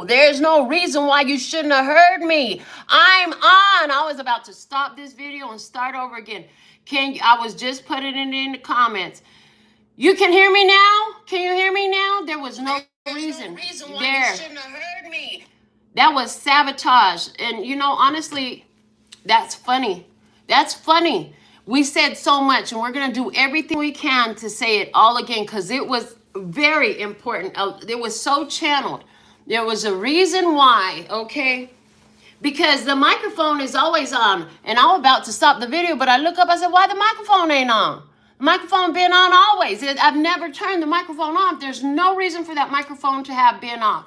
There's no reason why you shouldn't have heard me. I'm on. I was about to stop this video and start over again. I was just putting it in the comments. You can hear me now? Can you hear me now? There was no reason why you shouldn't have heard me. That was sabotage. And you know, honestly, that's funny. That's funny. We said so much, and we're going to do everything we can to say it all again, because it was very important. It was so channeled. There was a reason why, okay? Because the microphone is always on. And I'm about to stop the video, but I look up, I said, why the microphone ain't on? The microphone been on always. I've never turned the microphone off. There's no reason for that microphone to have been off.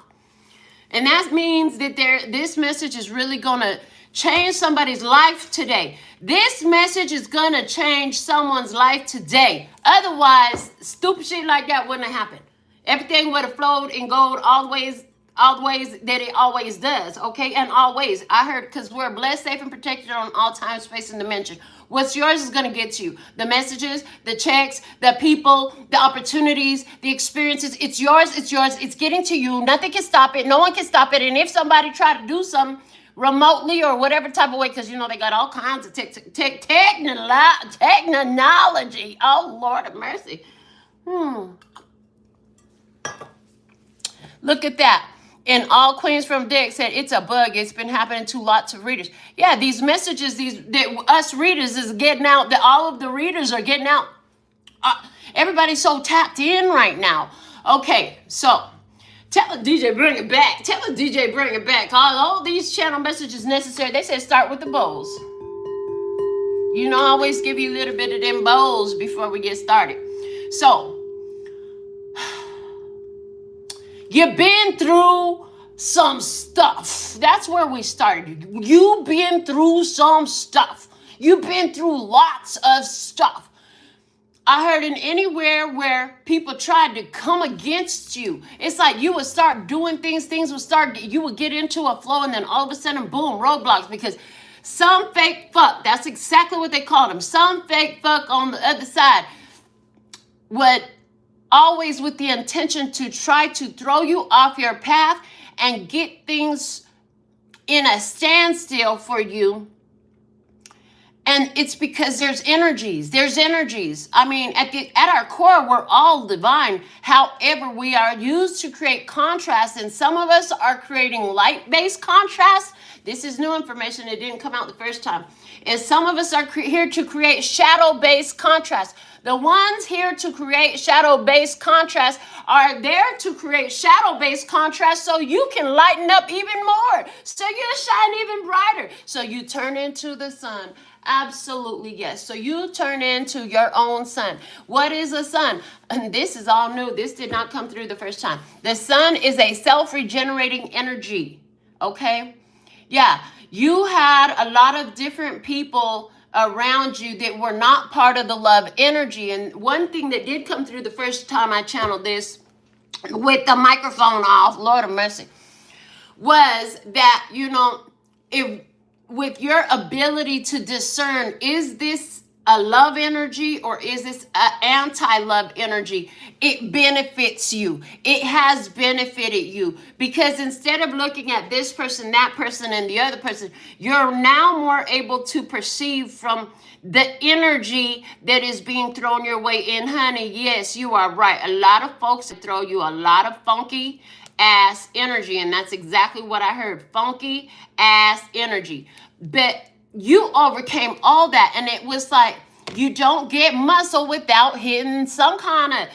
And that means that this message is really going to change somebody's life today. This message is going to change someone's life today. Otherwise, stupid shit like that wouldn't have happened. Everything would have flowed in gold all the ways that it always does, okay? And always. I heard, because we're blessed, safe, and protected on all time, space, and dimension. What's yours is going to get to you. The messages, the checks, the people, the opportunities, the experiences. It's yours. It's yours. It's getting to you. Nothing can stop it. No one can stop it. And if somebody try to do something remotely or whatever type of way, because, you know, they got all kinds of technology. Oh, Lord have mercy. Look at that. And all queens from deck said it's a bug. It's been happening to lots of readers. Yeah, these messages, us readers is getting out. All of the readers are getting out. Everybody's so tapped in right now. Okay, so tell the DJ bring it back. Tell the DJ bring it back. All these channel messages necessary. They said start with the bowls. You know, I always give you a little bit of them bowls before we get started. So, you've been through some stuff. That's where we started. You've been through some stuff. You've been through lots of stuff. I heard in anywhere where people tried to come against you, it's like you would start doing things you would get into a flow, and then all of a sudden, boom, roadblocks, because some fake fuck, that's exactly what they called them, some fake fuck on the other side would always with the intention to try to throw you off your path and get things in a standstill for you. And it's because there's energies. I mean, at our core, we're all divine. However, we are used to create contrast, and some of us are creating light-based contrast. This is new information. It didn't come out the first time. And some of us are here to create shadow-based contrast. The ones here to create shadow-based contrast are there to create shadow-based contrast so you can lighten up even more, so you shine even brighter, so you turn into the sun. Absolutely, yes. So you turn into your own sun. What is a sun? And this is all new. This did not come through the first time. The sun is a self-regenerating energy, okay? Yeah, you had a lot of different people around you that were not part of the love energy. And one thing that did come through the first time I channeled this with the microphone off, Lord of mercy, was that, you know, if with your ability to discern, is this a love energy or is this an anti-love energy? It benefits you. It has benefited you, because instead of looking at this person, that person, and the other person, you're now more able to perceive from the energy that is being thrown your way. And honey, yes, you are right. A lot of folks throw you a lot of funky ass energy, and that's exactly what I heard, funky ass energy. But you overcame all that, and it was like you don't get muscle without hitting some kind of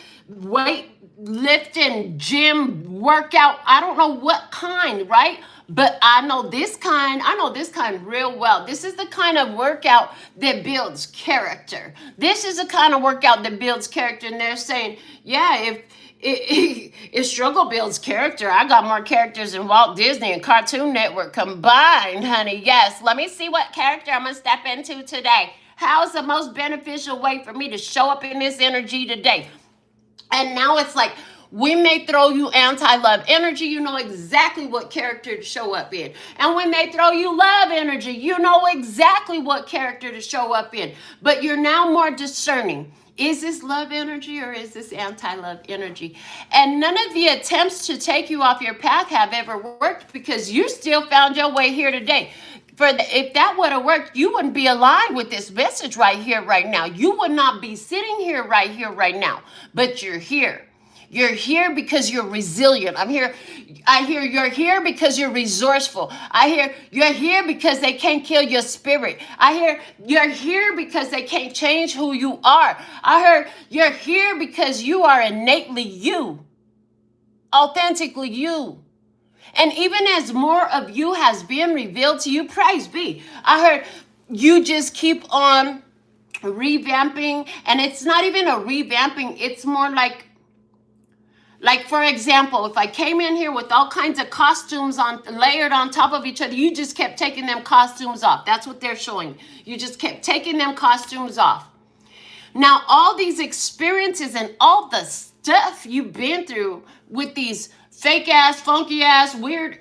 weight lifting gym workout. I don't know what kind, right? But I know this kind real well. This is the kind of workout that builds character. This is the kind of workout that builds character. And they're saying, yeah, if struggle builds character, I got more characters than Walt Disney and Cartoon Network combined, honey. Yes, let me see what character I'm going to step into today. How is the most beneficial way for me to show up in this energy today? And now it's like, we may throw you anti-love energy, you know exactly what character to show up in. And when they throw you love energy, you know exactly what character to show up in. But you're now more discerning. Is this love energy or is this anti-love energy? And none of the attempts to take you off your path have ever worked, because you still found your way here today. If that would have worked, you wouldn't be aligned with this message right here, right now. You would not be sitting here, right now. But you're here. You're here because you're resilient. I hear you're here because you're resourceful. I hear you're here because they can't kill your spirit. I hear you're here because they can't change who you are. I heard you're here because you are innately you, authentically you. And even as more of you has been revealed to you, praise be. I heard you just keep on revamping, and it's not even a revamping. It's more like, for example, if I came in here with all kinds of costumes layered on top of each other, you just kept taking them costumes off. That's what they're showing. You just kept taking them costumes off. Now, all these experiences and all the stuff you've been through with these fake ass, funky ass, weird.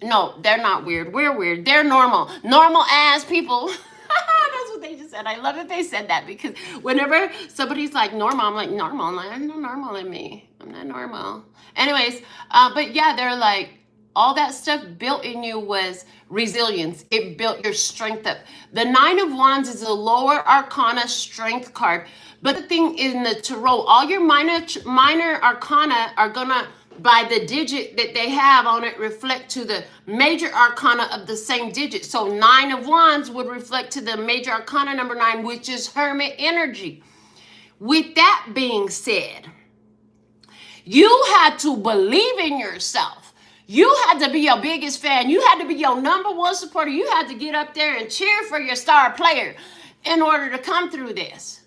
No, they're not weird. We're weird. They're normal. Normal ass people. That's what they just said. I love that they said that, because whenever somebody's like normal, I'm like, normal. I'm not normal in me. I'm not normal. Anyways, but yeah, they're like, all that stuff built in you was resilience. It built your strength up. The Nine of Wands is a lower arcana strength card. But the thing in the tarot, all your minor arcana are gonna, by the digit that they have on it, reflect to the major arcana of the same digit. So Nine of Wands would reflect to the major arcana number 9, which is Hermit energy. With that being said, you had to believe in yourself. You had to be your biggest fan. You had to be your number one supporter. You had to get up there and cheer for your star player in order to come through this.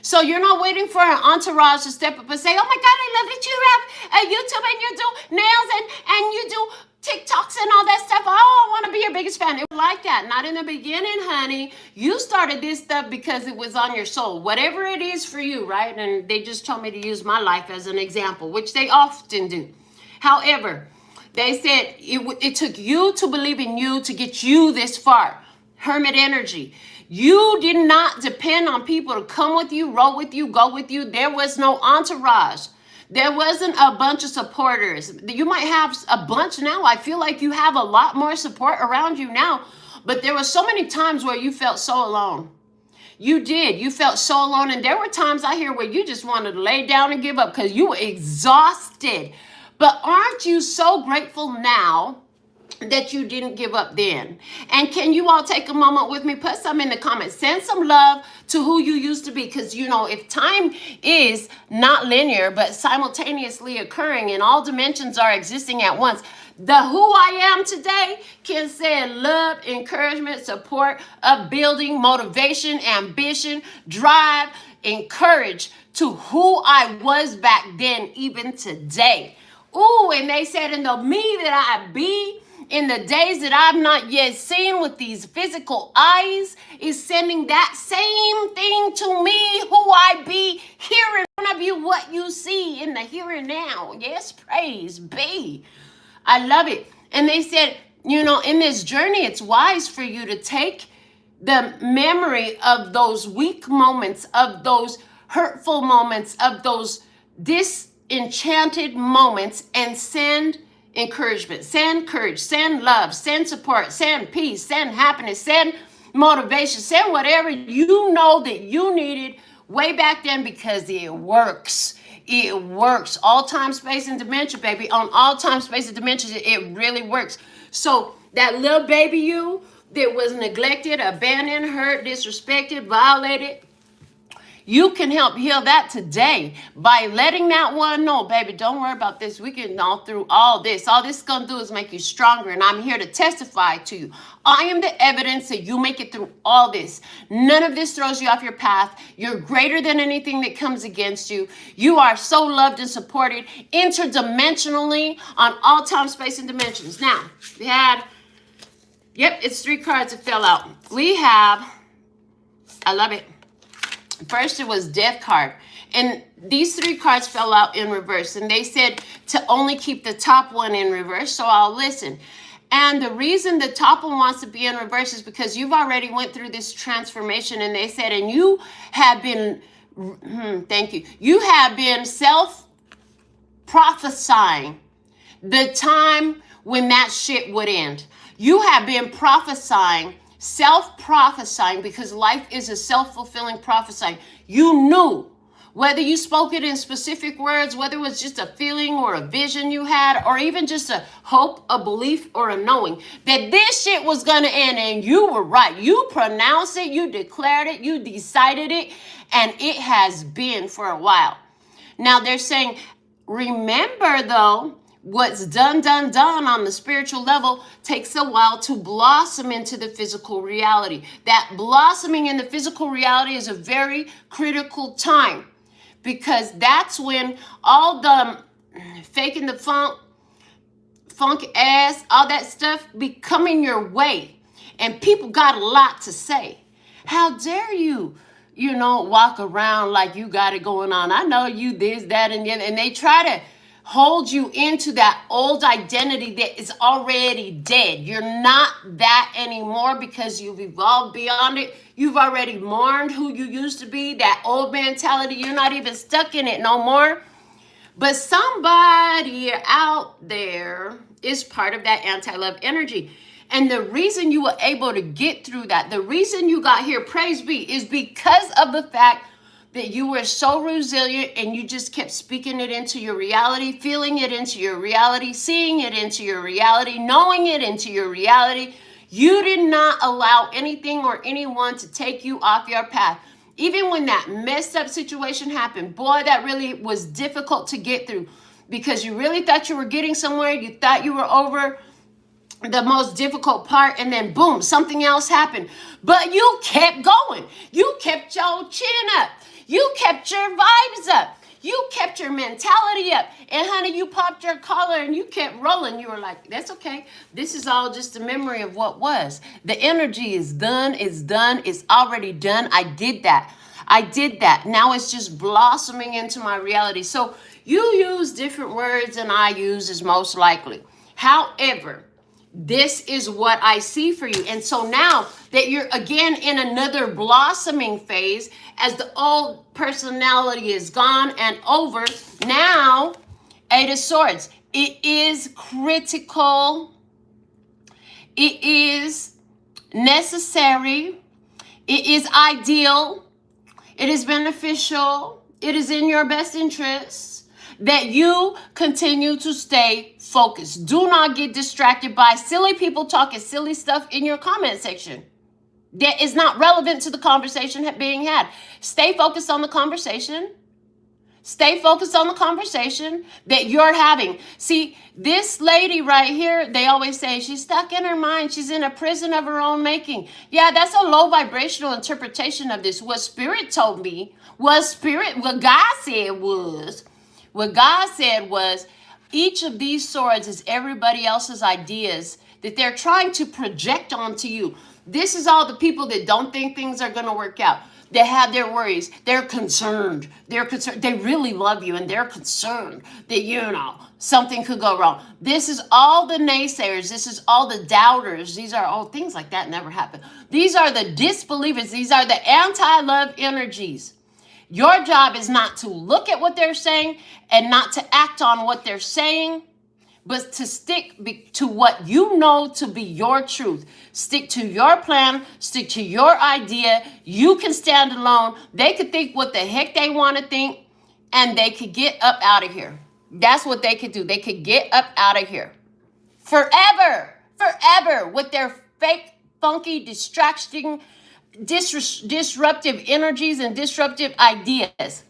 So you're not waiting for an entourage to step up and say, oh my God, I love that you have a YouTube and you do nails and you do TikToks and all that stuff. Oh, I want to be your biggest fan. It was like that. Not in the beginning, honey. You started this stuff because it was on your soul. Whatever it is for you, right? And they just told me to use my life as an example, which they often do. However, they said it took you to believe in you to get you this far. Hermit energy. You did not depend on people to come with you, roll with you, go with you. There was no entourage. There wasn't a bunch of supporters. You might have a bunch now. I feel like you have a lot more support around you now. But there were so many times where you felt so alone. You did. You felt so alone. And there were times I hear where you just wanted to lay down and give up because you were exhausted. But aren't you so grateful now that you didn't give up then? And can you all take a moment with me? Put some in the comments. Send some love to who you used to be. Because, you know, if time is not linear, but simultaneously occurring and all dimensions are existing at once, the who I am today can send love, encouragement, support, upbuilding, motivation, ambition, drive, encourage to who I was back then, even today. Ooh, and they said, in the me that I be, in the days that I've not yet seen with these physical eyes, is sending that same thing to me, who I be, here in front of you, what you see in the here and now. Yes, praise be. I love it. And they said, you know, in this journey, it's wise for you to take the memory of those weak moments, of those hurtful moments, of those disenchanted moments, and send encouragement, send courage, send love, send support, send peace, send happiness, send motivation, send whatever you know that you needed way back then, because it works. It works. All time, space, and dimension, baby. On all time, space, and dimensions, it really works. So that little baby you that was neglected, abandoned, hurt, disrespected, violated, you can help heal that today by letting that one know, baby, don't worry about this. We can all through all this. All this is going to do is make you stronger, and I'm here to testify to you. I am the evidence that you make it through all this. None of this throws you off your path. You're greater than anything that comes against you. You are so loved and supported interdimensionally on all time, space, and dimensions. Now, we had, yep, it's 3 cards that fell out. We have, I love it. First, it was death card. And these 3 cards fell out in reverse. And they said to only keep the top one in reverse. So I'll listen. And the reason the top one wants to be in reverse is because you've already went through this transformation, and they said, and you have been, thank you, you have been self-prophesying the time when that shit would end. You have been prophesying, self-prophesying, because life is a self-fulfilling prophesying. You knew, whether you spoke it in specific words, whether it was just a feeling or a vision you had, or even just a hope, a belief, or a knowing that this shit was going to end, and you were right. You pronounced it, you declared it, you decided it, and it has been for a while. Now they're saying, remember though, what's done on the spiritual level takes a while to blossom into the physical reality. That blossoming in the physical reality is a very critical time, because that's when all the faking the funk ass, all that stuff be coming your way. And people got a lot to say. How dare you, walk around like you got it going on. I know you this, that, and the other. And they try to hold you into that old identity that is already dead. You're not that anymore because you've evolved beyond it. You've already mourned who you used to be, that old mentality. You're not even stuck in it no more. But somebody out there is part of that anti-love energy. And the reason you were able to get through that, the reason you got here, praise be, is because of the fact that you were so resilient, and you just kept speaking it into your reality, feeling it into your reality, seeing it into your reality, knowing it into your reality. You did not allow anything or anyone to take you off your path. Even when that messed up situation happened, boy, that really was difficult to get through, because you really thought you were getting somewhere. You thought you were over the most difficult part, and then boom, something else happened. But you kept going. You kept your chin up. You kept your vibes up. You kept your mentality up. And honey, you popped your collar and you kept rolling. You were like, that's okay. This is all just a memory of what was. The energy is done. It's done. It's already done. I did that. Now it's just blossoming into my reality. So you use different words than I use, is most likely. However, this is what I see for you. And so now that you're again in another blossoming phase, as the old personality is gone and over, now, Eight of Swords. It is critical. It is necessary. It is ideal. It is beneficial. It is in your best interest that you continue to stay focused. Do not get distracted by silly people talking silly stuff in your comment section that is not relevant to the conversation being had. Stay focused on the conversation. Stay focused on the conversation that you're having. See, this lady right here, they always say she's stuck in her mind. She's in a prison of her own making. Yeah, that's a low vibrational interpretation of this. What Spirit told me was what God said was each of these swords is everybody else's ideas that they're trying to project onto you. This is all the people that don't think things are going to work out. They have their worries. They're concerned. They really love you, and they're concerned that, something could go wrong. This is all the naysayers. This is all the doubters. These are all things like that never happen. These are the disbelievers. These are the anti-love energies. Your job is not to look at what they're saying and not to act on what they're saying, but to stick to what you know to be your truth. Stick to your plan. Stick to your idea. You can stand alone. They could think what the heck they want to think, and they could get up out of here. That's what they could do. They could get up out of here. Forever with their fake, funky, disruptive energies and disruptive ideas.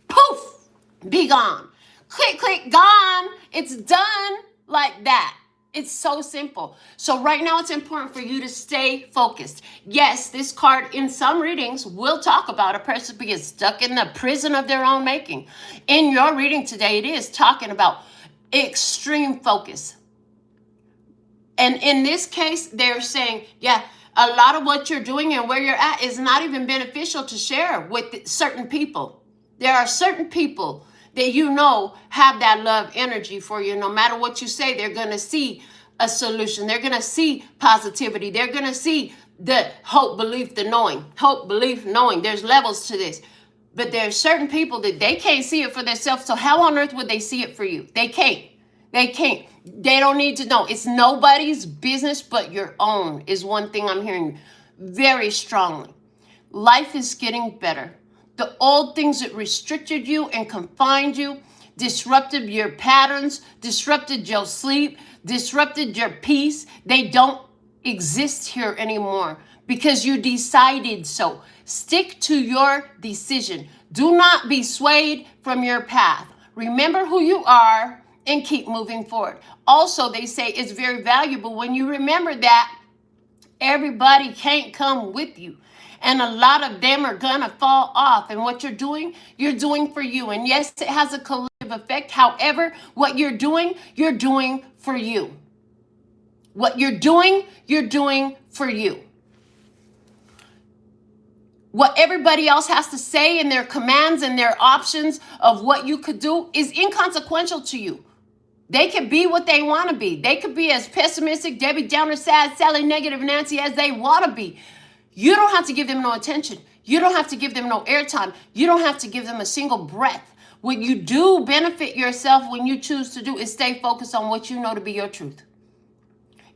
Poof, be gone. Click, click, gone. It's done like that. It's so simple. So right now it's important for you to stay focused. Yes, this card in some readings will talk about a person being stuck in the prison of their own making. In your reading today, it is talking about extreme focus. And in this case, they're saying, yeah, a lot of what you're doing and where you're at is not even beneficial to share with certain people. There are certain people that have that love energy for you. No matter what you say, they're going to see a solution. They're going to see positivity. They're going to see the hope, belief, the knowing. Hope, belief, knowing. There's levels to this. But there's certain people that they can't see it for themselves. So how on earth would they see it for you? They can't. They can't. They don't need to know. It's nobody's business but your own, is one thing I'm hearing very strongly. Life is getting better. The old things that restricted you and confined you, disrupted your patterns, disrupted your sleep, disrupted your peace, they don't exist here anymore because you decided so. Stick to your decision. Do not be swayed from your path. Remember who you are and keep moving forward. Also, they say it's very valuable when you remember that everybody can't come with you. And a lot of them are going to fall off. And what you're doing for you. And yes, it has a collective effect. However, what you're doing for you. What you're doing for you. What everybody else has to say and their commands and their options of what you could do is inconsequential to you. They could be what they want to be. They could be as pessimistic, Debbie Downer, sad, Sally, negative Nancy as they want to be. You don't have to give them no attention. You don't have to give them no airtime. You don't have to give them a single breath. What you do benefit yourself when you choose to do is stay focused on what you know to be your truth.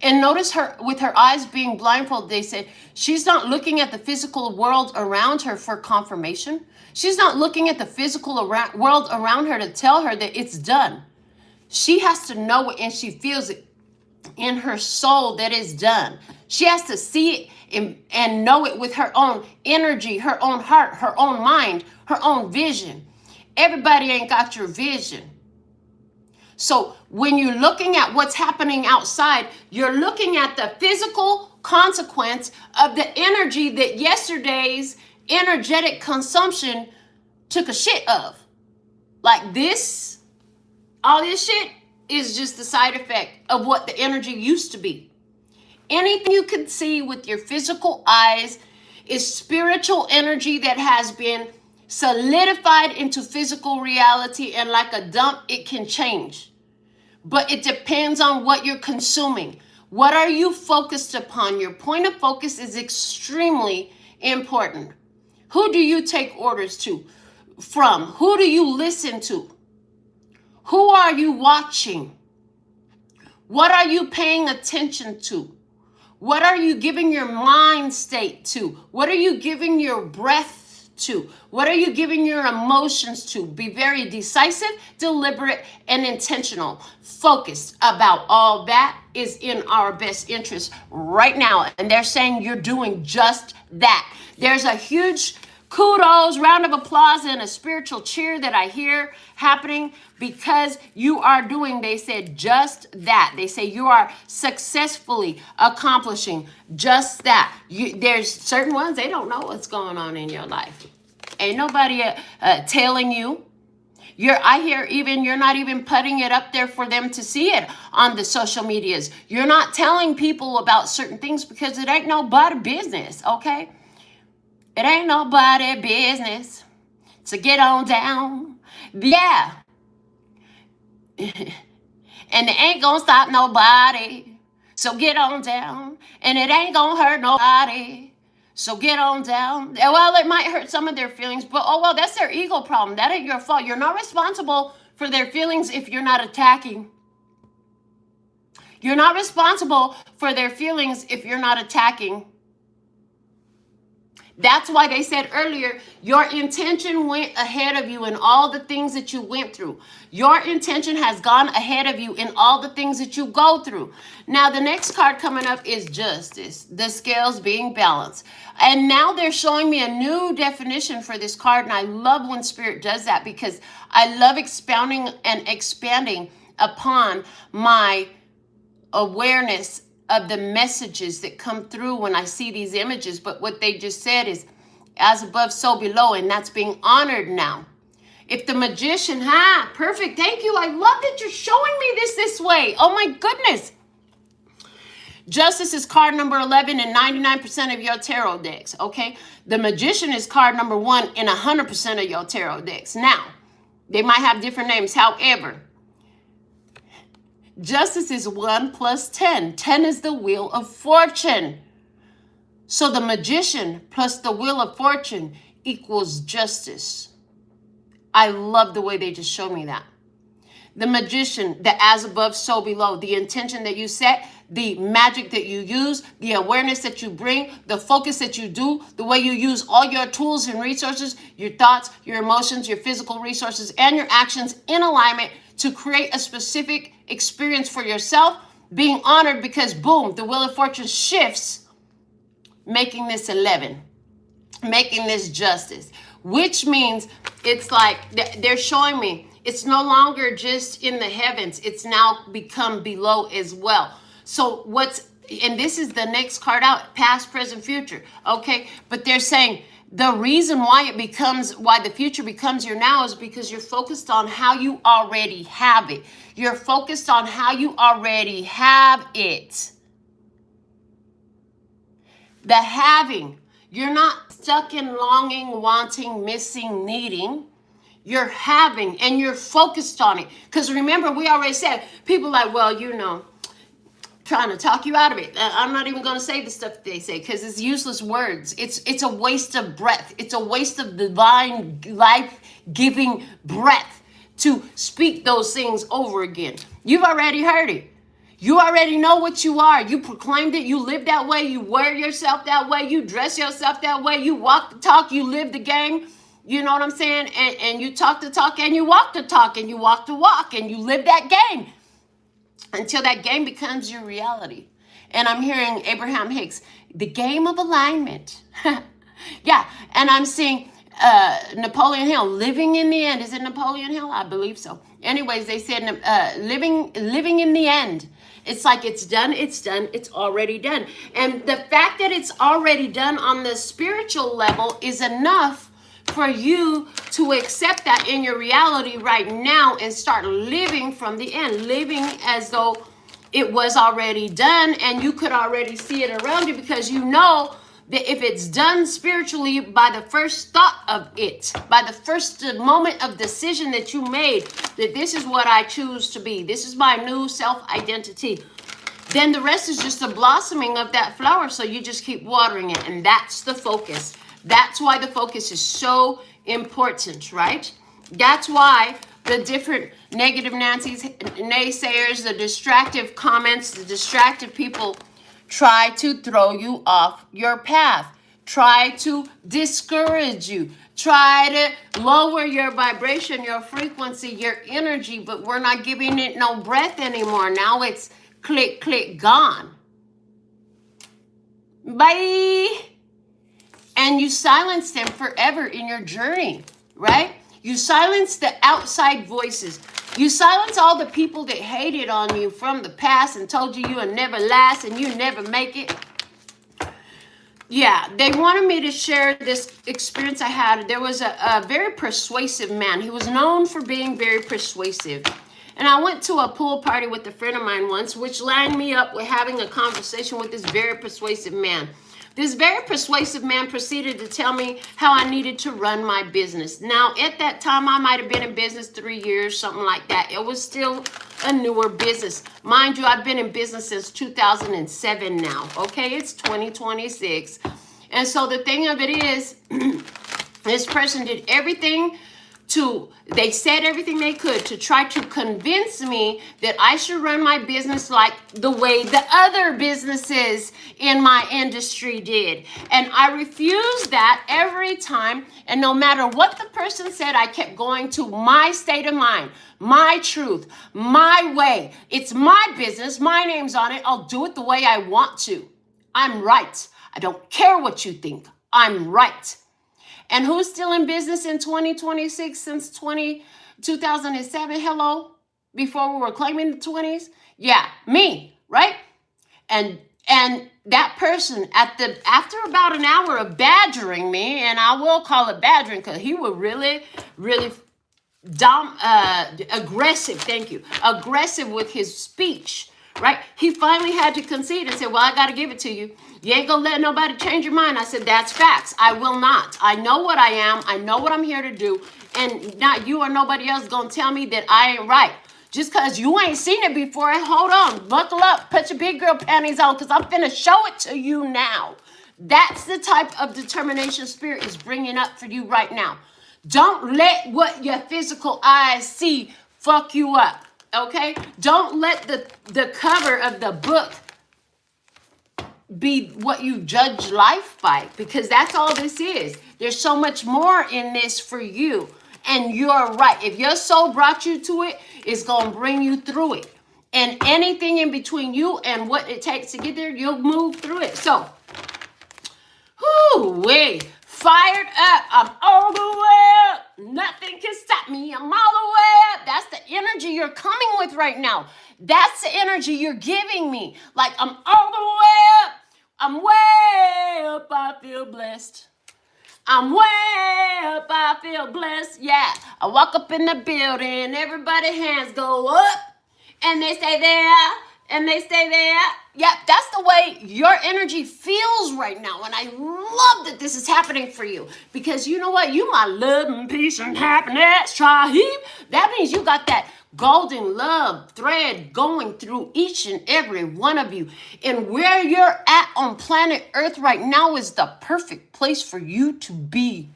And notice her with her eyes being blindfolded, they said she's not looking at the physical world around her for confirmation. She's not looking at the physical world around her to tell her that it's done. She has to know it and she feels it in her soul that it's done. She has to see it and know it with her own energy, her own heart, her own mind, her own vision. Everybody ain't got your vision. So when you're looking at what's happening outside, you're looking at the physical consequence of the energy that yesterday's energetic consumption took a shit of. Like this, all this shit is just the side effect of what the energy used to be. Anything you can see with your physical eyes is spiritual energy that has been solidified into physical reality, and like a dump, it can change. But it depends on what you're consuming. What are you focused upon? Your point of focus is extremely important. Who do you take orders from? Who do you listen to? Who are you watching? What are you paying attention to? What are you giving your mind state to? What are you giving your breath to? What are you giving your emotions to? Be very decisive, deliberate, and intentional. Focused about all that is in our best interest right now. And they're saying you're doing just that. There's a huge kudos, round of applause, and a spiritual cheer that I hear happening because you are doing, they said, just that. They say you are successfully accomplishing just that. There's certain ones, they don't know what's going on in your life. Ain't nobody telling you. I hear even you're not even putting it up there for them to see it on the social medias. You're not telling people about certain things because it ain't nobody business, okay? It ain't nobody business to get on down. Yeah. And it ain't gonna stop nobody. So get on down. And it ain't gonna hurt nobody. So get on down. Well, it might hurt some of their feelings, but oh well, that's their ego problem. That ain't your fault. You're not responsible for their feelings if you're not attacking. You're not responsible for their feelings if you're not attacking. That's why they said earlier, your intention went ahead of you in all the things that you went through. Your intention has gone ahead of you in all the things that you go through. Now, the next card coming up is justice, the scales being balanced. And now they're showing me a new definition for this card. And I love when Spirit does that because I love expounding and expanding upon my awareness of the messages that come through when I see these images. But what they just said is as above, so below, and that's being honored now. If the magician, perfect, thank you. I love that you're showing me this way. Oh my goodness. Justice is card number 11 in 99% of your tarot decks, okay? The magician is card number 1 in 100% of your tarot decks. Now, they might have different names. However, Justice is 1 plus 10. 10 is the wheel of fortune. So the magician plus the wheel of fortune equals justice. I love the way they just showed me that. The magician, the as above, so below, the intention that you set, the magic that you use, the awareness that you bring, the focus that you do, the way you use all your tools and resources, your thoughts, your emotions, your physical resources, and your actions in alignment to create a specific experience for yourself, being honored because, boom, the wheel of fortune shifts, making this 11, making this justice, which means it's like they're showing me it's no longer just in the heavens. It's now become below as well. So and this is the next card out, past, present, future. Okay. But they're saying the reason why the future becomes your now is because you're focused on how you already have it. You're focused on how you already have it. The having, you're not stuck in longing, wanting, missing, needing. You're having, and you're focused on it. Because remember, we already said, people like, well, trying to talk you out of it. I'm not even going to say the stuff that they say because it's useless words. It's a waste of breath. It's a waste of divine life-giving breath to speak those things over again. You've already heard it. You already know what you are. You proclaimed it. You live that way. You wear yourself that way. You dress yourself that way. You walk the talk. You live the game. You know what I'm saying? And you talk the talk and you walk the talk and you walk the walk and you live that game until that game becomes your reality. And I'm hearing Abraham Hicks, the game of alignment. Yeah. And I'm seeing Napoleon Hill, living in the end. Is it Napoleon Hill? I believe so. Anyways, they said living in the end. It's like it's done, it's already done. And the fact that it's already done on the spiritual level is enough for you to accept that in your reality right now and start living from the end, living as though it was already done and you could already see it around you, because you know that if it's done spiritually by the first thought of it, by the first moment of decision that you made, that this is what I choose to be, this is my new self-identity, then the rest is just a blossoming of that flower. So you just keep watering it, and that's the focus. That's why the focus is so important, right? That's why the different negative Nancy's, naysayers, the distractive comments, the distractive people try to throw you off your path, try to discourage you, try to lower your vibration, your frequency, your energy, but we're not giving it no breath anymore. Now it's click, click, gone. Bye. And you silence them forever in your journey, right? You silence the outside voices. You silence all the people that hated on you from the past and told you would never last and you never make it. Yeah, they wanted me to share this experience I had. There was a very persuasive man. He was known for being very persuasive. And I went to a pool party with a friend of mine once, which lined me up with having a conversation with this very persuasive man. This very persuasive man proceeded to tell me how I needed to run my business. Now, at that time, I might have been in business 3 years, something like that. It was still a newer business. Mind you, I've been in business since 2007 now. Okay, it's 2026. And so the thing of it is, this person did everything they said everything they could to try to convince me that I should run my business like the way the other businesses in my industry did. And I refused that every time. And no matter what the person said, I kept going to my state of mind, my truth, my way. It's my business. My name's on it. I'll do it the way I want to. I'm right. I don't care what you think. I'm right. And who's still in business in 2026 since 2007? Hello? Before we were claiming the 20s? Yeah, me, right? And that person after about an hour of badgering me, and I will call it badgering because he was really, really aggressive, thank you, aggressive with his speech, right? He finally had to concede and say, well, I got to give it to you. You ain't gonna let nobody change your mind. I said, that's facts. I will not. I know what I am. I know what I'm here to do. And not you or nobody else gonna tell me that I ain't right. Just because you ain't seen it before, hold on, buckle up, put your big girl panties on, because I'm finna show it to you now. That's the type of determination Spirit is bringing up for you right now. Don't let what your physical eyes see fuck you up, okay? Don't let the cover of the book be what you judge life by, because that's all this is. There's so much more in this for you. And you're right. If your soul brought you to it, it's going to bring you through it. And anything in between you and what it takes to get there, you'll move through it. So, whoo-wee, fired up. I'm all the way up. Nothing can stop me. I'm all the way up. That's the energy you're coming with right now. That's the energy you're giving me. Like, I'm all the way up. I'm way up. I feel blessed. I'm way up, I feel blessed, yeah. I walk up in the building, everybody's hands go up, and they stay there, and they stay there. Yeah, that's the way your energy feels right now, and I love that this is happening for you, because you know what? You my love and peace and happiness, tribe. That means you got that golden love thread going through each and every one of you. And where you're at on planet Earth right now is the perfect place for you to be.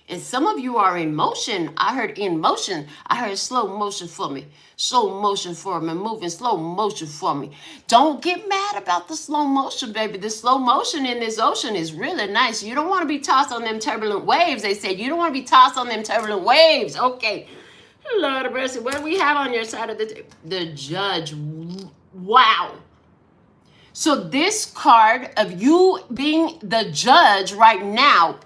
And some of you are in motion. I heard in motion. I heard slow motion for me. Slow motion for me. Moving slow motion for me. Don't get mad about the slow motion, baby. The slow motion in this ocean is really nice. You don't want to be tossed on them turbulent waves. They said you don't want to be tossed on them turbulent waves. Okay. Lord of mercy, what do we have on your side of the Judge? Wow. So this card of you being the Judge right now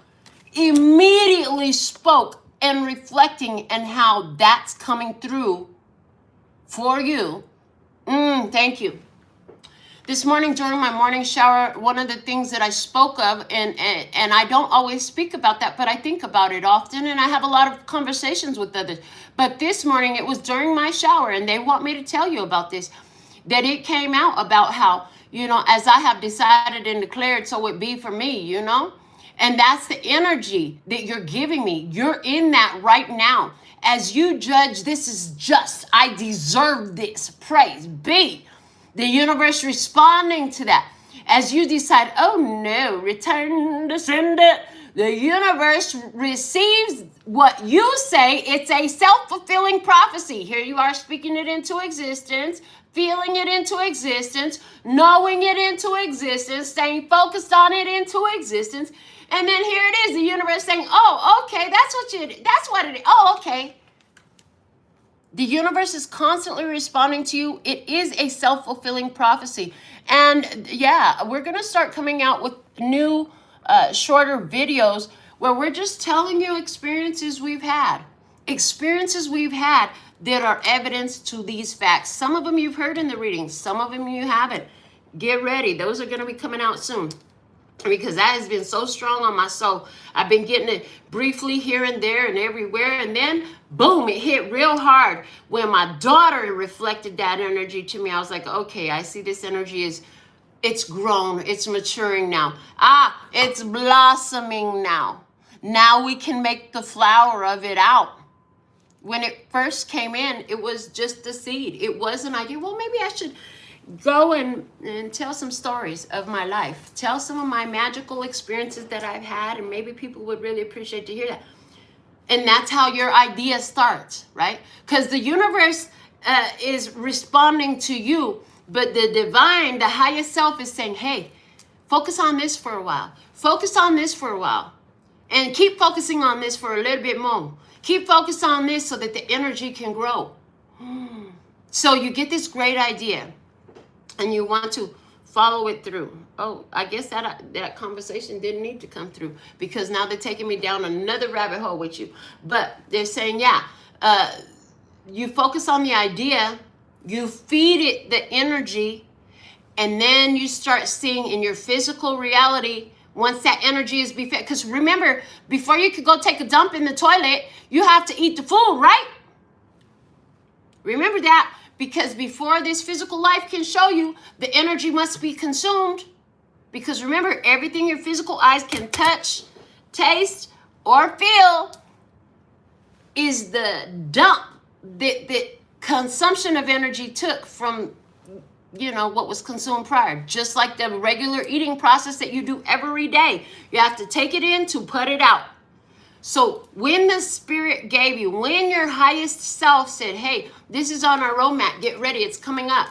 immediately spoke and reflecting and how that's coming through for you. Thank you. This morning during my morning shower, one of the things that I spoke of, and I don't always speak about that, but I think about it often, and I have a lot of conversations with others. But this morning, it was during my shower, and they want me to tell you about this, that it came out about how, you know, as I have decided and declared, so it be for me, you know? And that's the energy that you're giving me. You're in that right now. As you judge, this is just, I deserve this. Praise be. The universe responding to that. As you decide, oh no, return to sender, the universe receives what you say. It's a self-fulfilling prophecy. Here you are speaking it into existence, feeling it into existence, knowing it into existence, staying focused on it into existence. And then here it is, the universe saying, oh, okay, that's what it is. Oh, okay. The universe is constantly responding to you. It is a self-fulfilling prophecy. And yeah, we're going to start coming out with new, shorter videos where we're just telling you experiences we've had. Experiences we've had that are evidence to these facts. Some of them you've heard in the readings. Some of them you haven't. Get ready. Those are going to be coming out soon, because that has been so strong on my soul. I've been getting it briefly here and there and everywhere, and then boom, it hit real hard when my daughter reflected that energy to me. I was like, okay, I see this energy it's grown, it's maturing now. It's blossoming now. Now we can make the flower of it out. When it first came in, it was just a seed. It was an idea. Well, maybe I should go and tell some stories of my life. Tell some of my magical experiences that I've had, and maybe people would really appreciate to hear that. And that's how your idea starts, right? Because the universe is responding to you, but the divine, the highest self is saying, hey, focus on this for a while. Focus on this for a while. And keep focusing on this for a little bit more. Keep focused on this so that the energy can grow. So you get this great idea, and you want to follow it through. Oh, I guess that conversation didn't need to come through, because now they're taking me down another rabbit hole with you. But they're saying, yeah, you focus on the idea, you feed it the energy, and then you start seeing in your physical reality, once that energy is fed. Because remember, before you could go take a dump in the toilet, you have to eat the food, right? Remember that. Because before this physical life can show you, the energy must be consumed. Because remember, everything your physical eyes can touch, taste, or feel is the dump that consumption of energy took from, what was consumed prior. Just like the regular eating process that you do every day. You have to take it in to put it out. So when the spirit gave you, when your highest self said, hey, this is on our roadmap, get ready, it's coming up.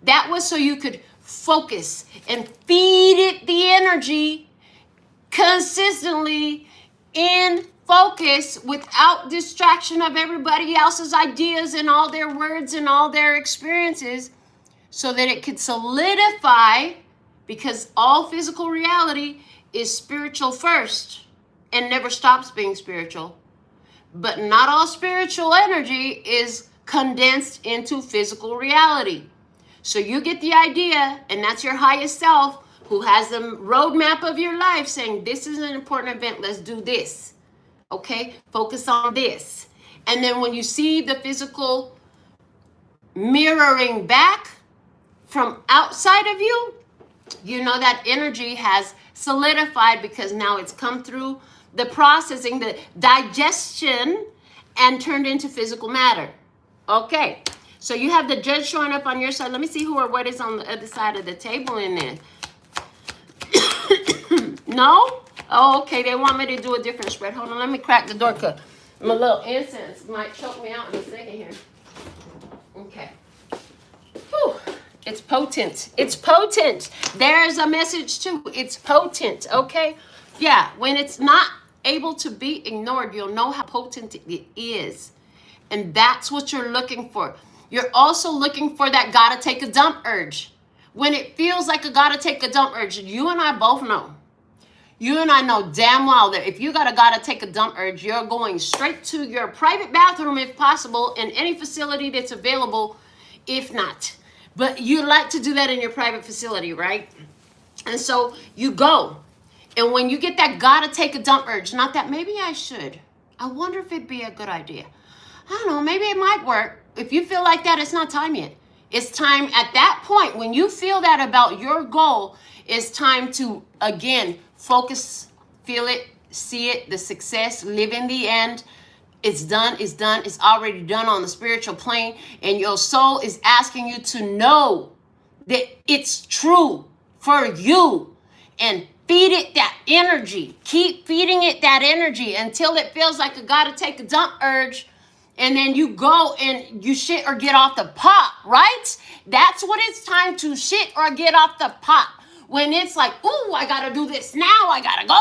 That was so you could focus and feed it the energy consistently in focus without distraction of everybody else's ideas and all their words and all their experiences, so that it could solidify, because all physical reality is spiritual first and never stops being spiritual. But not all spiritual energy is condensed into physical reality. So you get the idea, and that's your highest self who has the roadmap of your life saying, this is an important event, let's do this. Okay, focus on this. And then when you see the physical mirroring back from outside of you, you know that energy has solidified, because now it's come through the processing, the digestion, and turned into physical matter. Okay, so you have the judge showing up on your side. Let me see who or what is on the other side of the table in there. No? Oh, okay, they want me to do a different spread. Hold on, let me crack the door, because my little incense might choke me out in a second here. Okay. Whew. It's potent. It's potent. There's a message too. It's potent, okay? Yeah, when it's not able to be ignored, you'll know how potent it is. And that's what you're looking for. You're also looking for that gotta take a dump urge. When it feels like a gotta take a dump urge, you and I both know. You and I know damn well that if you gotta take a dump urge, you're going straight to your private bathroom if possible, in any facility that's available, if not. But you like to do that in your private facility, right? And so you go. And when you get that gotta take a dump urge, not that maybe I should. I wonder if it'd be a good idea. I don't know, maybe it might work. If you feel like that, it's not time yet. It's time at that point, when you feel that about your goal, it's time to, again, focus, feel it, see it, the success, live in the end. It's done, it's done, it's already done on the spiritual plane. And your soul is asking you to know that it's true for you. And feed it that energy. Keep feeding it that energy until it feels like a gotta take a dump urge. And then you go and you shit or get off the pot, right? That's what it's time to shit or get off the pot. When it's like, ooh, I gotta do this now. I gotta go.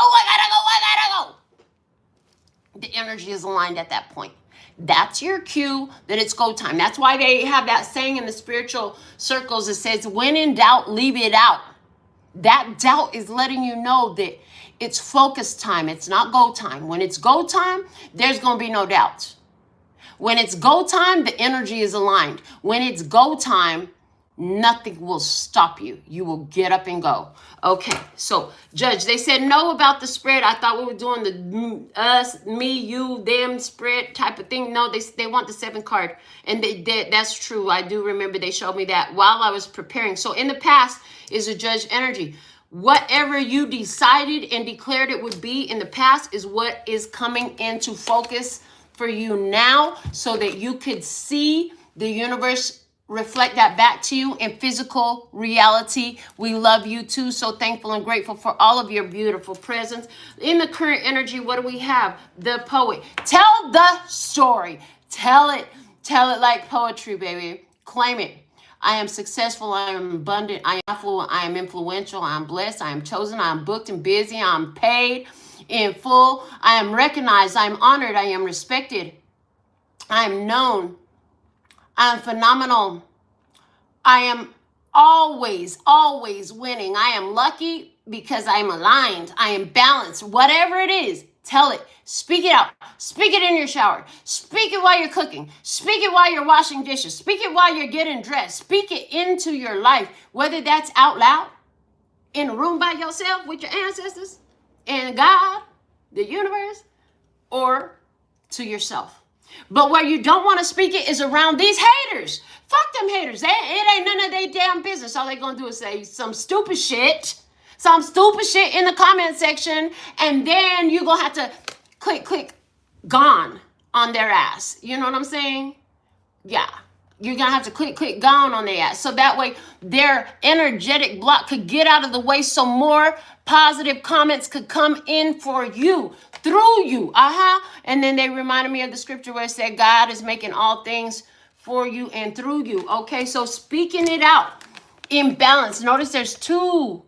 The energy is aligned at that point. That's your cue that it's go time. That's why they have that saying in the spiritual circles that says, when in doubt, leave it out. That doubt is letting you know that it's focus time. It's not go time. When it's go time, there's going to be no doubt. When it's go time, the energy is aligned. When it's go time, nothing will stop you. You will get up and go. Okay, so Judge, they said no about the spread. I thought we were doing the us, me, you, them spread type of thing. No, they want the 7 card. And that's true. I do remember they showed me that while I was preparing. So in the past is a Judge energy. Whatever you decided and declared it would be in the past is what is coming into focus for you now, so that you could see the universe reflect that back to you in physical reality. We love you too. So thankful and grateful for all of your beautiful presence. In the current energy, what do we have? The poet. Tell the story. Tell it like poetry, baby. Claim it. I am successful. I am abundant. I am affluent. I am influential. I am blessed. I am chosen. I am booked and busy. I am paid in full. I am recognized. I am honored. I am respected. I am known. I am phenomenal. I am always winning. I am lucky because I am aligned. I am balanced. Whatever it is, tell it. Speak it out. Speak it in your shower. Speak it while you're cooking. Speak it while you're washing dishes. Speak it while you're getting dressed. Speak it into your life, whether that's out loud, in a room by yourself with your ancestors and God, the universe, or to yourself. But where you don't want to speak it is around these haters. Fuck them haters. It ain't none of their damn business. All they gonna do is say some stupid shit in the comment section, and then you gonna have to click, gone on their ass. You know what I'm saying? Yeah. you're going to have to click gone on their ass. So that way their energetic block could get out of the way so more positive comments could come in for you, through you. And then they reminded me of the scripture where it said God is making all things for you and through you. Okay, so speaking it out in balance. Notice there's 2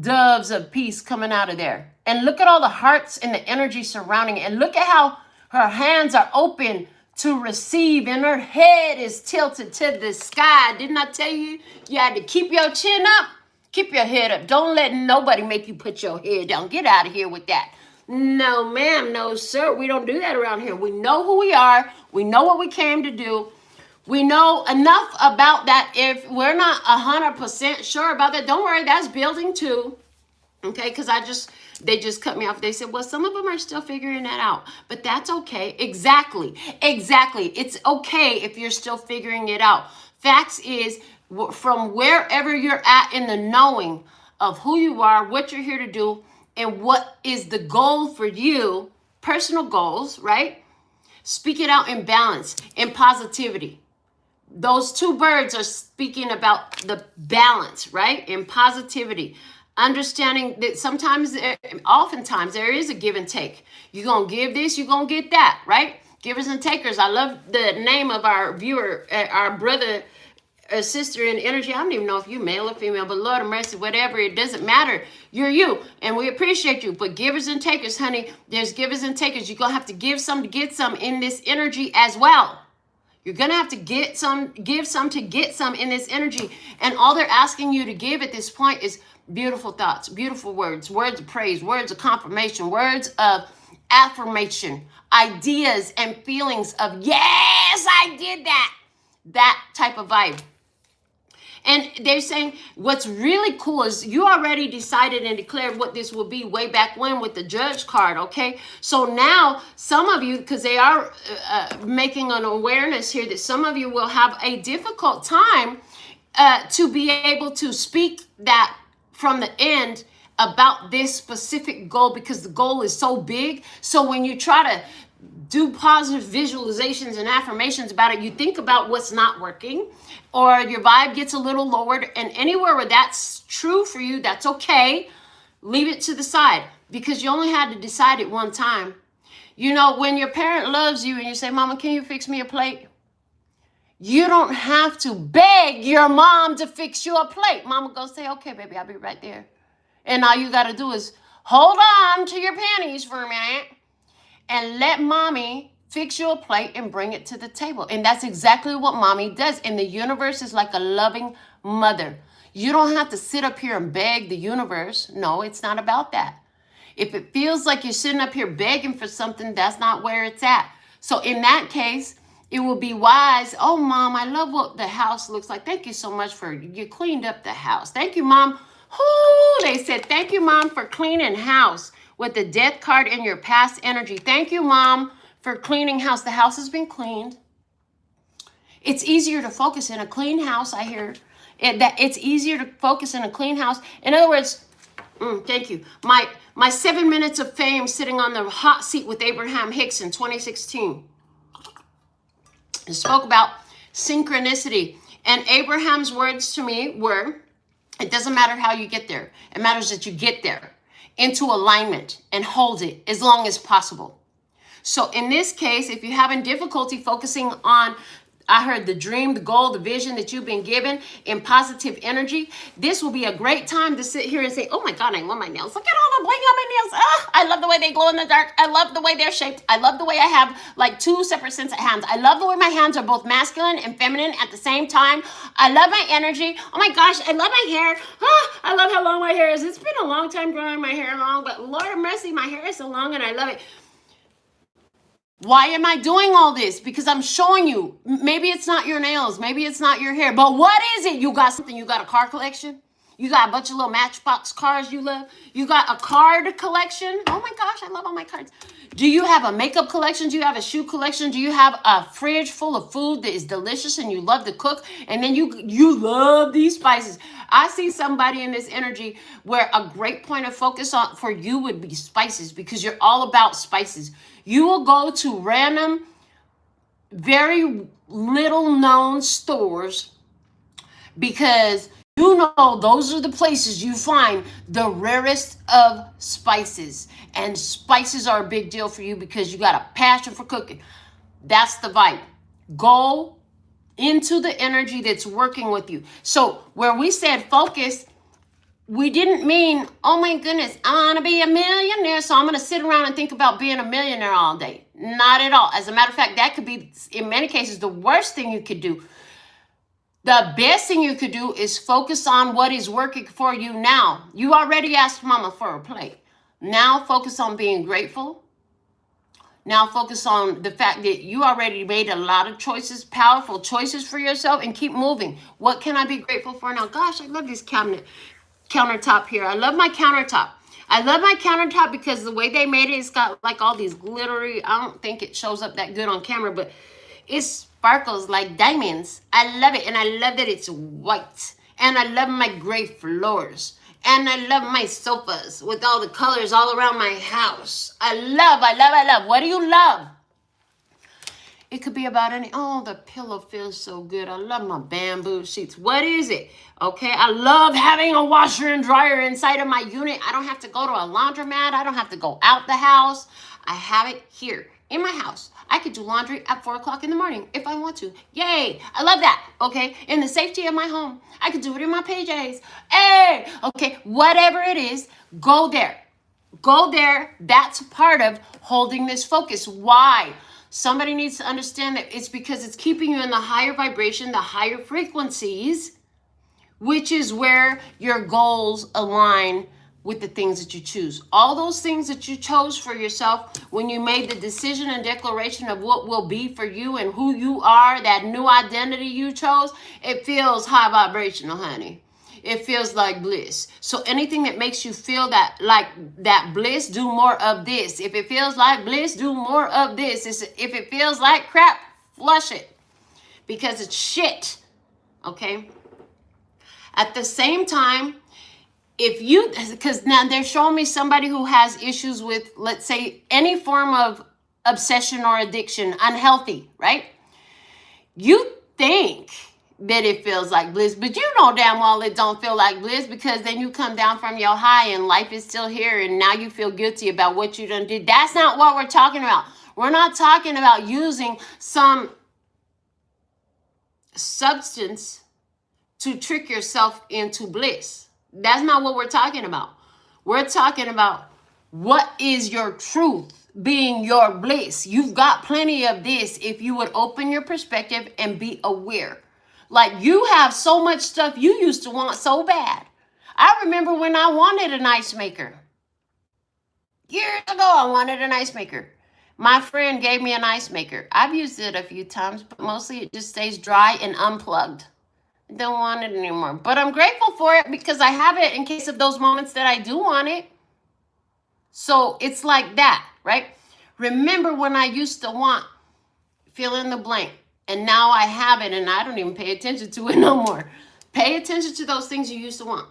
doves of peace coming out of there. And look at all the hearts and the energy surrounding it. And look at how her hands are open to receive and her head is tilted to the sky. Didn't I tell you you had to keep your chin up? Keep your head up. Don't let nobody make you put your head down. Get out of here with that. No, ma'am. No, sir. We don't do that around here. We know who we are. We know what we came to do. We know enough about that. If we're not 100% sure about that, don't worry. That's building too. Okay, because they just cut me off. They said, well, some of them are still figuring that out, but that's okay. Exactly. It's okay if you're still figuring it out. Facts is, from wherever you're at in the knowing of who you are, what you're here to do, and what is the goal for you, personal goals, right? Speak it out in balance, in positivity. Those 2 birds are speaking about the balance, right? In positivity. Understanding that oftentimes there is a give and take. You're going to give this, you're going to get that, right? Givers and takers. I love the name of our viewer, our brother, sister in energy. I don't even know if you male or female, but Lord of mercy, whatever, it doesn't matter. You're you, and we appreciate you. But givers and takers, honey, there's givers and takers. You're going to have to give some to get some in this energy as well. You're going to have to give some to get some in this energy. And all they're asking you to give at this point is beautiful thoughts, beautiful words, words of praise, words of confirmation, words of affirmation, ideas and feelings of, yes, I did that type of vibe. And they're saying what's really cool is you already decided and declared what this will be way back when with the Judge card, okay? So now some of you, because they are making an awareness here that some of you will have a difficult time to be able to speak that from the end about this specific goal, because the goal is so big. So when you try to do positive visualizations and affirmations about it, you think about what's not working, or your vibe gets a little lowered. And anywhere where that's true for you, that's okay. Leave it to the side, because you only had to decide it one time. You know, when your parent loves you and you say, Mama, can you fix me a plate? You don't have to beg your mom to fix you a plate. Mama goes say, okay, baby, I'll be right there. And all you got to do is hold on to your panties for a minute and let mommy fix you a plate and bring it to the table. And that's exactly what mommy does. And the universe is like a loving mother. You don't have to sit up here and beg the universe. No, it's not about that. If it feels like you're sitting up here begging for something, that's not where it's at. So in that case, it will be wise. Oh, Mom, I love what the house looks like. Thank you so much for, you cleaned up the house. Thank you, Mom. Ooh, they said, thank you, Mom, for cleaning house with the death card in your past energy. Thank you, Mom, for cleaning house. The house has been cleaned. It's easier to focus in a clean house, I hear. That it's easier to focus in a clean house. In other words, thank you. My 7 minutes of fame sitting on the hot seat with Abraham Hicks in 2016. I spoke about synchronicity. And Abraham's words to me were, it doesn't matter how you get there. It matters that you get there into alignment and hold it as long as possible. So in this case, if you're having difficulty focusing on, I heard the dream, the goal, the vision that you've been given in positive energy, this will be a great time to sit here and say, oh my God, I love my nails. Look at all the bling on my nails. I love the way they glow in the dark. I love the way they're shaped. I love the way I have like 2 separate sets of hands. I love the way my hands are both masculine and feminine at the same time. I love my energy. Oh my gosh, I love my hair. I love how long my hair is. It's been a long time growing my hair long, but Lord of mercy, my hair is so long and I love it. Why am I doing all this? Because I'm showing you, maybe it's not your nails, maybe it's not your hair, but what is it? You got something, you got a car collection? You got a bunch of little Matchbox cars you love? You got a card collection? Oh my gosh, I love all my cards. Do you have a makeup collection? Do you have a shoe collection? Do you have a fridge full of food that is delicious and you love to cook? And then you love these spices. I see somebody in this energy where a great point of focus on for you would be spices, because you're all about spices. You will go to random very little known stores, because you know those are the places you find the rarest of spices. And spices are a big deal for you because you got a passion for cooking. That's the vibe. Go into the energy that's working with you. So where we said focus, we didn't mean, oh my goodness, I want to be a millionaire, so I'm going to sit around and think about being a millionaire all day. Not at all. As a matter of fact, that could be, in many cases, the worst thing you could do. The best thing you could do is focus on what is working for you now. You already asked mama for a plate. Now focus on being grateful. Now focus on the fact that you already made a lot of choices, powerful choices for yourself, and keep moving. What can I be grateful for now? Gosh, I love this countertop here. I love my countertop. I love my countertop because the way they made it, it's got like all these glittery, I don't think it shows up that good on camera, but it sparkles like diamonds. I love it. And I love that it's white. And I love my gray floors. And I love my sofas with all the colors all around my house. I love. What do you love? It could be about any, oh, the pillow feels so good. I love my bamboo sheets. What is it? Okay, I love having a washer and dryer inside of my unit. I don't have to go to a laundromat. I don't have to go out the house. I have it here in my house. I could do laundry at 4 o'clock in the morning if I want to. Yay, I love that, okay? In the safety of my home. I could do it in my PJs. Hey, okay, whatever it is, go there. Go there. That's part of holding this focus. Why? Somebody needs to understand that it's because it's keeping you in the higher vibration, the higher frequencies, which is where your goals align with the things that you choose. All those things that you chose for yourself when you made the decision and declaration of what will be for you and who you are, that new identity you chose, it feels high vibrational, honey. It feels like bliss. So anything that makes you feel that like that bliss, do more of this. If it feels like bliss, do more of this. If it feels like crap, flush it. Because it's shit. Okay? At the same time, because now they're showing me somebody who has issues with, let's say, any form of obsession or addiction, unhealthy, right? You think that it feels like bliss, but you know damn well it don't feel like bliss, because then you come down from your high and life is still here and now you feel guilty about what you done did. That's not what we're talking about. We're not talking about using some substance to trick yourself into bliss. That's not what we're talking about. We're talking about what is your truth being your bliss. You've got plenty of this if you would open your perspective and be aware. Like, you have so much stuff you used to want so bad. I remember when I wanted an ice maker. Years ago, I wanted an ice maker. My friend gave me an ice maker. I've used it a few times, but mostly it just stays dry and unplugged. I don't want it anymore. But I'm grateful for it because I have it in case of those moments that I do want it. So it's like that, right? Remember when I used to want, fill in the blank. And now I have it and I don't even pay attention to it no more. Pay attention to those things you used to want.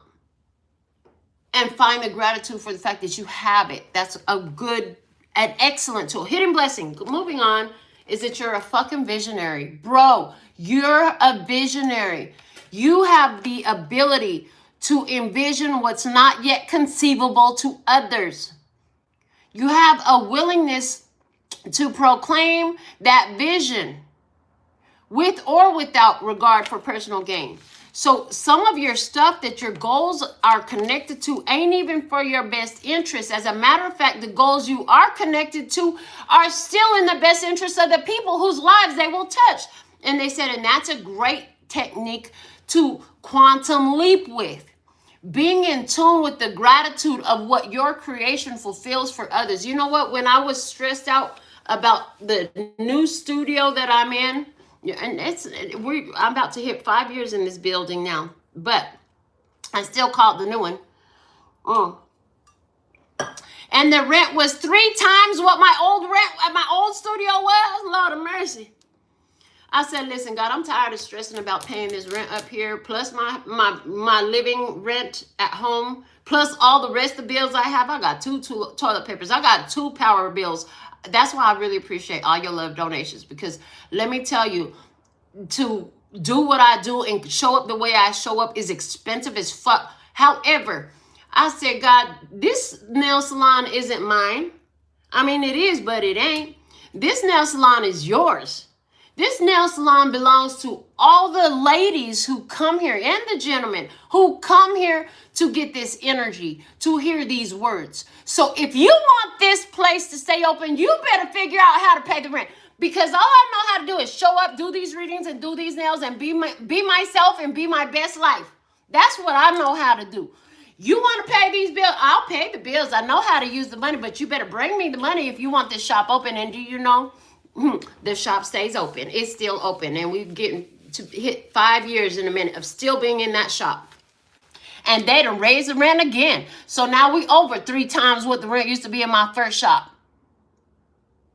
And find the gratitude for the fact that you have it. That's an excellent tool. Hidden blessing. Moving on is that you're a fucking visionary. Bro, you're a visionary. You have the ability to envision what's not yet conceivable to others. You have a willingness to proclaim that vision, with or without regard for personal gain. So some of your stuff that your goals are connected to ain't even for your best interest. As a matter of fact, the goals you are connected to are still in the best interest of the people whose lives they will touch. And they said, and that's a great technique to quantum leap with. Being in tune with the gratitude of what your creation fulfills for others. You know what? When I was stressed out about the new studio that I'm in, and I'm about to hit 5 years in this building now, but I still call it the new one. And the rent was 3 times what my old studio was. Lord of mercy. I said, listen, God, I'm tired of stressing about paying this rent up here, plus my living rent at home, plus all the rest of the bills I have. I got two toilet papers. I got 2 power bills. That's why I really appreciate all your love donations, because let me tell you, to do what I do and show up the way I show up is expensive as fuck. However, I said, God, this nail salon isn't mine. I mean, it is, but it ain't. This nail salon is yours. This nail salon belongs to all the ladies who come here and the gentlemen who come here to get this energy, to hear these words. So if you want this place to stay open, you better figure out how to pay the rent. Because all I know how to do is show up, do these readings, and do these nails, and be myself and be my best life. That's what I know how to do. You want to pay these bills? I'll pay the bills. I know how to use the money, but you better bring me the money if you want this shop open. And do you know, the shop stays open. It's still open. And we're getting to hit 5 years in a minute of still being in that shop. And they done raised the rent again. So now we over 3 times what the rent used to be in my first shop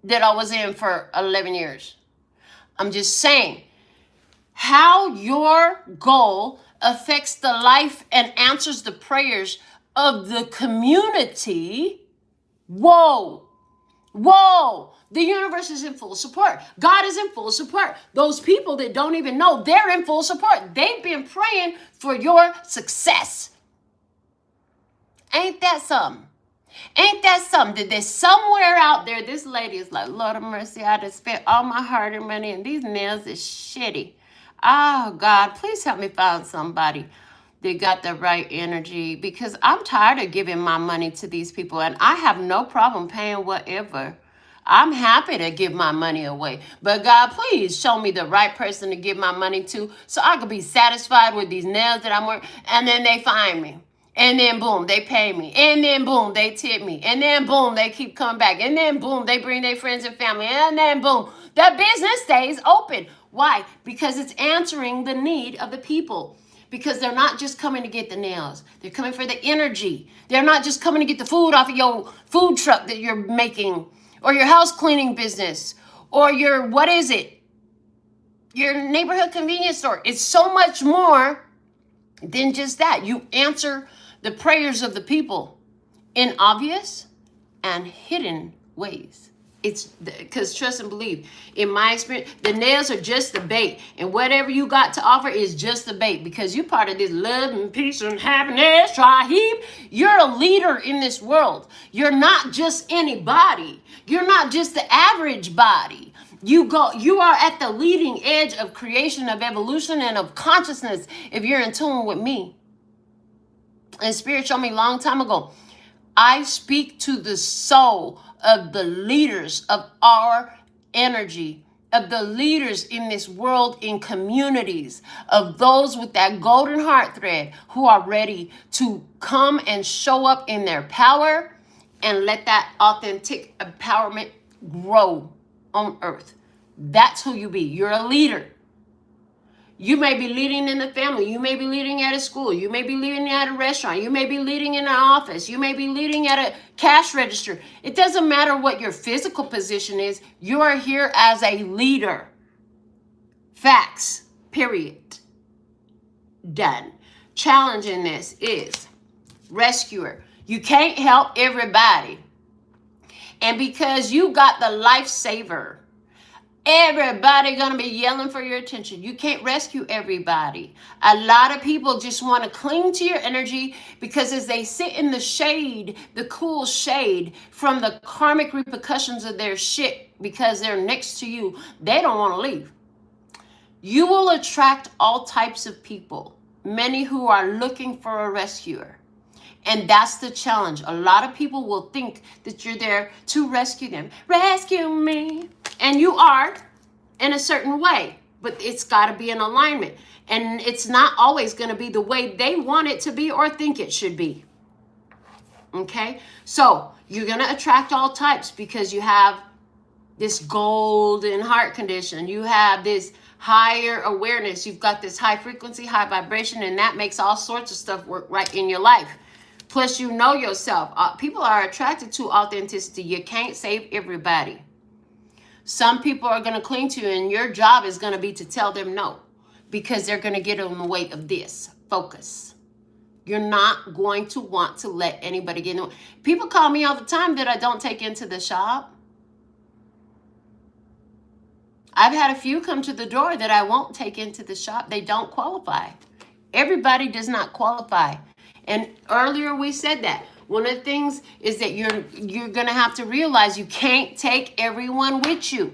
that I was in for 11 years. I'm just saying how your goal affects the life and answers the prayers of the community. Whoa. The universe is in full support. God is in full support. Those people that don't even know, they're in full support. They've been praying for your success. Ain't that something? Ain't that something? That there's somewhere out there, this lady is like, Lord of mercy, I just spent all my hard-earned money and these nails is shitty. Oh, God, please help me find somebody that got the right energy, because I'm tired of giving my money to these people, and I have no problem paying whatever. I'm happy to give my money away. But God, please show me the right person to give my money to so I could be satisfied with these nails that I'm wearing. And then they find me. And then boom, they pay me. And then boom, they tip me. And then boom, they keep coming back. And then boom, they bring their friends and family. And then boom, the business stays open. Why? Because it's answering the need of the people. Because they're not just coming to get the nails. They're coming for the energy. They're not just coming to get the food off of your food truck that you're making, or your house cleaning business, or your, what is it? Your neighborhood convenience store. It's so much more than just that. You answer the prayers of the people in obvious and hidden ways. It's because trust and believe. In my experience, the nails are just the bait. And whatever you got to offer is just the bait. Because you're part of this love and peace and happiness tribe. You're a leader in this world. You're not just anybody. You're not just the average body. You are at the leading edge of creation, of evolution, and of consciousness if you're in tune with me. And Spirit showed me a long time ago. I speak to the soul of the leaders of our energy, of the leaders in this world, in communities, of those with that golden heart thread who are ready to come and show up in their power and let that authentic empowerment grow on earth. That's who you be. You're a leader. You may be leading in the family. You may be leading at a school. You may be leading at a restaurant. You may be leading in an office. You may be leading at a cash register. It doesn't matter what your physical position is. You are here as a leader. Facts. Period. Done. Challenge in this is rescuer. You can't help everybody. And because you got the lifesaver, everybody gonna be yelling for your attention. You can't rescue everybody. A lot of people just want to cling to your energy because as they sit in the shade, the cool shade from the karmic repercussions of their shit because they're next to you, they don't want to leave. You will attract all types of people, many who are looking for a rescuer. And that's the challenge. A lot of people will think that you're there to rescue them. Rescue me. And you are in a certain way, but it's got to be in alignment. And it's not always going to be the way they want it to be or think it should be. Okay? So you're going to attract all types because you have this golden heart condition. You have this higher awareness. You've got this high frequency, high vibration, and that makes all sorts of stuff work right in your life. Plus, you know yourself. People are attracted to authenticity. You can't save everybody. Some people are going to cling to you, and your job is going to be to tell them no, because they're going to get on the weight of this. Focus. You're not going to want to let anybody get in the way. People call me all the time that I don't take into the shop. I've had a few come to the door that I won't take into the shop. They don't qualify. Everybody does not qualify. And earlier we said that. One of the things is that you're going to have to realize you can't take everyone with you.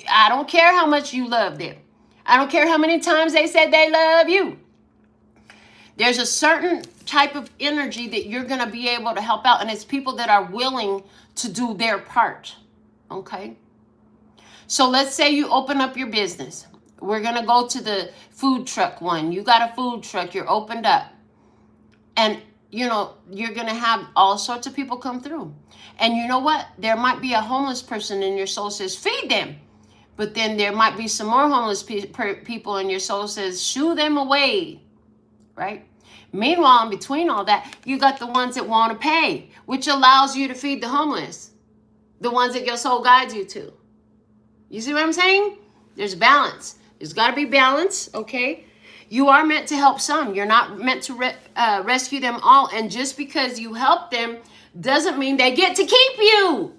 I don't care how much you love them. I don't care how many times they said they love you. There's a certain type of energy that you're going to be able to help out, and it's people that are willing to do their part. Okay? So let's say you open up your business. We're going to go to the food truck one. You got a food truck. You're opened up. And, you know, you're going to have all sorts of people come through. And you know what? There might be a homeless person and your soul says, feed them. But then there might be some more homeless people and your soul says, shoo them away. Right? Meanwhile, in between all that, you got the ones that want to pay, which allows you to feed the homeless. The ones that your soul guides you to. You see what I'm saying? There's balance. There's got to be balance, okay? You are meant to help some. You're not meant to rescue them all. And just because you help them doesn't mean they get to keep you.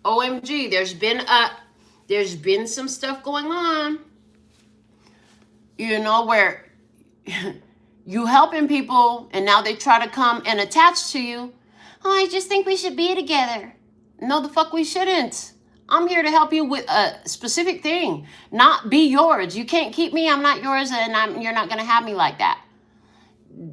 OMG, there's been some stuff going on, you know, where you helping people and now they try to come and attach to you. Oh, I just think we should be together. No, the fuck we shouldn't. I'm here to help you with a specific thing, not be yours. You can't keep me. I'm not yours, and you're not going to have me like that.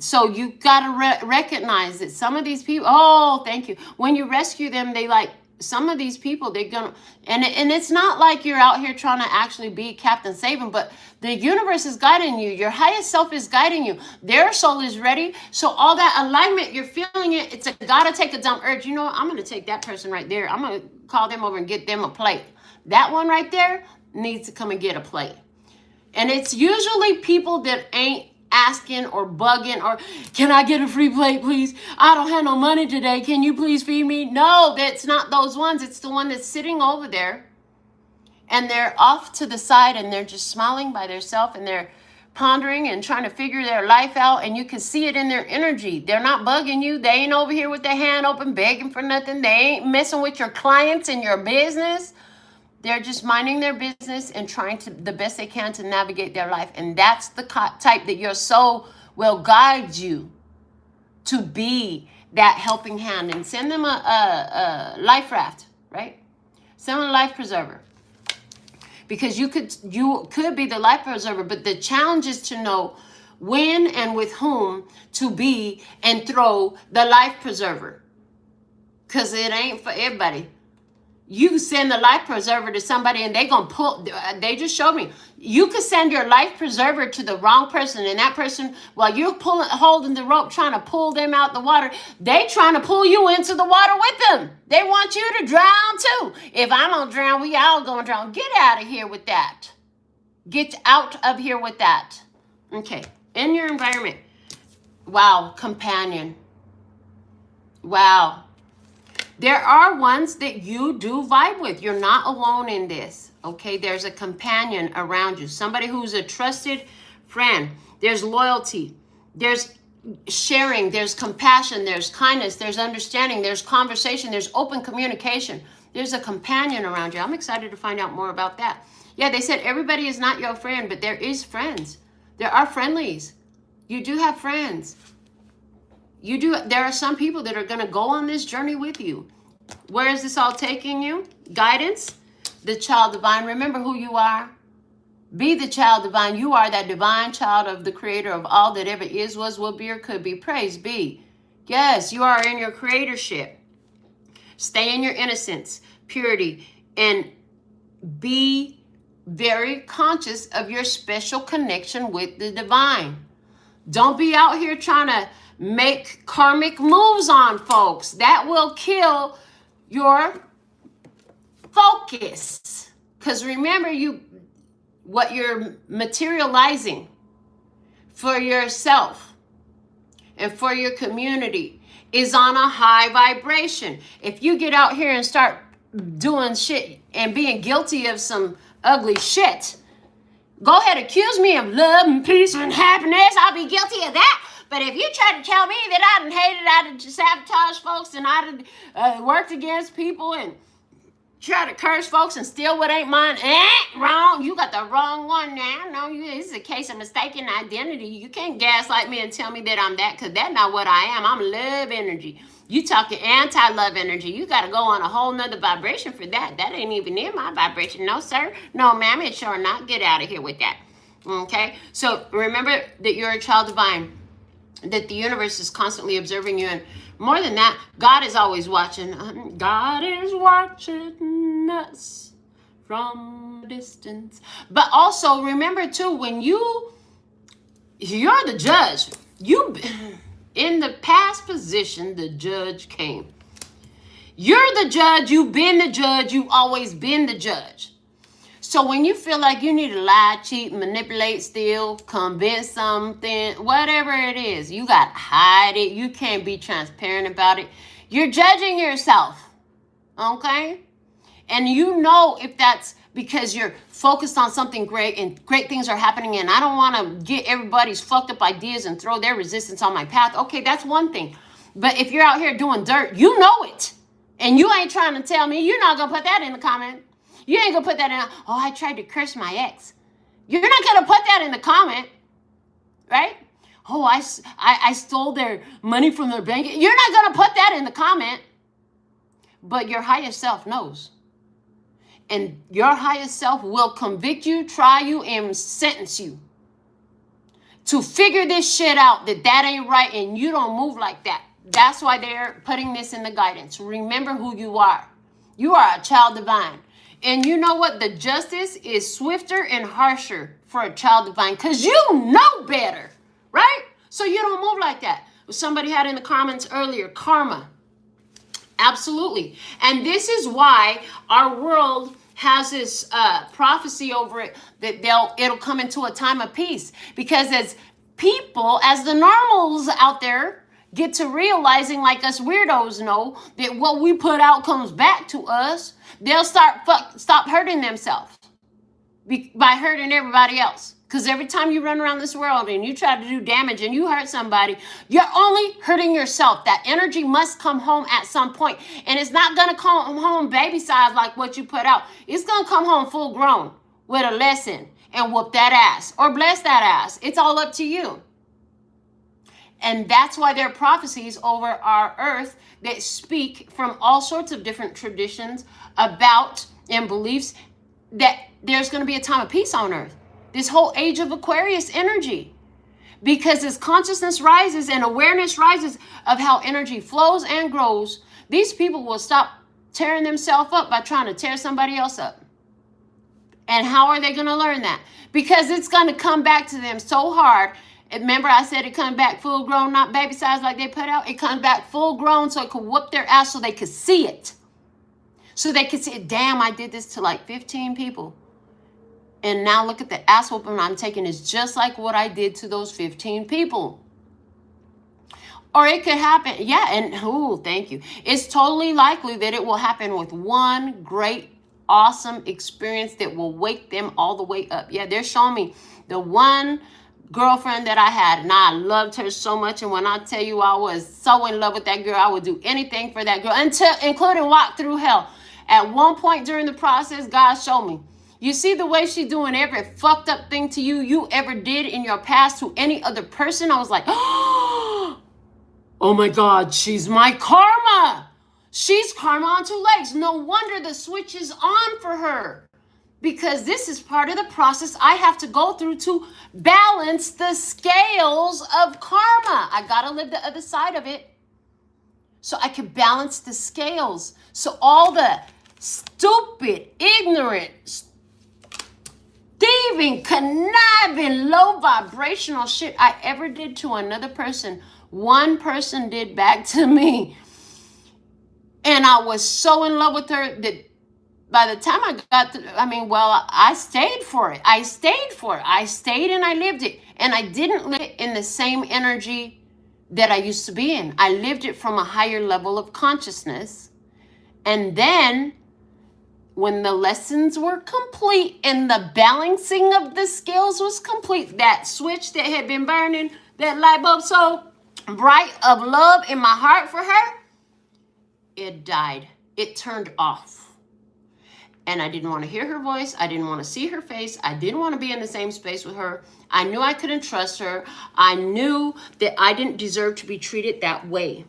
So you got to recognize that some of these people, oh, thank you. When you rescue them, they like, some of these people, they're going to, and it's not like you're out here trying to actually be Captain Saving, but the universe is guiding you. Your highest self is guiding you. Their soul is ready. So all that alignment, you're feeling it. It's a gotta take a dump urge. You know what? I'm going to take that person right there. I'm going to call them over and get them a plate. That one right there needs to come and get a plate. And it's usually people that ain't asking or bugging or, can I get a free plate, please? I don't have no money today. Can you please feed me? No, that's not those ones. It's the one that's sitting over there and they're off to the side and they're just smiling by themselves and they're pondering and trying to figure their life out, and you can see it in their energy. They're not bugging you. They ain't over here with their hand open begging for nothing. They ain't messing with your clients and your business. They're just minding their business and trying to the best they can to navigate their life. And that's the type that your soul will guide you to be that helping hand. And send them a life raft, right? Send them a life preserver. Because you could be the life preserver, but the challenge is to know when and with whom to be and throw the life preserver. Because it ain't for everybody. You send the life preserver to somebody and they gonna pull, they just showed me. You could send your life preserver to the wrong person, and that person, while you're holding the rope, trying to pull them out the water, they trying to pull you into the water with them. They want you to drown too. If I don't drown, we all gonna drown. Get out of here with that. Get out of here with that. Okay, in your environment. Wow, companion. Wow. There are ones that you do vibe with. You're not alone in this, okay? There's a companion around you, somebody who's a trusted friend. There's loyalty. There's sharing. There's compassion. There's kindness. There's understanding. There's conversation. There's open communication. There's a companion around you. I'm excited to find out more about that. Yeah, they said everybody is not your friend, but there is friends. There are friendlies. You do have friends. There are some people that are going to go on this journey with you. Where is this all taking you? Guidance, the child divine. Remember who you are. Be the child divine. You are that divine child of the creator of all that ever is, was, will be, or could be. Praise be. Yes, you are in your creatorship. Stay in your innocence, purity, and be very conscious of your special connection with the divine. Don't be out here trying to make karmic moves on folks. That will kill your focus. Because remember, what you're materializing for yourself and for your community is on a high vibration. If you get out here and start doing shit and being guilty of some ugly shit. Go ahead, accuse me of love and peace and happiness. I'll be guilty of that. But if you try to tell me that I done hated, I done sabotaged folks, and I done worked against people and try to curse folks and steal what ain't mine, wrong. You got the wrong one now. No, this is a case of mistaken identity. You can't gaslight me and tell me that I'm that, because that's not what I am. I'm love energy. You talking anti-love energy. You got to go on a whole nother vibration for that. That ain't even in my vibration. No, sir. No, ma'am. It's sure not. Get out of here with that. Okay? So remember that you're a child divine, that the universe is constantly observing you. And more than that, God is always watching. God is watching us from a distance. But also remember too, when you're the judge, in the past position, the judge came. You're the judge. You've been the judge. You've always been the judge. So when you feel like you need to lie, cheat, manipulate, steal, convince something, whatever it is, you got to hide it. You can't be transparent about it. You're judging yourself, okay? And you know if that's because you're focused on something great and great things are happening, and I don't want to get everybody's fucked up ideas and throw their resistance on my path. Okay, that's one thing. But if you're out here doing dirt, you know it. And you ain't trying to tell me, you're not going to put that in the comment. You ain't going to put that in, oh, I tried to curse my ex. You're not going to put that in the comment, right? Oh, I stole their money from their bank. You're not going to put that in the comment. But your higher self knows. And your highest self will convict you, try you, and sentence you to figure this shit out, that ain't right, and you don't move like that. That's why they're putting this in the guidance. Remember who you are. You are a child divine. And you know what? The justice is swifter and harsher for a child divine, because you know better, right? So you don't move like that. Somebody had in the comments earlier, karma. Absolutely. And this is why our world has this prophecy over it, that it'll come into a time of peace. Because as people, as the normals out there get to realizing, like us weirdos know, that what we put out comes back to us, they'll stop hurting themselves by hurting everybody else. Because every time you run around this world and you try to do damage and you hurt somebody, you're only hurting yourself. That energy must come home at some point. And it's not going to come home baby size like what you put out. It's going to come home full grown with a lesson and whoop that ass or bless that ass. It's all up to you. And that's why there are prophecies over our earth that speak from all sorts of different traditions about and beliefs that there's going to be a time of peace on earth. This whole age of Aquarius energy. Because as consciousness rises and awareness rises of how energy flows and grows, these people will stop tearing themselves up by trying to tear somebody else up. And how are they going to learn that? Because it's going to come back to them so hard. Remember I said it comes back full grown, not baby size like they put out. It comes back full grown so it could whoop their ass so they could see it. So they could see, damn, I did this to like 15 people. And now look at the ass whooping I'm taking is just like what I did to those 15 people. Or it could happen. Yeah, and thank you. It's totally likely that it will happen with one great, awesome experience that will wake them all the way up. Yeah, they're showing me the one girlfriend that I had, and I loved her so much. And when I tell you I was so in love with that girl, I would do anything for that girl, including walk through hell. At one point during the process, God showed me, you see the way she's doing every fucked up thing to you ever did in your past to any other person? I was like, oh my God, she's my karma. She's karma on two legs. No wonder the switch is on for her. Because this is part of the process I have to go through to balance the scales of karma. I got to live the other side of it so I can balance the scales. So all the stupid, ignorant, thieving, conniving, low vibrational shit I ever did to another person, one person did back to me. And I was so in love with her that by the time I got to, I stayed for it. I stayed and I lived it. And I didn't live it in the same energy that I used to be in. I lived it from a higher level of consciousness. And then when the lessons were complete and the balancing of the scales was complete, that switch that had been burning, that light bulb so bright of love in my heart for her, it died. It turned off. And I didn't want to hear her voice. I didn't want to see her face. I didn't want to be in the same space with her. I knew I couldn't trust her. I knew that I didn't deserve to be treated that way.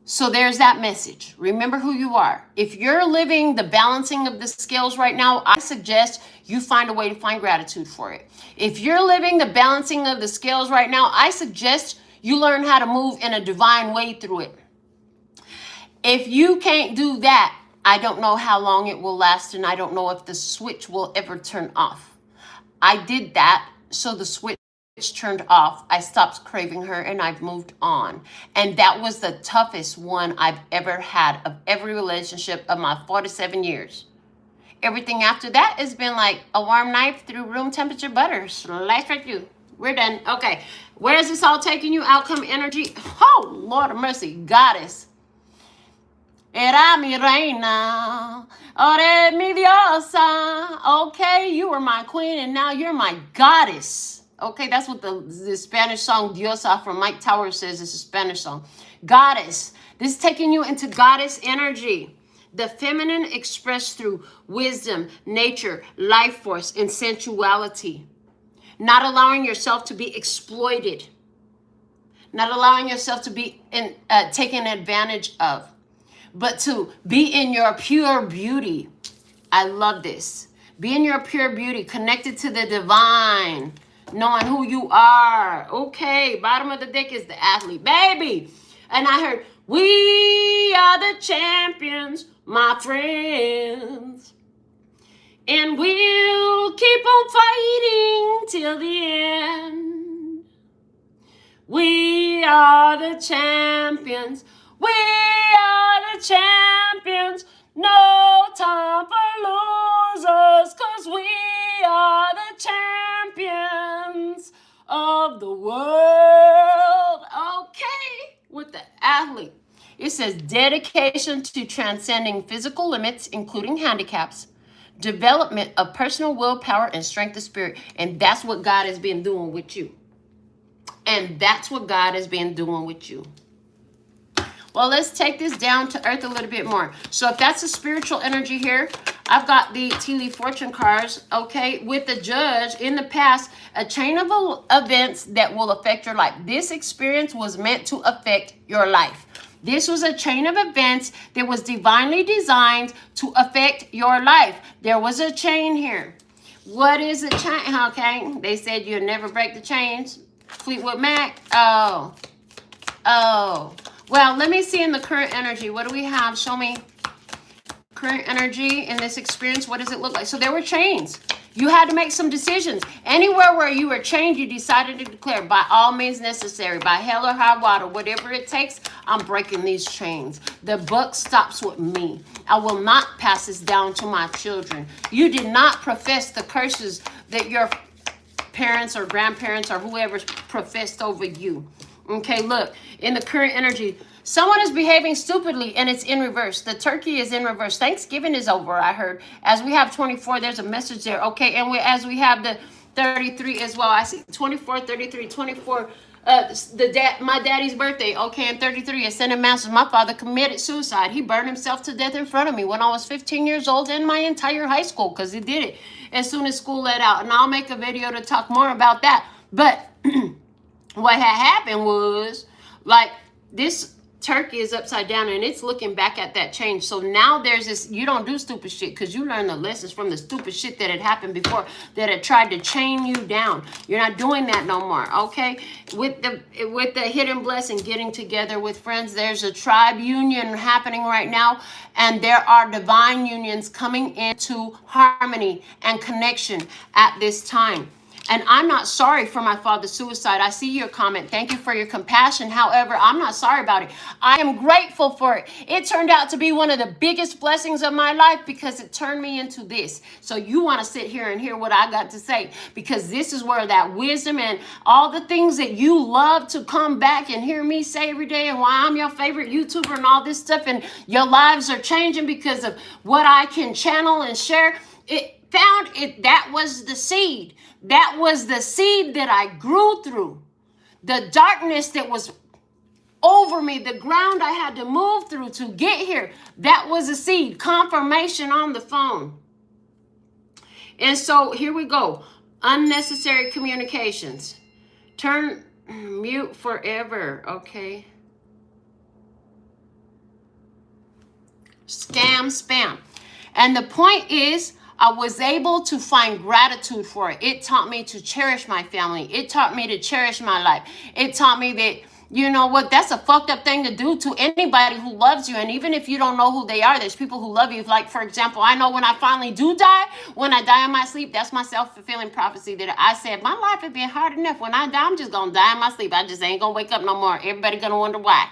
So there's that message. Remember who you are. If you're living the balancing of the scales right now, I suggest you find a way to find gratitude for it. If you're living the balancing of the scales right now, I suggest you learn how to move in a divine way through it. If you can't do that, I don't know how long it will last, and I don't know if the switch will ever turn off. I did that, so the switch turned off. I stopped craving her, and I've moved on. And that was the toughest one I've ever had of every relationship of my 47 years. Everything after that has been like a warm knife through room temperature butter. Slice right through. We're done. Okay, where is this all taking you? Outcome energy. Oh, Lord of mercy, goddess. Era mi reina, ore mi diosa. Okay, you were my queen and now you're my goddess. Okay, that's what the Spanish song Diosa from Mike Towers says. It's a Spanish song. Goddess. This is taking you into goddess energy. The feminine expressed through wisdom, nature, life force, and sensuality. Not allowing yourself to be exploited. Not allowing yourself to be taken advantage of. But to be in your pure beauty. I love this. Be in your pure beauty, connected to the divine, knowing who you are. Okay, bottom of the deck is the athlete, baby. And I heard, we are the champions, my friends. And we'll keep on fighting till the end. We are the champions. We are the champions, no time for losers, 'cause we are the champions of the world. Okay, with the athlete. It says dedication to transcending physical limits, including handicaps, development of personal willpower and strength of spirit. And that's what God has been doing with you. And that's what God has been doing with you. Well, let's take this down to earth a little bit more. So if that's a spiritual energy here, I've got the tea leaf fortune cards, okay, with the judge in the past, a chain of events that will affect your life. This experience was meant to affect your life. This was a chain of events that was divinely designed to affect your life. There was a chain here. What is a chain? Okay, they said you'll never break the chains. Fleetwood Mac. Oh. Well, let me see in the current energy. What do we have? Show me current energy in this experience. What does it look like? So there were chains. You had to make some decisions. Anywhere where you were chained, you decided to declare, by all means necessary, by hell or high water, whatever it takes, I'm breaking these chains. The buck stops with me. I will not pass this down to my children. You did not profess the curses that your parents or grandparents or whoever professed over you. Okay, look, in the current energy, someone is behaving stupidly and it's in reverse. The turkey is in reverse. Thanksgiving is over, I heard. As we have 24, there's a message there. Okay, and as we have the 33 as well. I see 24, 33, 24. My daddy's birthday. Okay, and 33. Ascended Masters. My father committed suicide. He burned himself to death in front of me when I was 15 years old and my entire high school, because he did it as soon as school let out. And I'll make a video to talk more about that. But what had happened was, like, this turkey is upside down and it's looking back at that change. So now there's this, you don't do stupid shit because you learn the lessons from the stupid shit that had happened before, that had tried to chain you down. You're not doing that no more, okay? With the hidden blessing, getting together with friends, there's a tribe union happening right now, and there are divine unions coming into harmony and connection at this time. And I'm not sorry for my father's suicide. I see your comment. Thank you for your compassion. However, I'm not sorry about it. I am grateful for it. It turned out to be one of the biggest blessings of my life because it turned me into this. So you want to sit here and hear what I got to say, because this is where that wisdom and all the things that you love to come back and hear me say every day, and why I'm your favorite YouTuber and all this stuff, and your lives are changing because of what I can channel and share. That was the seed. That was the seed that I grew through. The darkness that was over me, the ground I had to move through to get here. That was a seed. Confirmation on the phone. And so here we go. Unnecessary communications. Turn mute forever. Okay. Scam, spam. And the point is, I was able to find gratitude for it. It taught me to cherish my family. It taught me to cherish my life. It taught me that, you know what, that's a fucked up thing to do to anybody who loves you. And even if you don't know who they are, there's people who love you. Like, for example, I know when I finally do die, when I die in my sleep, that's my self-fulfilling prophecy that I said, my life has been hard enough. When I die, I'm just going to die in my sleep. I just ain't going to wake up no more. Everybody going to wonder why.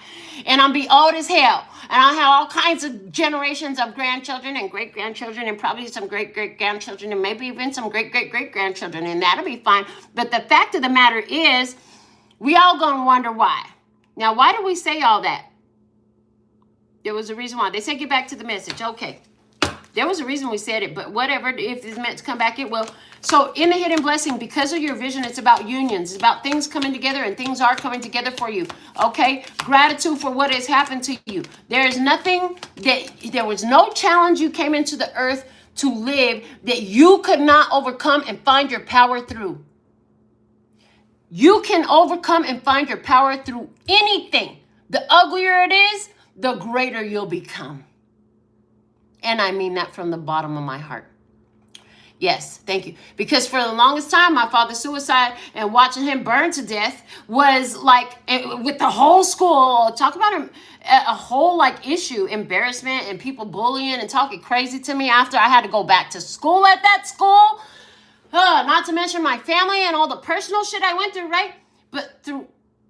And I'm be old as hell. And I'll have all kinds of generations of grandchildren and great-grandchildren and probably some great-great-grandchildren and maybe even some great-great-great-grandchildren. And that'll be fine. But the fact of the matter is, we all gonna wonder why. Now, why do we say all that? There was a reason why. They said get back to the message. Okay. There was a reason we said it, but whatever. If it's meant to come back, it will. So in the hidden blessing, because of your vision, it's about unions. It's about things coming together, and things are coming together for you. Okay? Gratitude for what has happened to you. There is nothing there was no challenge you came into the earth to live that you could not overcome and find your power through. You can overcome and find your power through anything. The uglier it is, the greater you'll become. And I mean that from the bottom of my heart. Yes, thank you. Because for the longest time, my father's suicide and watching him burn to death was like, with the whole school, talk about a whole like issue, embarrassment and people bullying and talking crazy to me after I had to go back to school at that school. Not to mention my family and all the personal shit I went through, right? But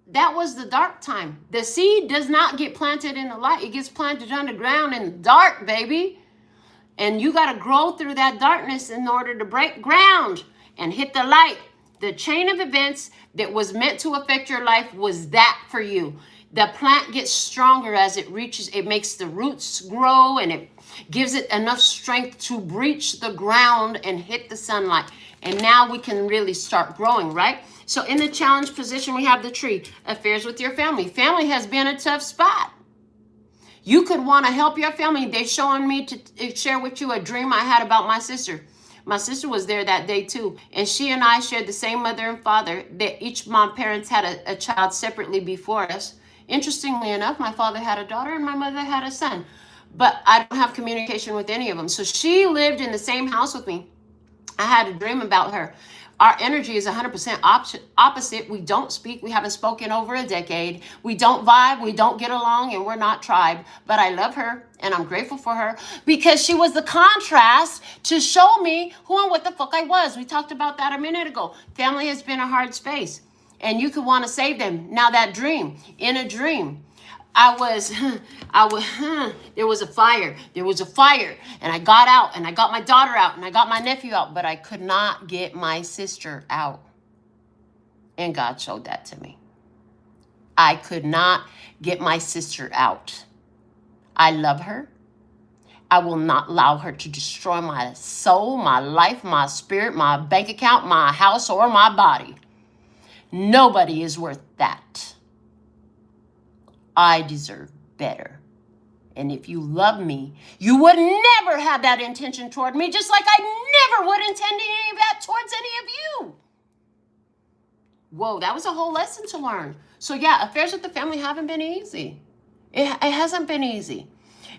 that was the dark time. The seed does not get planted in the light. It gets planted underground in the dark, baby. And you got to grow through that darkness in order to break ground and hit the light. The chain of events that was meant to affect your life was that for you. The plant gets stronger as it reaches, it makes the roots grow, and it gives it enough strength to breach the ground and hit the sunlight. And now we can really start growing, right? So in the challenge position, we have the tree. Affairs with your family. Family has been a tough spot. You could want to help your family. They're showing me to share with you a dream I had about my sister. My sister was there that day too. And she and I shared the same mother and father. That each my parents had a child separately before us. Interestingly enough, my father had a daughter and my mother had a son. But I don't have communication with any of them. So she lived in the same house with me. I had a dream about her. Our energy is 100% opposite. We don't speak. We haven't spoken over a decade. We don't vibe. We don't get along, and we're not tribe. But I love her, and I'm grateful for her because she was the contrast to show me who and what the fuck I was. We talked about that a minute ago. Family has been a hard space, and you could want to save them. Now that dream, in a dream, there was a fire. There was a fire. And I got out and I got my daughter out and I got my nephew out, but I could not get my sister out. And God showed that to me. I could not get my sister out. I love her. I will not allow her to destroy my soul, my life, my spirit, my bank account, my house, or my body. Nobody is worth that. I deserve better. And if you love me, you would never have that intention toward me, just like I never would intend any of that towards any of you. Whoa, that was a whole lesson to learn. So yeah, affairs with the family haven't been easy. It hasn't been easy.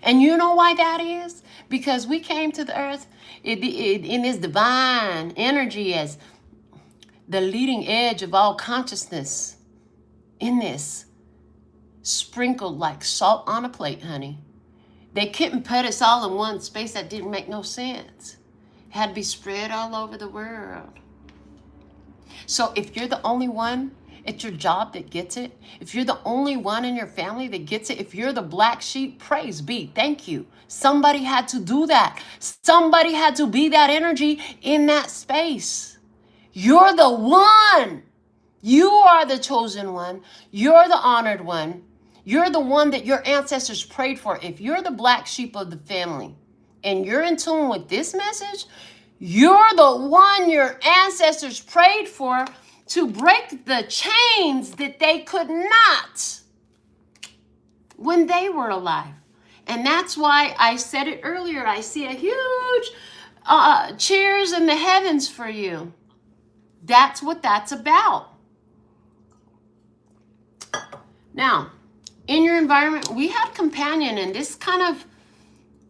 And you know why that is? Because we came to the earth in this divine energy as the leading edge of all consciousness in this. Sprinkled like salt on a plate, honey. They couldn't put us all in one space. That didn't make no sense. It had to be spread all over the world. So if you're the only one at your job that gets it, if you're the only one in your family that gets it, if you're the black sheep, praise be, thank you. Somebody had to do that. Somebody had to be that energy in that space. You're the one. You are the chosen one. You're the honored one. You're the one that your ancestors prayed for. If you're the black sheep of the family and you're in tune with this message, you're the one your ancestors prayed for to break the chains that they could not when they were alive. And that's why I said it earlier. I see a huge cheers in the heavens for you. That's what that's about. Now, in your environment, we had companion, and this kind of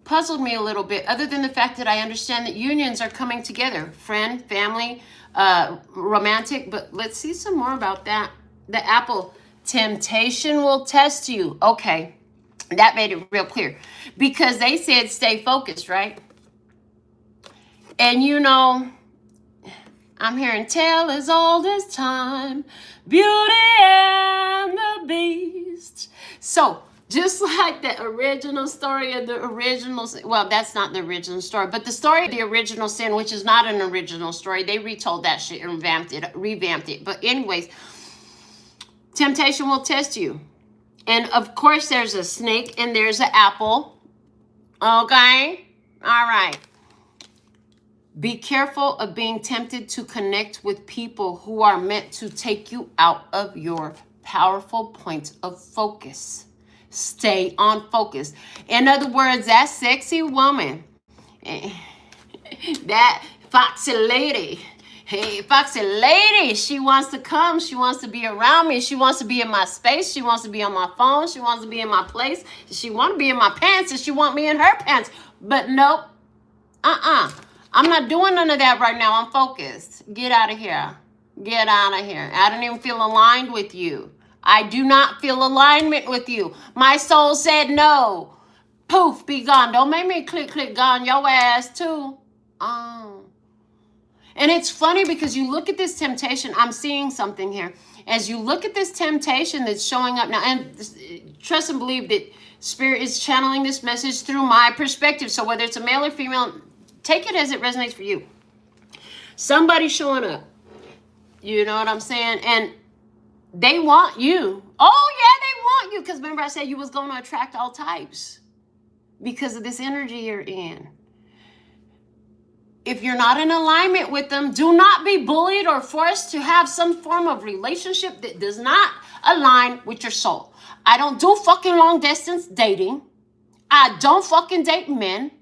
puzzled me a little bit, other than the fact that I understand that unions are coming together. Friend, family, romantic, but let's see some more about that. The apple, temptation will test you. Okay, that made it real clear. Because they said stay focused, right? And you know, I'm hearing tale as old as time, Beauty and the Beast. So, just like the original story of the original, well, that's not the original story, but the story of the original sin, which is not an original story, they retold that shit and revamped it. But anyways, temptation will test you. And of course, there's a snake and there's an apple. Okay? All right. Be careful of being tempted to connect with people who are meant to take you out of your powerful point of focus. Stay on focus. In other words, that sexy woman, that foxy lady, hey, foxy lady, she wants to come. She wants to be around me. She wants to be in my space. She wants to be on my phone. She wants to be in my place. She wants to be in my pants, and she wants me in her pants. But nope. I'm not doing none of that right now. I'm focused. Get out of here. Get out of here. I don't even feel aligned with you. I do not feel alignment with you. My soul said no. Poof, be gone. Don't make me click, gone. Your ass too. Oh. And it's funny because you look at this temptation. I'm seeing something here. As you look at this temptation that's showing up now, and trust and believe that Spirit is channeling this message through my perspective. So whether it's a male or female, take it as it resonates for you. Somebody showing up. You know what I'm saying? And they want you. Oh, yeah, they want you. Because remember I said you was going to attract all types because of this energy you're in. If you're not in alignment with them, do not be bullied or forced to have some form of relationship that does not align with your soul. I don't do fucking long distance dating. I don't fucking date men.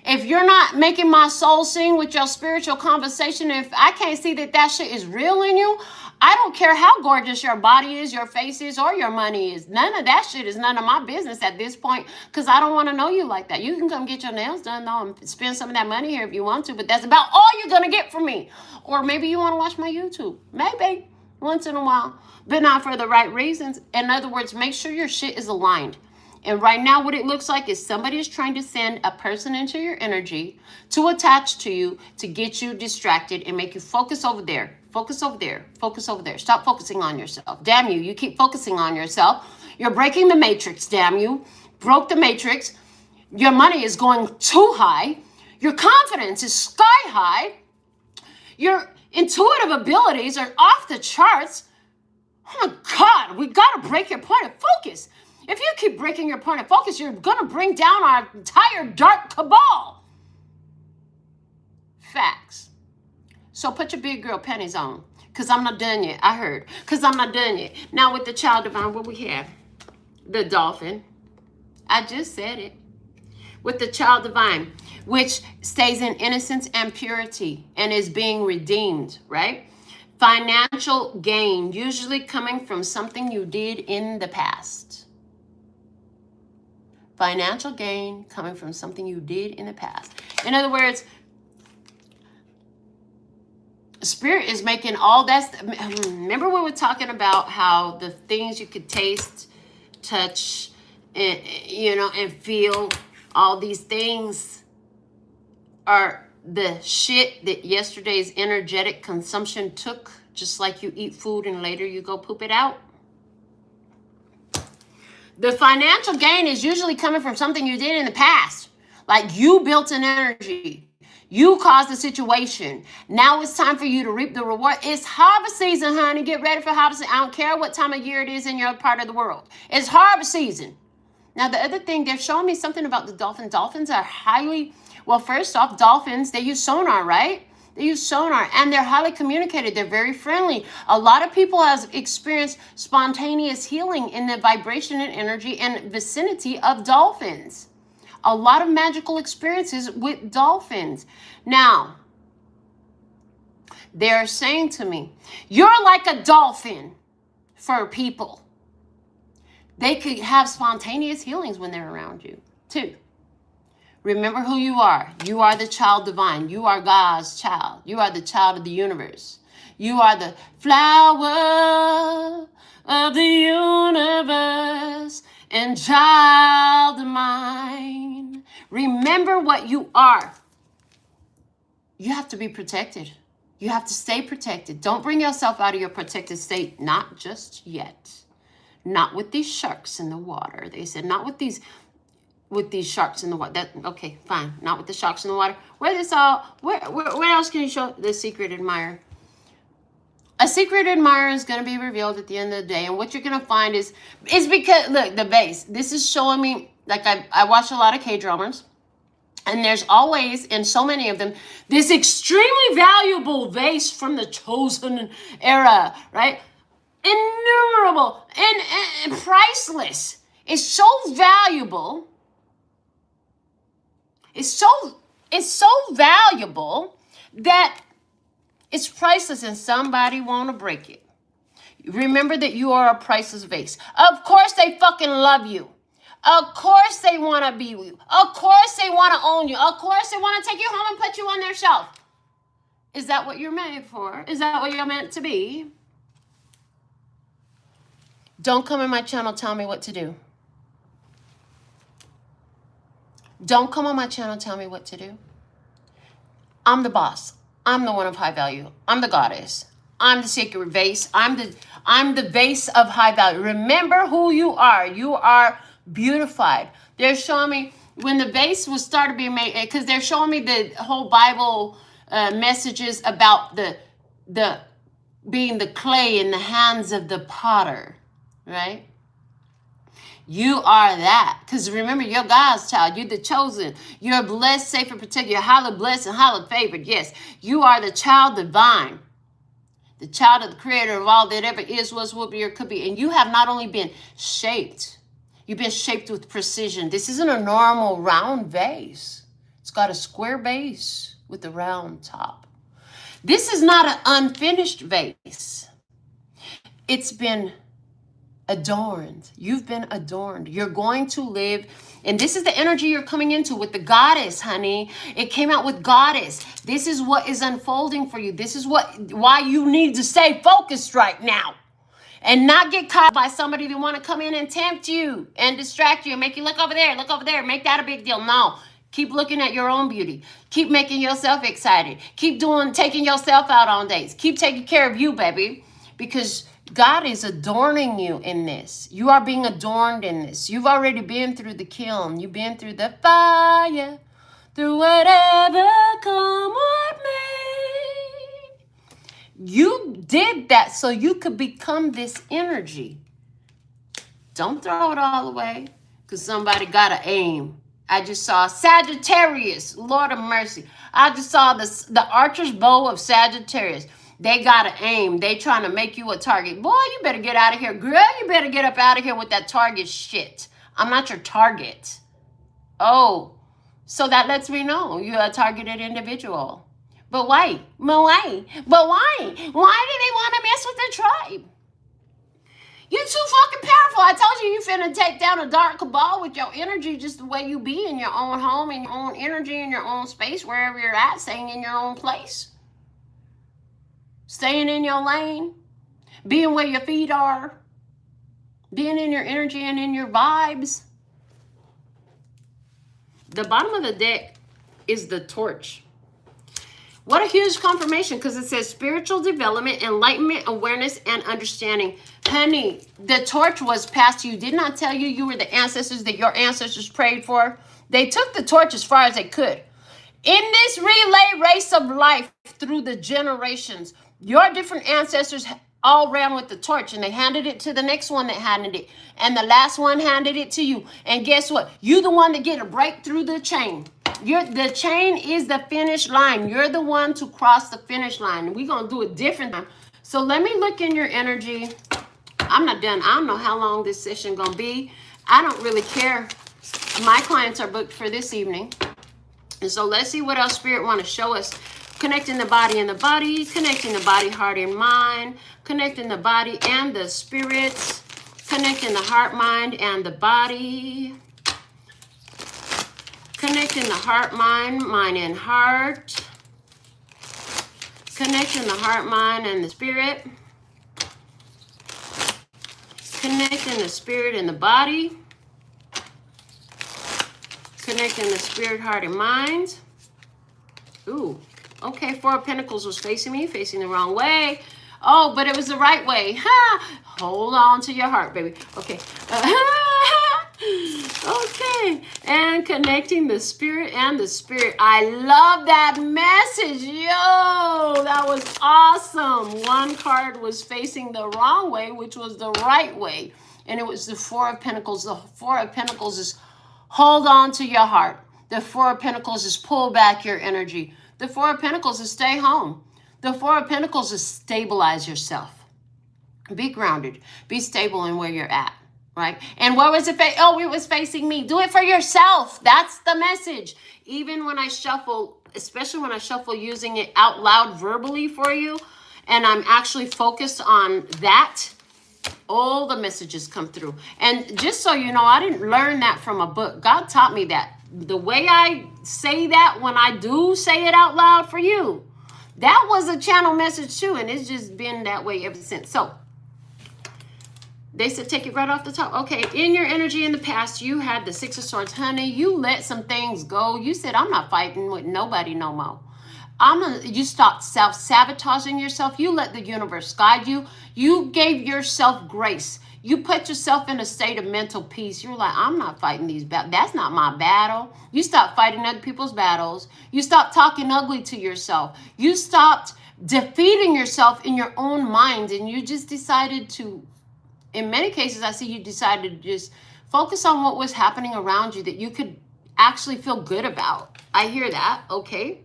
If you're not making my soul sing with your spiritual conversation, if I can't see that that shit is real in you, I don't care how gorgeous your body is, your face is, or your money is. None of that shit is none of my business at this point because I don't want to know you like that. You can come get your nails done, though, and spend some of that money here if you want to, but that's about all you're going to get from me. Or maybe you want to watch my YouTube. Maybe. Once in a while. But not for the right reasons. In other words, make sure your shit is aligned. And right now, what it looks like is somebody is trying to send a person into your energy to attach to you, to get you distracted and make you focus over there. Focus over there. Focus over there. Stop focusing on yourself. Damn you. You keep focusing on yourself. You're breaking the matrix, damn you. Broke the matrix. Your money is going too high. Your confidence is sky high. Your intuitive abilities are off the charts. Oh my God, we got to break your point of focus. If you keep breaking your point of focus, you're going to bring down our entire dark cabal. Facts. So put your big girl panties on, because I'm not done yet. I heard. Because I'm not done yet. Now with the child divine, what we have? The dolphin. I just said it. With the child divine, which stays in innocence and purity and is being redeemed, right? Financial gain, usually coming from something you did in the past. Financial gain coming from something you did in the past. In other words, Spirit is making all that. Remember we were talking about how the things you could taste, touch, and, and feel, all these things are the shit that yesterday's energetic consumption took just like you eat food and later you go poop it out. The financial gain is usually coming from something you did in the past. Like you built an energy. You caused the situation. Now it's time for you to reap the reward. It's harvest season, honey. Get ready for harvest. I don't care what time of year it is in your part of the world. It's harvest season. Now, the other thing, they're showing me something about the dolphin. Dolphins are highly, well, first off, dolphins, they use sonar, right? They use sonar, and they're highly communicated. They're very friendly. A lot of people have experienced spontaneous healing in the vibration and energy and vicinity of dolphins. A lot of magical experiences with dolphins. Now, they're saying to me, you're like a dolphin for people. They could have spontaneous healings when they're around you, too. Remember who you are. You are the child divine. You are God's child. You are the child of the universe. You are the flower of the universe and child of mine. Remember what you are. You have to be protected. You have to stay protected. Don't bring yourself out of your protected state. Not just yet. Not with these sharks in the water. They said, not with these sharks in the water. Okay, fine. Not with the sharks in the water. Where else can you show the secret admirer? A secret admirer is going to be revealed at the end of the day. And what you're going to find is because, look, the base. This is showing me, like I watch a lot of K-dramas. And there's always, in so many of them, this extremely valuable vase from the chosen era, right? Innumerable and priceless. It's so valuable. It's so valuable that it's priceless and somebody want to break it. Remember that you are a priceless vase. Of course they fucking love you. Of course they want to be with you. Of course they want to own you. Of course they want to take you home and put you on their shelf. Is that what you're made for? Is that what you're meant to be? Don't come in my channel, tell me what to do. Don't come on my channel, tell me what to do. I'm the boss. I'm the one of high value. I'm the goddess. I'm the sacred vase. I'm the vase of high value. Remember who you are. You are beautified. They're showing me when the vase was started being made, because they're showing me the whole Bible messages about the being the clay in the hands of the potter. Right? You are that. Because remember, you're God's child. You're the chosen. You're blessed, safe, and protected. You're highly blessed and highly favored. Yes, you are the child divine. The child of the creator of all that ever is, was, will be, or could be. And you have not only been shaped, you've been shaped with precision. This isn't a normal round vase. It's got a square base with a round top. This is not an unfinished vase. It's been adorned. You've been adorned. You're going to live, and this is the energy you're coming into with the goddess, honey. It came out with goddess. This is what is unfolding for you. This is why you need to stay focused right now and not get caught by somebody that want to come in and tempt you and distract you and make you look over there, make that a big deal. No. Keep looking at your own beauty. Keep making yourself excited. Keep taking yourself out on dates. Keep taking care of you, baby, because God is adorning you in this. You are being adorned in this. You've already been through the kiln. You've been through the fire, through whatever come what may. You did that so you could become this energy. Don't throw it all away because somebody got to aim. I just saw Sagittarius, Lord of mercy. I just saw the archer's bow of Sagittarius. They got to aim. They trying to make you a target. Boy, you better get out of here. Girl, you better get up out of here with that target shit. I'm not your target. Oh, so that lets me know you're a targeted individual. But why? Why do they want to mess with the tribe? You're too fucking powerful. I told you finna take down a dark cabal with your energy just the way you be in your own home, in your own energy, in your own space, wherever you're at, staying in your own place. Staying in your lane, being where your feet are, being in your energy and in your vibes. The bottom of the deck is the torch. What a huge confirmation, because it says spiritual development, enlightenment, awareness, and understanding. Honey, the torch was passed to you. Didn't I tell you you were the ancestors that your ancestors prayed for? They took the torch as far as they could. In this relay race of life through the generations, your different ancestors all ran with the torch, and they handed it to the next one that handed it. And the last one handed it to you. And guess what? You're the one that get a break through the chain. The chain is the finish line. You're the one to cross the finish line. We're going to do it different time. So let me look in your energy. I'm not done. I don't know how long this session going to be. I don't really care. My clients are booked for this evening. And so let's see what else Spirit want to show us. Connecting the body and the body, connecting the body, heart, and mind, connecting the body and the spirits, connecting the heart, mind, and the body, connecting the heart, mind, and heart, connecting the heart, mind, and the spirit, connecting the spirit and the body, connecting the spirit, heart, and mind. Ooh. Okay, Four of Pentacles was facing me, facing the wrong way. Oh, but it was the right way. Ha! Hold on to your heart, baby. Okay. Okay. And connecting the spirit and the spirit. I love that message. Yo, that was awesome. One card was facing the wrong way, which was the right way. And it was the Four of Pentacles. The Four of Pentacles is hold on to your heart. The Four of Pentacles is pull back your energy. The Four of Pentacles is stay home. The Four of Pentacles is stabilize yourself. Be grounded. Be stable in where you're at, right? And what was it? Oh, it was facing me. Do it for yourself. That's the message. Even when I shuffle, especially when I shuffle using it out loud verbally for you, and I'm actually focused on that, all the messages come through. And just so you know, I didn't learn that from a book. God taught me that. The way I say that when I do say it out loud for you, that was a channel message too, and it's just been that way ever since. So they said take it right off the top. Okay, in your energy in the past, you had the Six of Swords. Honey, you let some things go. You said, I'm not fighting with nobody no more. You stopped self-sabotaging yourself. You let the universe guide you. You gave yourself grace. You put yourself in a state of mental peace. You're like, I'm not fighting these battles. That's not my battle. You stopped fighting other people's battles. You stopped talking ugly to yourself. You stopped defeating yourself in your own mind. And you just decided to, in many cases, I see you decided to just focus on what was happening around you that you could actually feel good about. I hear that. Okay.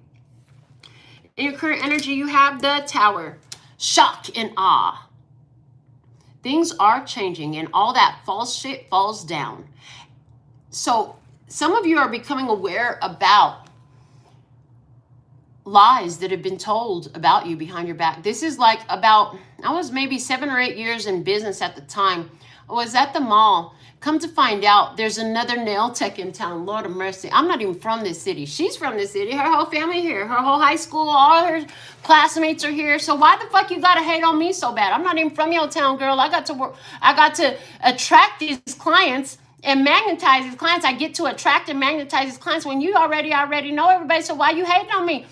In your current energy, you have the Tower. Shock and awe. Things are changing and all that false shit falls down. So some of you are becoming aware about lies that have been told about you behind your back. This is like about, I was maybe 7 or 8 years in business at the time. I was at the mall. Come to find out, there's another nail tech in town. Lord of mercy. I'm not even from this city. She's from this city. Her whole family here. Her whole high school, all her classmates are here. So why the fuck you gotta hate on me so bad? I'm not even from your town, girl. I got to work. I got to attract these clients and magnetize these clients. I get to attract and magnetize these clients when you already know everybody. So why you hating on me?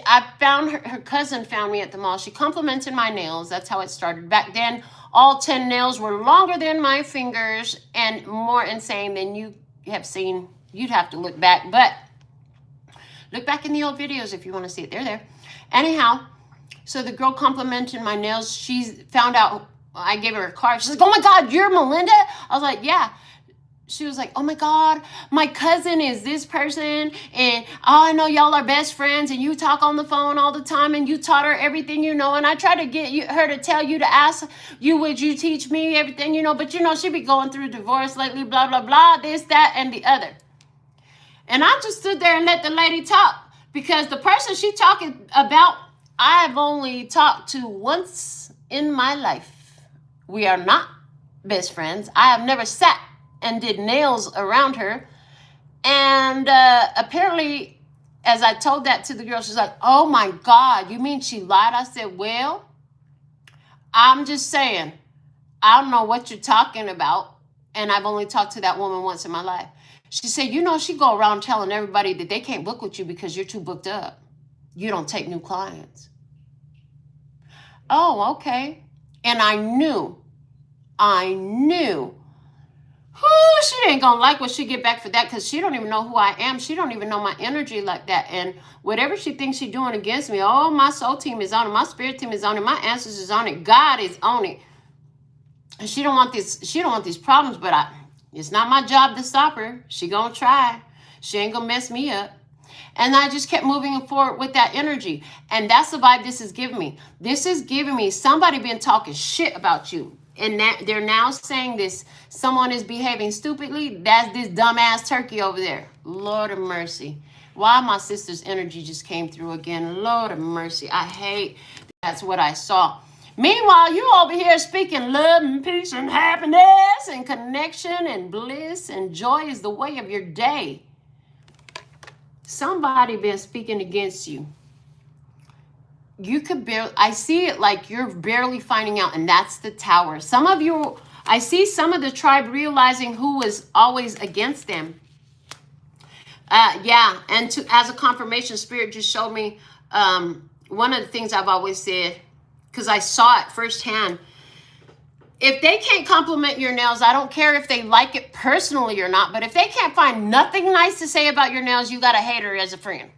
I found her cousin found me at the mall. She complimented my nails. That's how it started. Back then, all 10 nails were longer than my fingers and more insane than you have seen. You'd have to look back. But look back in the old videos if you want to see it. They're there. Anyhow, so the girl complimented my nails. She found out, I gave her a card. She's like, oh my God, you're Melinda? I was like, yeah. She was like, oh my God, my cousin is this person. And I know y'all are best friends and you talk on the phone all the time and you taught her everything you know. And I tried to get her to tell you to ask you, would you teach me everything you know? But you know, she be going through divorce lately, blah, blah, blah, this, that, and the other. And I just stood there and let the lady talk because the person she talking about, I've only talked to once in my life. We are not best friends. I have never sat and did nails around her. And apparently, as I told that to the girl, she's like, oh my God, you mean she lied? I said, well, I'm just saying, I don't know what you're talking about. And I've only talked to that woman once in my life. She said, you know, she go around telling everybody that they can't book with you because you're too booked up. You don't take new clients. Oh, okay. And I knew, whoo, she ain't gonna like what she get back for that, because she don't even know who I am. She don't even know my energy like that. And whatever she thinks she's doing against me, oh, my soul team is on it, my spirit team is on it, my ancestors is on it, God is on it. And she don't want these problems, but it's not my job to stop her. She gonna try. She ain't gonna mess me up. And I just kept moving forward with that energy. And that's the vibe this is giving me. This is giving me somebody been talking shit about you. And that they're now saying this, someone is behaving stupidly. That's this dumbass turkey over there. Lord of mercy. Why my sister's energy just came through again. Lord of mercy. I hate that's what I saw. Meanwhile, you over here speaking love and peace and happiness and connection and bliss and joy is the way of your day. Somebody been speaking against you. You could barely, I see it like you're barely finding out, and that's the Tower. Some of you, I see some of the tribe realizing who is always against them. Yeah, and as a confirmation, Spirit just showed me one of the things I've always said, because I saw it firsthand. If they can't compliment your nails, I don't care if they like it personally or not, but if they can't find nothing nice to say about your nails, you got a hater as a friend.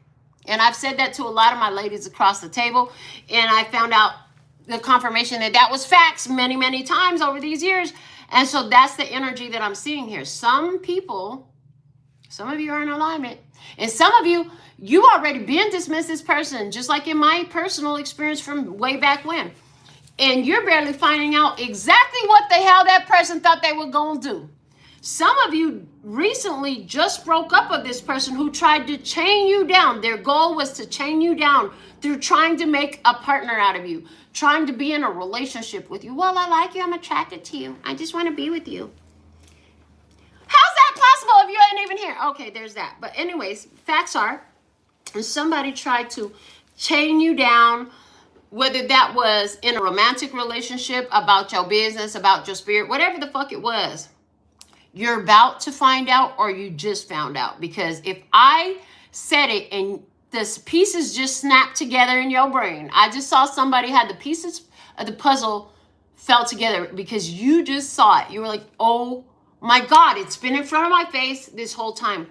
And I've said that to a lot of my ladies across the table, and I found out the confirmation that was facts many, many times over these years. And so that's the energy that I'm seeing here. Some people, some of you are in alignment, and some of you already been dismissed this person, just like in my personal experience from way back when. And you're barely finding out exactly what the hell that person thought they were going to do. Some of you recently just broke up with this person who tried to chain you down. Their goal was to chain you down through trying to make a partner out of you, trying to be in a relationship with you. Well, I like you. I'm attracted to you. I just want to be with you. How's that possible if you ain't even here? Okay, there's that. But anyways, facts are, somebody tried to chain you down, whether that was in a romantic relationship, about your business, about your spirit, whatever the fuck it was. You're about to find out, or you just found out. Because if I said it and the pieces just snapped together in your brain, I just saw somebody had the pieces of the puzzle fell together because you just saw it. You were like, oh my God, it's been in front of my face this whole time.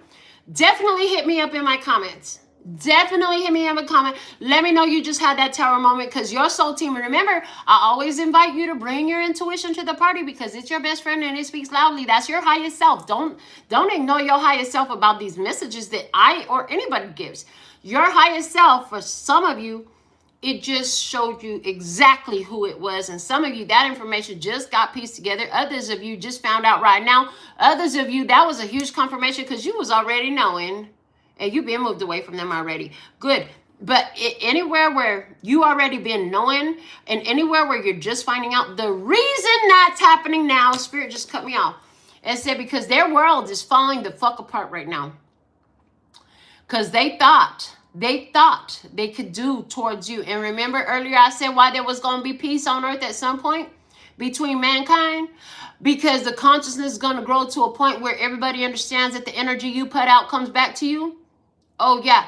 Definitely hit me up in my comments. Definitely hit me in a comment. Let me know you just had that Tower moment, because your soul team, and remember, I always invite you to bring your intuition to the party, because it's your best friend and it speaks loudly. That's your highest self. Don't ignore your highest self about these messages that I or anybody gives. Your highest self, for some of you, it just showed you exactly who it was. And some of you, that information just got pieced together. Others of you just found out right now. Others of you, that was a huge confirmation because you was already knowing. And you've been moved away from them already. Good. But anywhere where you already been knowing, and anywhere where you're just finding out, the reason that's happening now, Spirit just cut me off and said, because their world is falling the fuck apart right now. Because they thought they could do towards you. And remember earlier I said why there was going to be peace on earth at some point between mankind? Because the consciousness is going to grow to a point where everybody understands that the energy you put out comes back to you. Oh, yeah.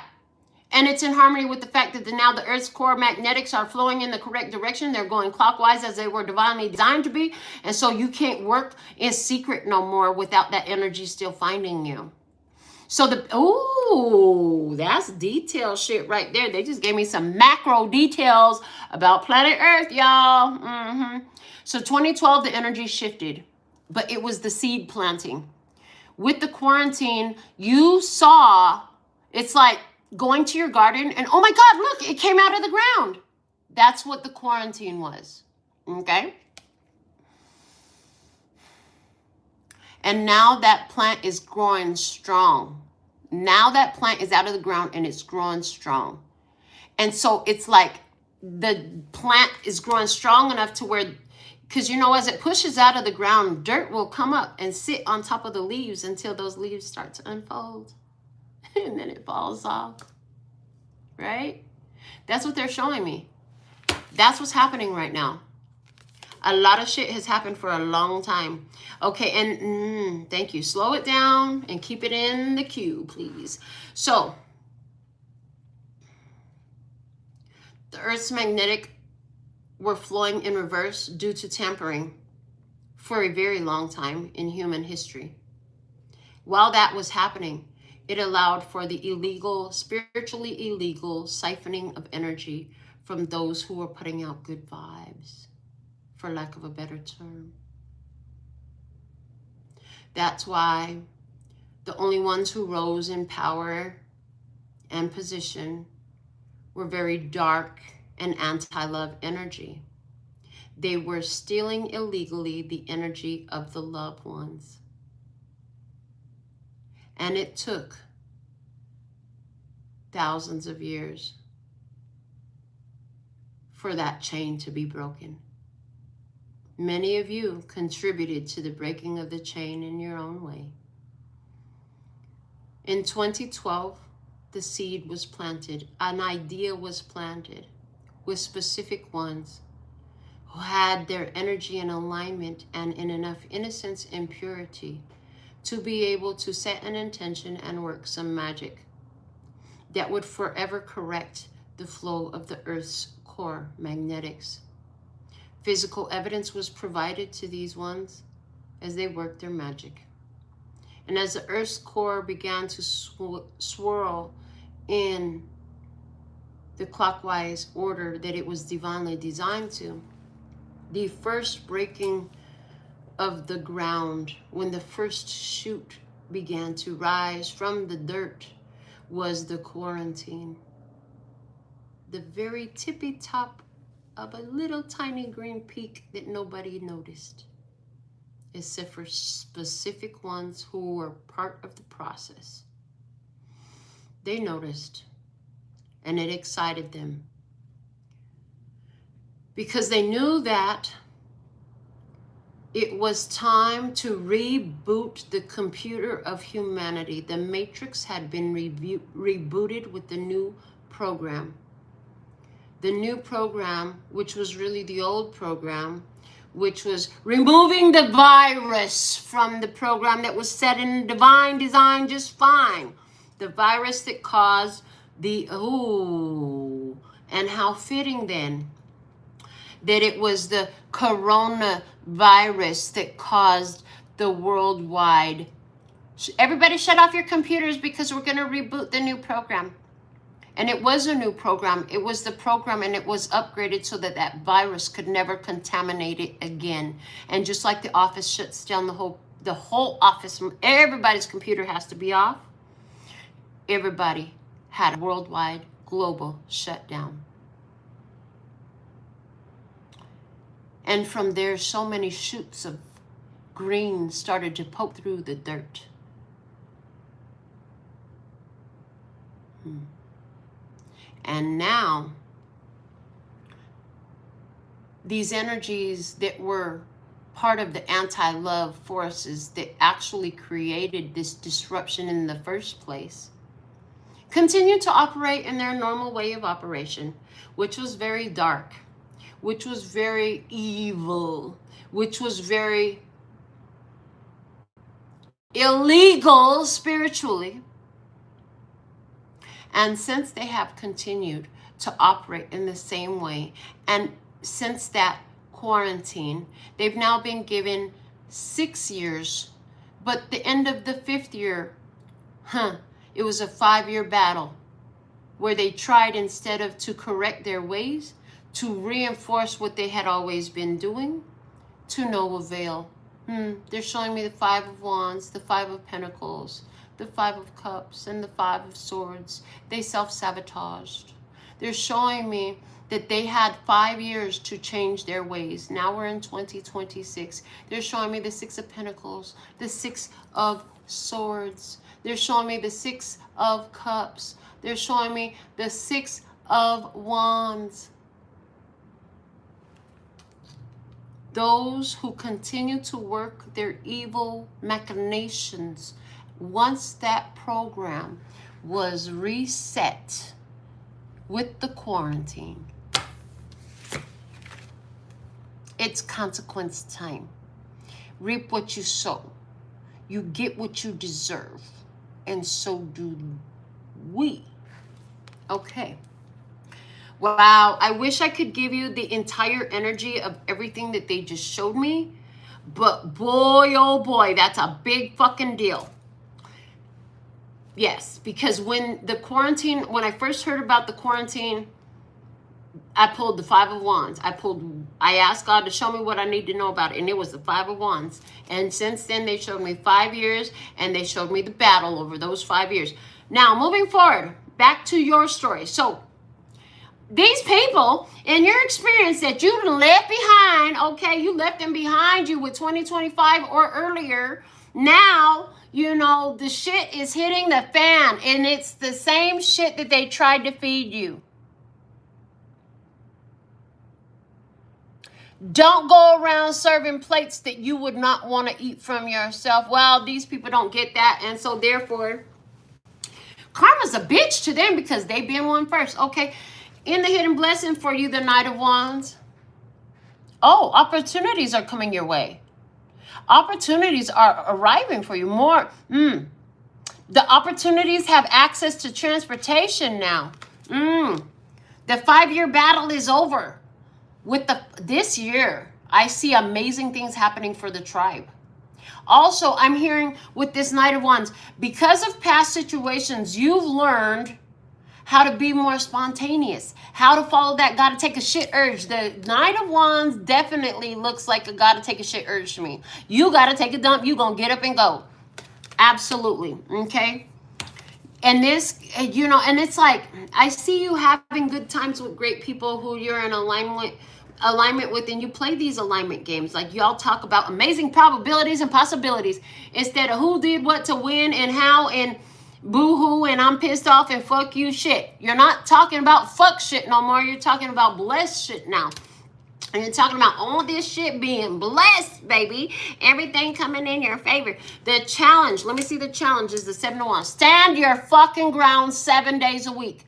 And it's in harmony with the fact that now the Earth's core magnetics are flowing in the correct direction. They're going clockwise as they were divinely designed to be. And so you can't work in secret no more without that energy still finding you. So that's detail shit right there. They just gave me some macro details about planet Earth, y'all. So 2012, the energy shifted, but it was the seed planting. With the quarantine, you saw, it's like going to your garden and, oh my God, look, it came out of the ground. That's what the quarantine was, okay? And now that plant is growing strong. Now that plant is out of the ground and it's growing strong. And so it's like the plant is growing strong enough to where, because as it pushes out of the ground, dirt will come up and sit on top of the leaves until those leaves start to unfold. And then it falls off, right? That's what they're showing me. That's what's happening right now. A lot of shit has happened for a long time. Okay, and thank you. Slow it down and keep it in the queue, please. So, The Earth's magnetic were flowing in reverse due to tampering for a very long time in human history. While that was happening, it allowed for the illegal, spiritually illegal siphoning of energy from those who were putting out good vibes, for lack of a better term. That's why the only ones who rose in power and position were very dark and anti-love energy. They were stealing illegally the energy of the loved ones. And it took thousands of years for that chain to be broken. Many of you contributed to the breaking of the chain in your own way. In 2012, the seed was planted, an idea was planted with specific ones who had their energy in alignment and in enough innocence and purity to be able to set an intention and work some magic that would forever correct the flow of the Earth's core magnetics. Physical evidence was provided to these ones as they worked their magic. And as the Earth's core began to swirl in the clockwise order that it was divinely designed to, the first breaking of the ground, when the first shoot began to rise from the dirt, was the quarantine. The very tippy top of a little tiny green peak that nobody noticed, except for specific ones who were part of the process. They noticed, and it excited them, because they knew that it was time to reboot the computer of humanity. The matrix had been rebooted with the new program. The new program, which was really the old program, which was removing the virus from the program that was set in divine design just fine. The virus that caused the, and how fitting then that it was the coronavirus that caused the worldwide. Everybody shut off your computers because we're going to reboot the new program. And it was a new program. It was the program, and it was upgraded so that that virus could never contaminate it again. And just like the office shuts down, the whole office, everybody's computer has to be off. Everybody had a worldwide global shutdown. And from there, so many shoots of green started to poke through the dirt. And now, these energies that were part of the anti-love forces that actually created this disruption in the first place continue to operate in their normal way of operation, which was very dark, which was very evil, which was very illegal spiritually. And since they have continued to operate in the same way, and since that quarantine, they've now been given 6 years, but the end of the 5th year, it was a 5-year battle where they tried, instead of to correct their ways, to reinforce what they had always been doing, to no avail. They're showing me the 5 of Wands, the 5 of Pentacles, the 5 of Cups, and the 5 of Swords. They self-sabotaged. They're showing me that they had 5 years to change their ways. Now we're in 2026. They're showing me the 6 of Pentacles, the 6 of Swords. They're showing me the 6 of Cups. They're showing me the 6 of Wands. Those who continue to work their evil machinations, once that program was reset with the quarantine, it's consequence time. Reap what you sow. You get what you deserve. And so do we. Okay. Wow, I wish I could give you the entire energy of everything that they just showed me, but boy, oh boy, that's a big fucking deal. Yes, because when I first heard about the quarantine, I pulled the Five of Wands. I asked God to show me what I need to know about it, and it was the Five of Wands. And since then, they showed me 5 years, and they showed me the battle over those 5 years. Now, moving forward, back to your story. So, these people, in your experience that you left behind, okay, you left them behind you with 2025 or earlier. Now, you know, the shit is hitting the fan, and it's the same shit that they tried to feed you. Don't go around serving plates that you would not want to eat from yourself. Well, these people don't get that, and so therefore, karma's a bitch to them because they've been one first. Okay, in the hidden blessing for you, the Knight of Wands. Oh, opportunities are coming your way. Opportunities are arriving for you. More. The opportunities have access to transportation now. The 5-year battle is over. With this year, I see amazing things happening for the tribe. Also, I'm hearing with this Knight of Wands, because of past situations, you've learned how to be more spontaneous, how to follow that gotta take a shit urge. The Knight of Wands definitely looks like a gotta take a shit urge to me. You gotta take a dump, you gonna get up and go. Absolutely, okay? And this, you know, and it's like, I see you having good times with great people who you're in alignment with, and you play these alignment games. Like, y'all talk about amazing probabilities and possibilities instead of who did what to win and how and boo-hoo and I'm pissed off and fuck you shit. You're not talking about fuck shit no more. You're talking about blessed shit now. And you're talking about all this shit being blessed, baby. Everything coming in your favor. The challenge, let me see the challenge, is the 7 of Wands. Stand your fucking ground 7 days a week.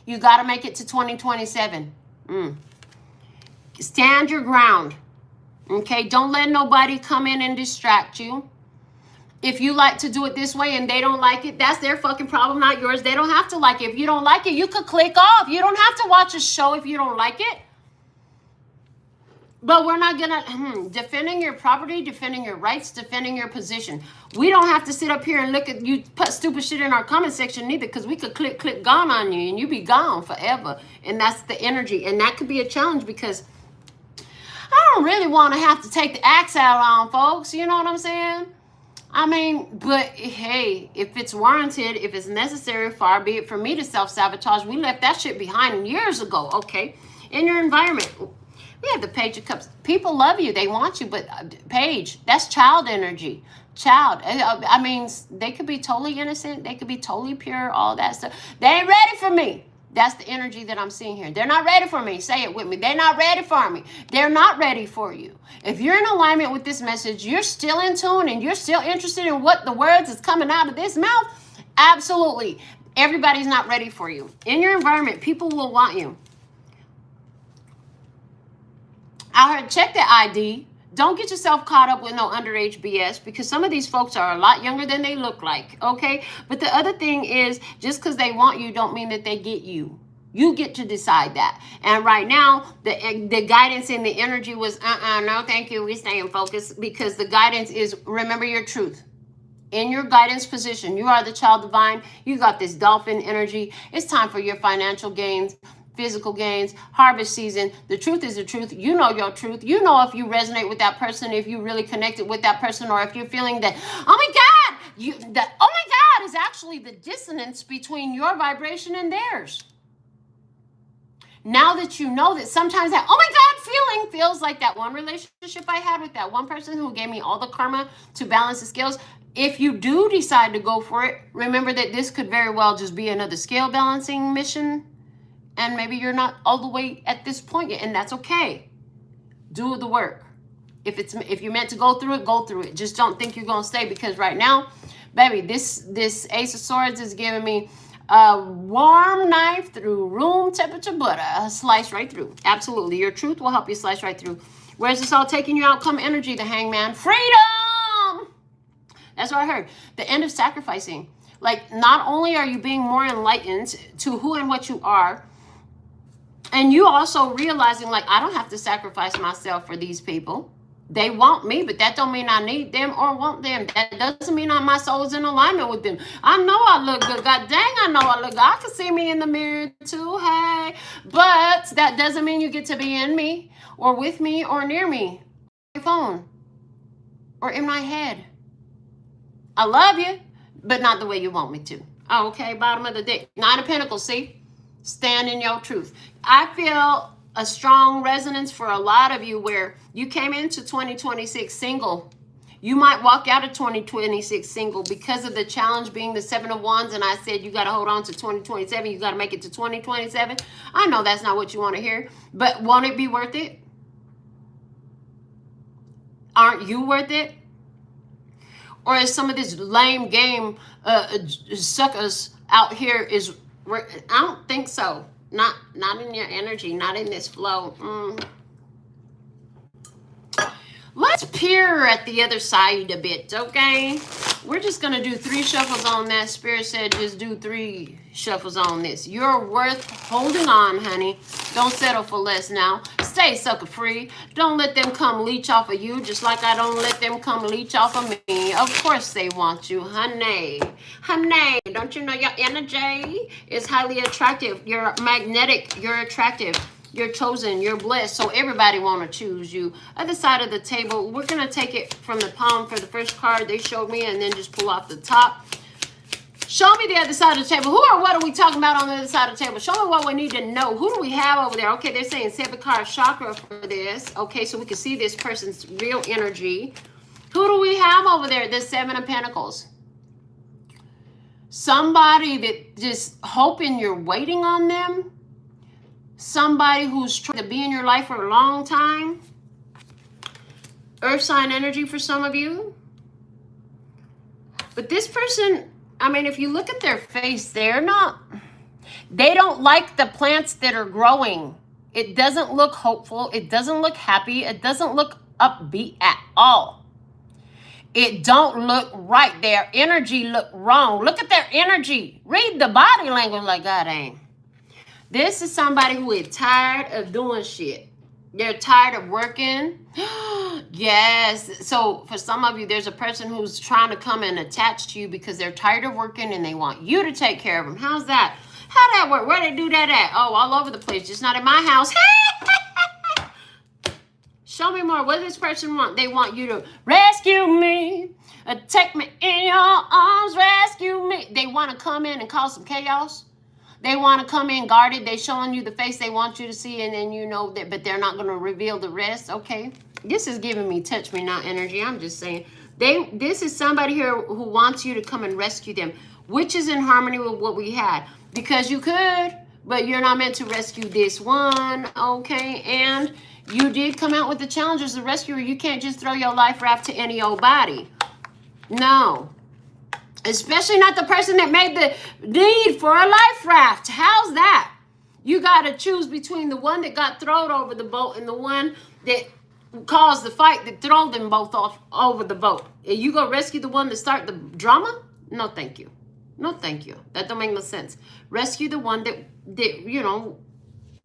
You got to make it to 2027. Stand your ground. Okay? Don't let nobody come in and distract you. If you like to do it this way and they don't like it, that's their fucking problem, not yours. They don't have to like it. If you don't like it, you could click off. You don't have to watch a show if you don't like it. But we're not gonna, defending your property, defending your rights, defending your position. We don't have to sit up here and look at you put stupid shit in our comment section neither, because we could click gone on you and you be gone forever. And that's the energy. And that could be a challenge because I don't really want to have to take the axe out on folks. You know what I'm saying? I mean, but hey, if it's warranted, if it's necessary, far be it for me to self-sabotage. We left that shit behind years ago, okay? In your environment. We have the Page of Cups. People love you. They want you. But Page, that's child energy. Child. I mean, they could be totally innocent. They could be totally pure. All that stuff. They ain't ready for me. That's the energy that I'm seeing here. They're not ready for me. Say it with me. They're not ready for me. They're not ready for you. If you're in alignment with this message, you're still in tune and you're still interested in what the words is coming out of this mouth, absolutely. Everybody's not ready for you. In your environment, people will want you. I heard, check the ID. Don't get yourself caught up with no underage BS, because some of these folks are a lot younger than they look like, okay? But the other thing is, just because they want you don't mean that they get you. You get to decide that. And right now, the guidance and the energy was, no, thank you. We stay in focus, because the guidance is, remember your truth. In your guidance position, you are the child divine. You got this dolphin energy. It's time for your financial gains. Physical gains, harvest season. The truth is the truth. You know your truth. You know if you resonate with that person, if you really connected with that person, or if you're feeling that, oh my God, oh my God is actually the dissonance between your vibration and theirs. Now that you know that sometimes that, oh my God, feeling feels like that one relationship I had with that one person who gave me all the karma to balance the scales. If you do decide to go for it, remember that this could very well just be another scale balancing mission. And maybe you're not all the way at this point yet, and that's okay. Do the work. If you're meant to go through it, go through it. Just don't think you're gonna stay, because right now, baby, this Ace of Swords is giving me a warm knife through room temperature butter, slice right through. Absolutely, your truth will help you slice right through. Where's this all taking you? Outcome energy, the Hangman, freedom. That's what I heard. The end of sacrificing. Like, not only are you being more enlightened to who and what you are, And you also realizing, like, I don't have to sacrifice myself for these people. They want me, but that don't mean I need them or want them. That doesn't mean my soul is in alignment with them. I know I look good. God dang, I know I look good. I can see me in the mirror too. Hey. But that doesn't mean you get to be in me or with me or near me. My phone or in my head. I love you, but not the way you want me to. Okay, bottom of the deck. Nine of Pentacles, see? Stand in your truth. I feel a strong resonance for a lot of you where you came into 2026 single. You might walk out of 2026 single because of the challenge being the Seven of Wands, and I said you got to hold on to 2027. You got to make it to 2027. I know that's not what you want to hear, but won't it be worth it? Aren't you worth it? Or is some of this lame game suckers out here is... I don't think so. Not in your energy, not in this flow. Let's peer at the other side a bit, okay? We're just going to do 3 shuffles on that. Spirit said just do 3 shuffles on this. You're worth holding on, honey. Don't settle for less now. Stay sucker free. Don't let them come leech off of you, just like I don't let them come leech off of me. Of course they want you, honey. Honey, don't you know your energy is highly attractive? You're magnetic. You're attractive. You're chosen. You're blessed. So everybody want to choose you. Other side of the table, we're going to take it from the palm for the first card they showed me and then just pull off the top. Show me the other side of the table. Who or what are we talking about on the other side of the table? Show me what we need to know. Who do we have over there? Okay, they're saying 7 card chakra for this. Okay, so we can see this person's real energy. Who do we have over there? The 7 of Pentacles. Somebody that just hoping you're waiting on them. Somebody who's trying to be in your life for a long time. Earth sign energy for some of you. But this person, I mean, if you look at their face, they don't like the plants that are growing. It doesn't look hopeful. It doesn't look happy. It doesn't look upbeat at all. It don't look right. Their energy look wrong. Look at their energy. Read the body language like God ain't. This is somebody who is tired of doing shit. They're tired of working. Yes. So for some of you, there's a person who's trying to come and attach to you because they're tired of working and they want you to take care of them. How's that? How that work? Where they do that at? Oh, all over the place. Just not in my house. Show me more. What does this person want? They want you to rescue me. Take me in your arms. Rescue me. They want to come in and cause some chaos. They want to come in guarded. They showing you the face they want you to see, and then you know that, but they're not going to reveal the rest. Okay, this is giving me touch me not energy. I'm just saying, this is somebody here who wants you to come and rescue them, which is in harmony with what we had. Because you could, but you're not meant to rescue this one. Okay, and you did come out with the challenge as a rescuer. You can't just throw your life raft to any old body. No. Especially not the person that made the need for a life raft. How's that? You got to choose between the one that got thrown over the boat and the one that caused the fight that threw them both off over the boat. And you go rescue the one that start the drama? No, thank you. No, thank you. That don't make no sense. Rescue the one that you know,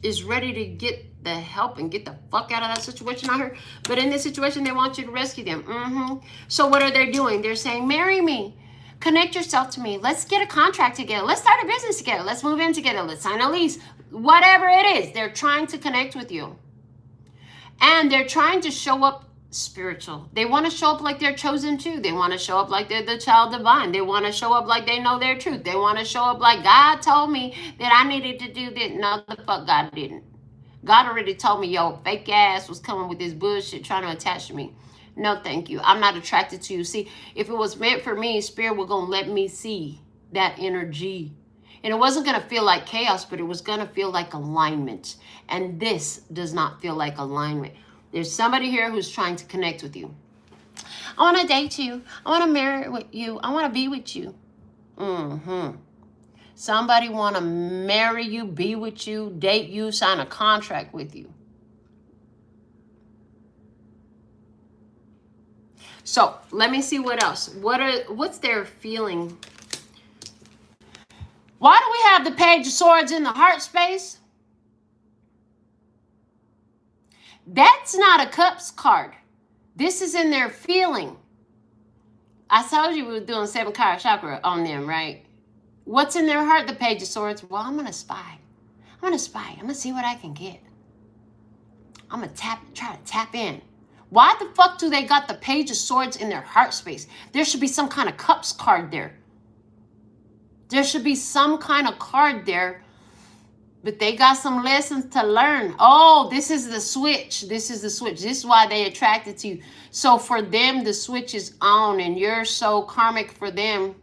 is ready to get the help and get the fuck out of that situation, I heard. But in this situation, they want you to rescue them. So what are they doing? They're saying, marry me. Connect yourself to me. Let's get a contract together. Let's start a business together. Let's move in together. Let's sign a lease. Whatever it is, they're trying to connect with you. And they're trying to show up spiritual. They want to show up like they're chosen too. They want to show up like they're the child divine. They want to show up like they know their truth. They want to show up like God told me that I needed to do this. No, the fuck God didn't. God already told me your fake ass was coming with this bullshit trying to attach to me. No, thank you. I'm not attracted to you. See, if it was meant for me, Spirit was going to let me see that energy. And it wasn't going to feel like chaos, but it was going to feel like alignment. And this does not feel like alignment. There's somebody here who's trying to connect with you. I want to date you. I want to marry with you. I want to be with you. Somebody want to marry you, be with you, date you, sign a contract with you. So let me see what else. What's their feeling? Why do we have the Page of Swords in the heart space? That's not a cups card. This is in their feeling. I told you we were doing 7 card chakra on them, right? What's in their heart? The Page of Swords. Well, I'm going to spy. I'm going to spy. I'm going to see what I can get. I'm going to try to tap in. Why the fuck do they got the Page of Swords in their heart space? There should be some kind of cups card there. There should be some kind of card there. But they got some lessons to learn. Oh, this is the switch. This is the switch. This is why they attracted to you. So for them, the switch is on and you're so karmic for them,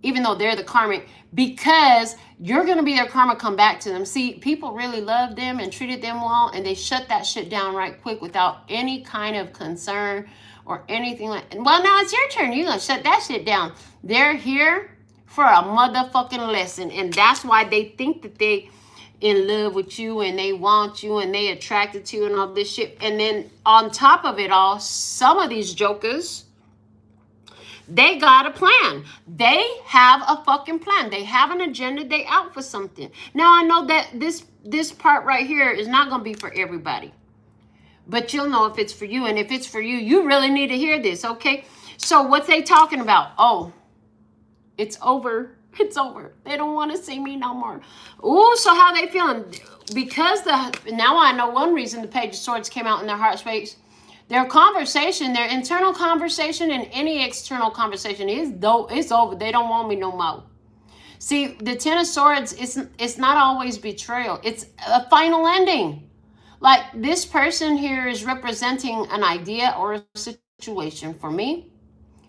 even though they're the karmic, because you're going to be their karma come back to them. See, people really loved them and treated them well, and they shut that shit down right quick without any kind of concern or anything like, well, now it's your turn. You're going to shut that shit down. They're here for a motherfucking lesson, and that's why they think that they in love with you and they want you and they attracted to you and all this shit. And then on top of it all, some of these jokers, they got a plan. They have a fucking plan. They have an agenda. They out for something. Now, I know that this part right here is not going to be for everybody, but you'll know if it's for you. And if it's for you, you really need to hear this, okay? So what's they talking about? Oh, it's over. It's over. They don't want to see me no more. Ooh, so how they feeling? Because now I know one reason the Page of Swords came out in their heart space. Their conversation, their internal conversation, and any external conversation it's over. They don't want me no more. See, the Ten of Swords, it's not always betrayal. It's a final ending. Like this person here is representing an idea or a situation for me.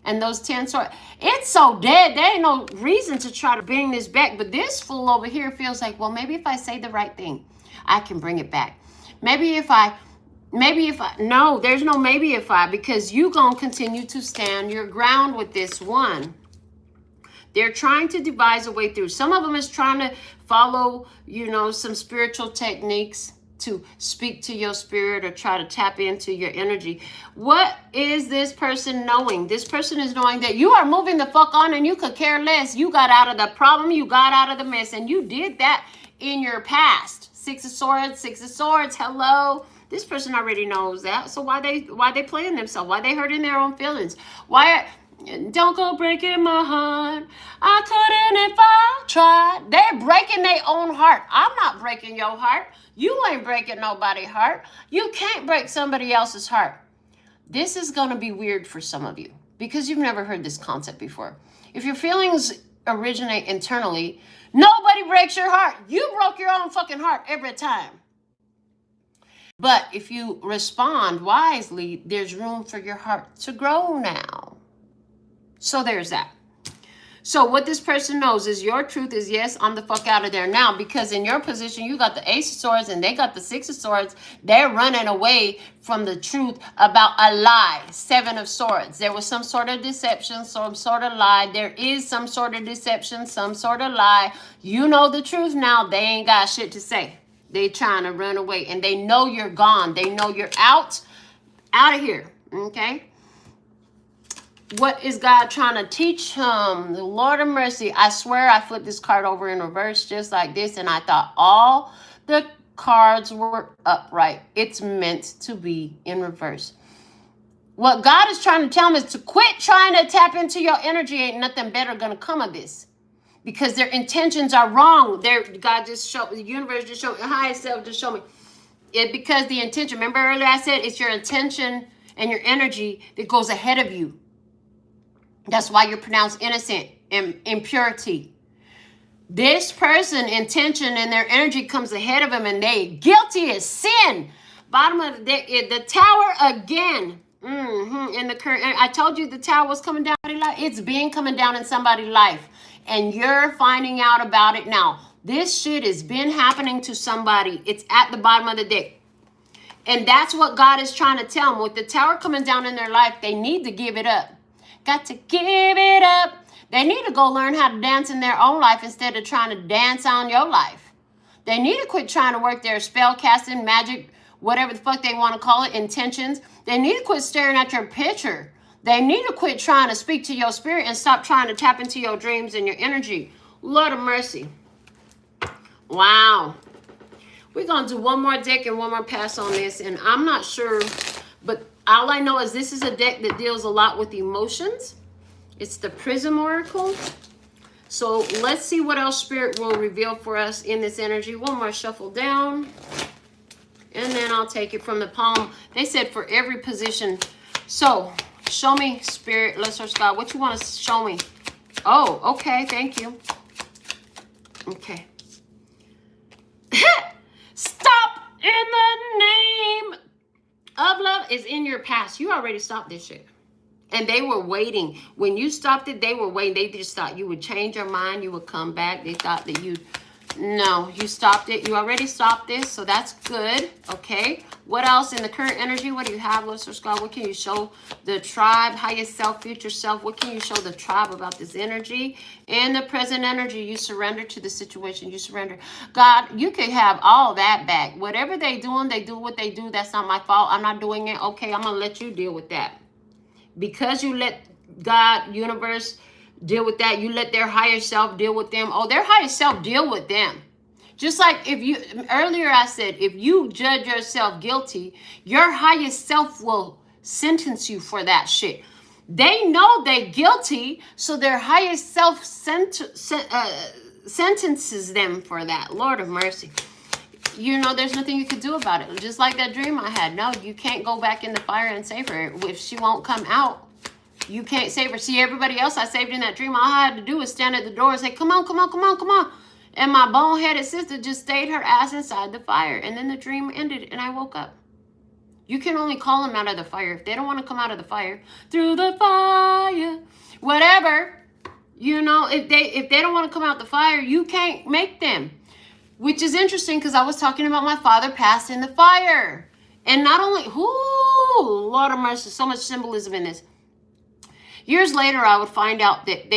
And those 10 swords, it's so dead. There ain't no reason to try to bring this back. But this fool over here feels like, well, maybe if I say the right thing, I can bring it back. Maybe if I, no, there's no maybe if I, because you gonna continue to stand your ground with this one. They're trying to devise a way through. Some of them is trying to follow, some spiritual techniques to speak to your spirit or try to tap into your energy. What is this person knowing? This person is knowing that you are moving the fuck on and you could care less. You got out of the problem. You got out of the mess. And you did that in your past. 6 of Swords. Hello. This person already knows that. So why they playing themselves? Why they hurting their own feelings? Why? Don't go breaking my heart. I couldn't if I tried. They're breaking their own heart. I'm not breaking your heart. You ain't breaking nobody's heart. You can't break somebody else's heart. This is going to be weird for some of you because you've never heard this concept before. If your feelings originate internally, nobody breaks your heart. You broke your own fucking heart every time. But if you respond wisely, there's room for your heart to grow now. So there's that. So what this person knows is your truth is, yes, I'm the fuck out of there now, because in your position, you got the Ace of Swords and they got the 6 of Swords. They're running away from the truth about a lie. 7 of Swords. There was some sort of deception, some sort of lie. There is some sort of deception, some sort of lie. You know the truth now. They ain't got shit to say. They trying to run away and they know you're gone. They know you're out of here. Okay. What is God trying to teach him? The Lord of mercy. I swear I flipped this card over in reverse just like this. And I thought all the cards were upright. It's meant to be in reverse. What God is trying to tell him is to quit trying to tap into your energy. Ain't nothing better going to come of this. Because their intentions are wrong. God just showed, the universe just showed, the highest self just showed me. Because the intention, remember earlier I said it's your intention and your energy that goes ahead of you. That's why you're pronounced innocent and impurity. This person, intention and their energy comes ahead of him and they guilty as sin. Bottom of the tower again. In the current, I told you the tower was coming down in life. It's been coming down in somebody's life. And you're finding out about it now. This shit has been happening to somebody. It's at the bottom of the deck. And that's what God is trying to tell them. With the tower coming down in their life, they need to give it up. Got to give it up. They need to go learn how to dance in their own life instead of trying to dance on your life. They need to quit trying to work their spell casting, magic, whatever the fuck they want to call it, intentions. They need to quit staring at your picture. They need to quit trying to speak to your spirit and stop trying to tap into your dreams and your energy. Lord of mercy. Wow. We're going to do one more deck and one more pass on this. And I'm not sure, but all I know is this is a deck that deals a lot with emotions. It's the Prism Oracle. So let's see what else Spirit will reveal for us in this energy. One more shuffle down. And then I'll take it from the palm. They said for every position. So show me, Spirit, Lesser God, what you want to show me. Oh, okay. Thank you. Okay. Stop in the name of love is in your past. You already stopped this shit. And they were waiting. When you stopped it, they were waiting. They just thought you would change your mind. You would come back. They thought that no, you stopped it. You already stopped this. So that's good. Okay. What else in the current energy? What do you have, Lord God? What can you show the tribe, highest self, future self? What can you show the tribe about this energy? In the present energy, you surrender to the situation. You surrender. God, you could have all that back. Whatever they doing, they do what they do. That's not my fault. I'm not doing it. Okay, I'm going to let you deal with that. Because you let God, universe, deal with that, you let their higher self deal with them. Oh, their higher self deal with them. Just like earlier I said, if you judge yourself guilty, your highest self will sentence you for that shit. They know they're guilty, so their highest self sentences them for that. Lord of mercy. You know, there's nothing you could do about it. Just like that dream I had. No, you can't go back in the fire and save her. If she won't come out, you can't save her. See, everybody else I saved in that dream, all I had to do was stand at the door and say, come on, come on, come on, come on. And my boneheaded sister just stayed her ass inside the fire. And then the dream ended and I woke up. You can only call them out of the fire. If they don't want to come out of the fire, through the fire, whatever, you know, if they don't want to come out the fire, you can't make them. Which is interesting because I was talking about my father passed in the fire. And not only, Lord of mercy, so much symbolism in this. Years later, I would find out that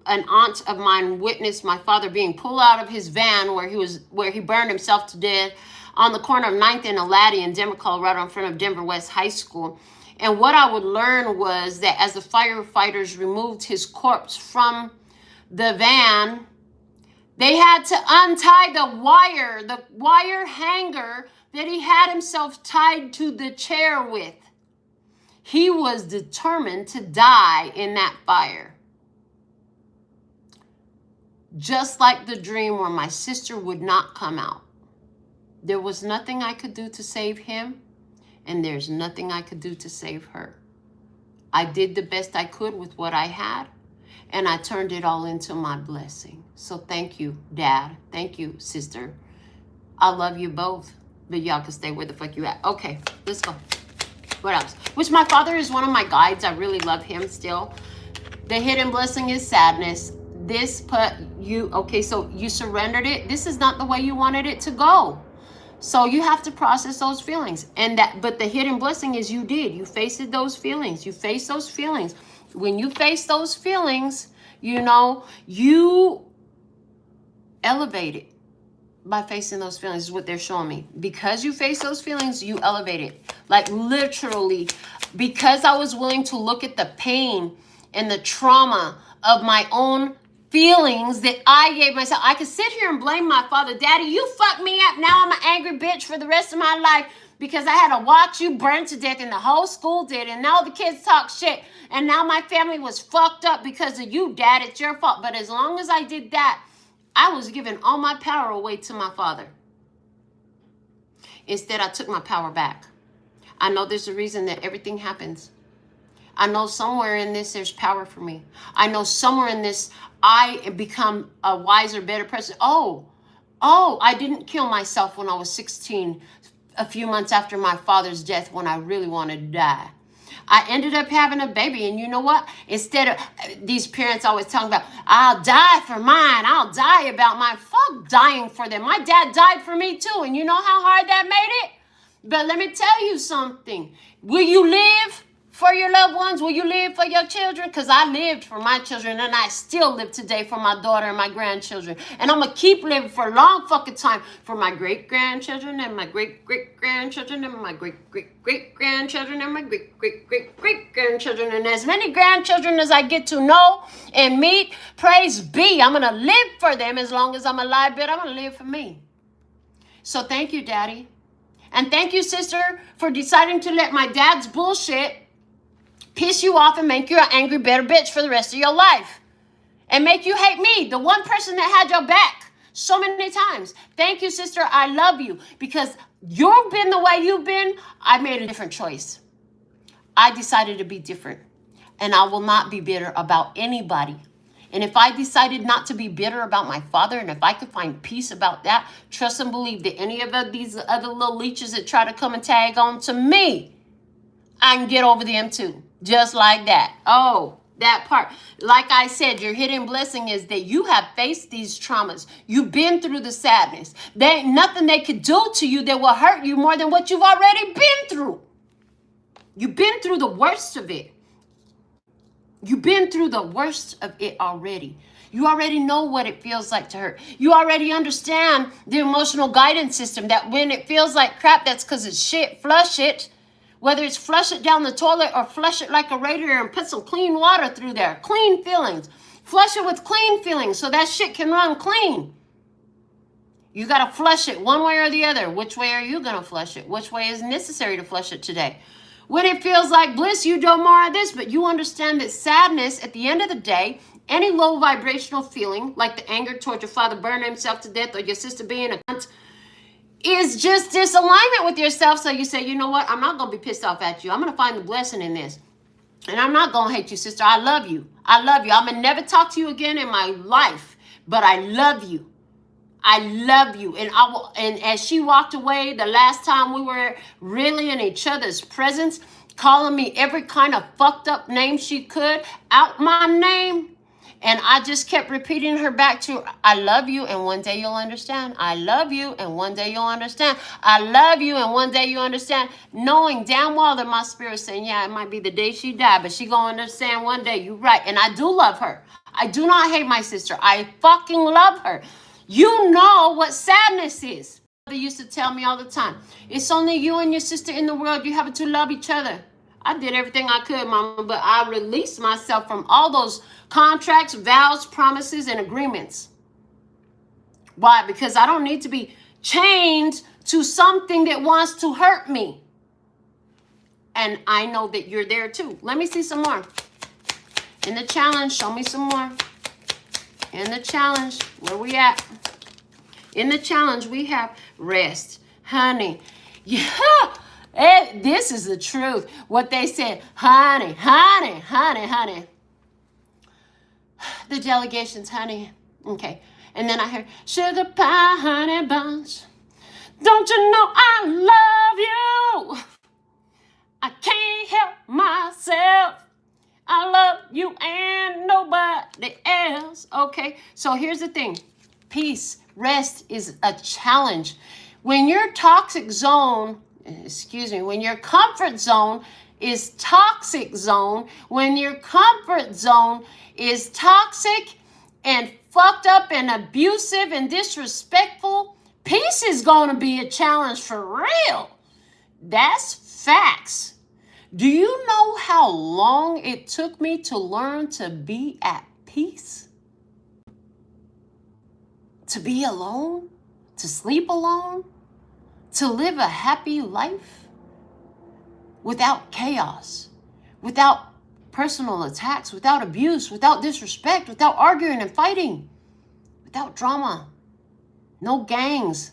an aunt of mine witnessed my father being pulled out of his van where he burned himself to death on the corner of 9th and Aladdin in Denver, Colorado, in front of Denver West High School. And what I would learn was that as the firefighters removed his corpse from the van, they had to untie the wire hanger that he had himself tied to the chair with. He was determined to die in that fire. Just like the dream where my sister would not come out. There was nothing I could do to save him, and there's nothing I could do to save her. I did the best I could with what I had, and I turned it all into my blessing. So thank you, Dad. Thank you, sister. I love you both, but y'all can stay where the fuck you at. Okay, let's go. What else? Which my father is one of my guides. I really love him still. The hidden blessing is sadness. This put you, okay, so you surrendered it. This is not the way you wanted it to go. So you have to process those feelings. But the hidden blessing is you did. You faced those feelings. You faced those feelings. When you face those feelings, you know, you elevated by facing those feelings is what they're showing me. Because you face those feelings, you elevate it. Like literally, because I was willing to look at the pain and the trauma of my own feelings that I gave myself. I could sit here and blame my father. Daddy, you fucked me up. Now I'm an angry bitch for the rest of my life because I had to watch you burn to death and the whole school did. And now the kids talk shit. And now my family was fucked up because of you, Dad. It's your fault. But as long as I did that, I was giving all my power away to my father. Instead, I took my power back. I know there's a reason that everything happens. I know somewhere in this, there's power for me. I know somewhere in this, I become a wiser, better person. Oh, I didn't kill myself when I was 16, a few months after my father's death when I really wanted to die. I ended up having a baby, and you know what? Instead of these parents always talking about, I'll die for mine, I'll die about mine. Fuck dying for them. My dad died for me too, and you know how hard that made it? But let me tell you something. Will you live for your loved ones? Will you live for your children? Because I lived for my children, and I still live today for my daughter and my grandchildren. And I'm going to keep living for a long fucking time for my great-grandchildren and my great-great-grandchildren and my great-great-great-grandchildren and my great-great-great-great-grandchildren. And as many grandchildren as I get to know and meet, praise be. I'm going to live for them as long as I'm alive, but I'm going to live for me. So thank you, Daddy. And thank you, sister, for deciding to let my dad's bullshit piss you off and make you an angry, bitter bitch for the rest of your life. And make you hate me, the one person that had your back so many times. Thank you, sister. I love you. Because you've been the way you've been, I made a different choice. I decided to be different. And I will not be bitter about anybody. And if I decided not to be bitter about my father, and if I could find peace about that, trust and believe that any of these other little leeches that try to come and tag on to me, I can get over them too. Just like that. Oh, that part. Like I said, your hidden blessing is that you have faced these traumas. You've been through the sadness. There ain't nothing they could do to you that will hurt you more than what you've already been through. You've been through the worst of it. You've been through the worst of it already. You already know what it feels like to hurt. You already understand the emotional guidance system that when it feels like crap, that's because it's shit. Flush it. Whether it's flush it down the toilet or flush it like a radiator and put some clean water through there. Clean feelings. Flush it with clean feelings so that shit can run clean. You got to flush it one way or the other. Which way are you going to flush it? Which way is necessary to flush it today? When it feels like bliss, you do more of this, but you understand that sadness, at the end of the day, any low vibrational feeling, like the anger towards your father burning himself to death or your sister being a cunt, is just disalignment with yourself. So you say, you know what? I'm not going to be pissed off at you. I'm going to find the blessing in this. And I'm not going to hate you, sister. I love you. I love you. I'm going to never talk to you again in my life, but I love you. I love you. And I will, and as she walked away the last time we were really in each other's presence, calling me every kind of fucked up name she could out my name. And I just kept repeating her back to, I love you, and one day you'll understand. I love you, and one day you'll understand. I love you, and one day you'll understand. Knowing damn well that my spirit's saying, yeah, it might be the day she died, but she gonna understand one day. You're right. And I do love her. I do not hate my sister. I fucking love her. You know what sadness is. They used to tell me all the time, it's only you and your sister in the world. You have to love each other. I did everything I could, Mama, but I released myself from all those contracts, vows, promises, and agreements. Why? Because I don't need to be chained to something that wants to hurt me. And I know that you're there too. Let me see some more. In the challenge, show me some more. In the challenge, where we at? In the challenge, we have rest. Honey, yeah. This is the truth. What they said, honey, honey, honey, honey. The delegations, honey. Okay. And then I heard, sugar pie, honey bunch. Don't you know I love you? I can't help myself. I love you and nobody else. Okay. So here's the thing. Peace, rest is a challenge. When your toxic zone, when your comfort zone is toxic zone, when your comfort zone is toxic and fucked up and abusive and disrespectful, peace is going to be a challenge for real. That's facts. Do you know how long it took me to learn to be at peace? To be alone? To sleep alone? To live a happy life without chaos, without personal attacks, without abuse, without disrespect, without arguing and fighting, without drama, no gangs,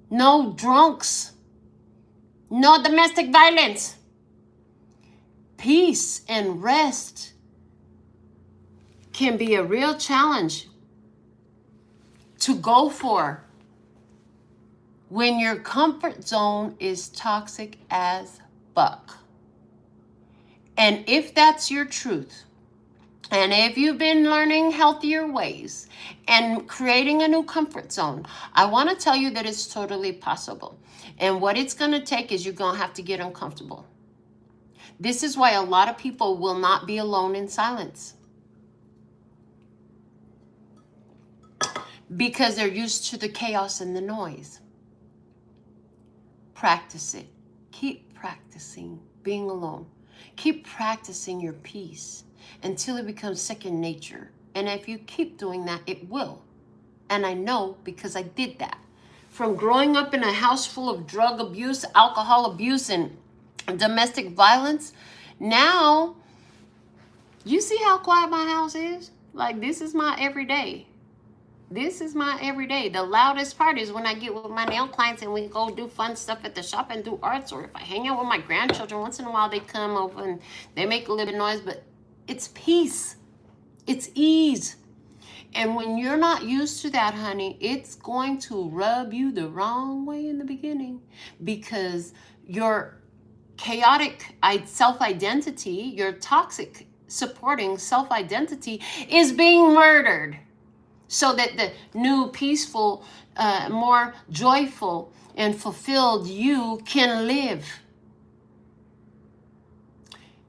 no drunks, no domestic violence. Peace and rest can be a real challenge to go for when your comfort zone is toxic as fuck. And if that's your truth, and if you've been learning healthier ways and creating a new comfort zone, I want to tell you that it's totally possible. And what it's going to take is you're going to have to get uncomfortable. This is why a lot of people will not be alone in silence. Because they're used to the chaos and the noise. Practice it. Keep practicing being alone. Keep practicing your peace until it becomes second nature. And if you keep doing that, it will. And I know because I did that from growing up in a house full of drug abuse, alcohol abuse, and domestic violence. Now, you see how quiet my house is? Like, this is my everyday. This is my everyday. The loudest part is when I get with my nail clients and we go do fun stuff at the shop and do arts, or if I hang out with my grandchildren, once in a while they come over and they make a little bit of noise, but it's peace. It's ease. And when you're not used to that, honey, it's going to rub you the wrong way in the beginning, because your chaotic self-identity, your toxic supporting self-identity is being murdered, so that the new, peaceful, more joyful and fulfilled you can live.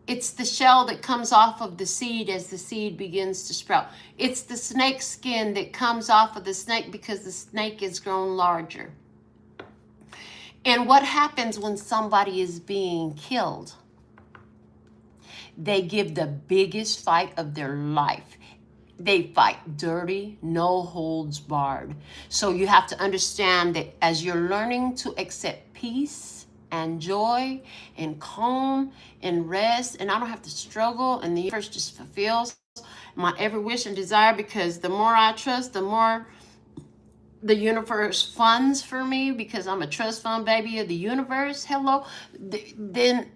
It's the shell that comes off of the seed as the seed begins to sprout. It's the snake skin that comes off of the snake because the snake has grown larger. And what happens when somebody is being killed? They give the biggest fight of their life. They fight dirty, no holds barred. So you have to understand that as you're learning to accept peace and joy and calm and rest, and I don't have to struggle, and the universe just fulfills my every wish and desire, because the more I trust, the more the universe funds for me, because I'm a trust fund baby of the universe. Hello. Then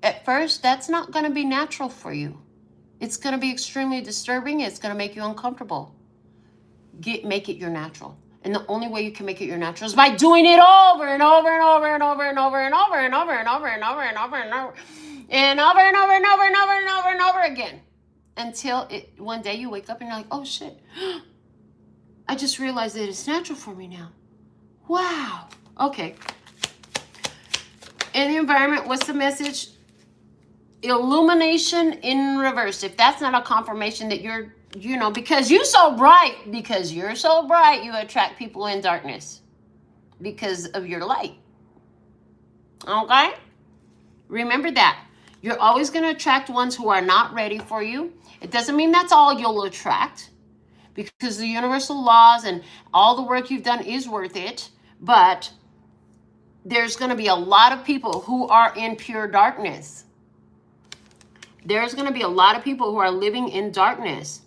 at first, that's not going to be natural for you. It's going to be extremely disturbing. It's going to make you uncomfortable. Make it your natural. And the only way you can make it your natural is by doing it over and over and over and over and over and over and over and over and over and over and over and over and over and over and over and over and over again, until one day you wake up and you're like, oh shit, I just realized that it's natural for me now. Wow. Okay. In the environment, what's the message? Illumination in reverse. If that's not a confirmation that you're, because you're so bright, you attract people in darkness because of your light. Okay? Remember that. You're always going to attract ones who are not ready for you. It doesn't mean that's all you'll attract, because the universal laws and all the work you've done is worth it. But there's going to be a lot of people who are in pure darkness. There's going to be a lot of people who are living in darkness.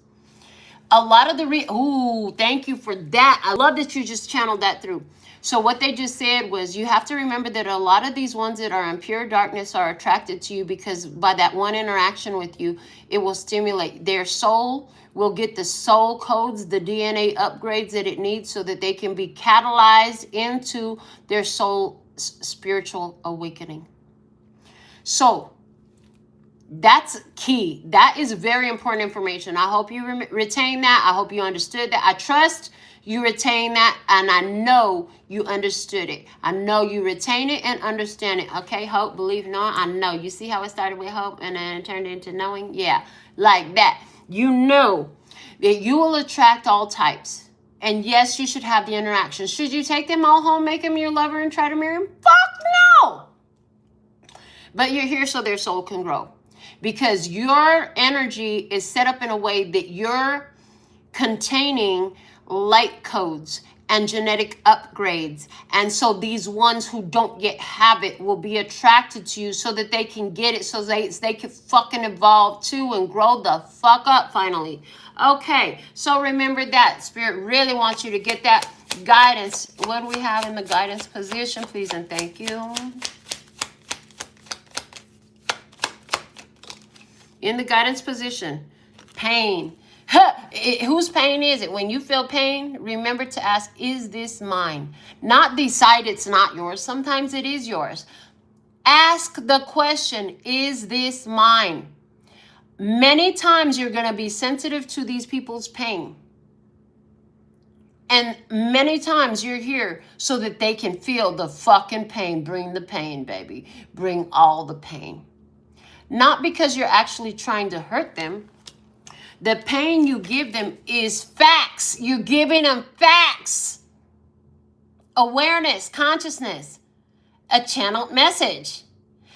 A lot of the thank you for that. I love that you just channeled that through. So what they just said was, you have to remember that a lot of these ones that are in pure darkness are attracted to you because by that one interaction with you, it will stimulate their soul, will get the soul codes, the DNA upgrades that it needs, so that they can be catalyzed into their soul spiritual awakening. So that's key. That is very important information. I hope you retain that. I hope you understood that. I trust you retain that, and I know you understood it. I know you retain it and understand it. Okay, hope, believe, knowing. I know. You see how it started with hope and then it turned into knowing? Yeah, like that. You know that you will attract all types. And yes, you should have the interaction. Should you take them all home, make them your lover, and try to marry them? Fuck no! But you're here so their soul can grow. Because your energy is set up in a way that you're containing light codes and genetic upgrades. And so these ones who don't yet have it will be attracted to you so that they can get it, so they can fucking evolve too and grow the fuck up finally. Okay, so remember that. Spirit really wants you to get that guidance. What do we have in the guidance position, please and thank you? In the guidance position, pain. Whose pain is it? When you feel pain, remember to ask, is this mine? Not decide it's not yours. Sometimes it is yours. Ask the question, is this mine? Many times you're going to be sensitive to these people's pain. And many times you're here so that they can feel the fucking pain. Bring the pain, baby. Bring all the pain. Not because you're actually trying to hurt them. The pain you give them is facts. You're giving them facts. Awareness, consciousness, a channeled message.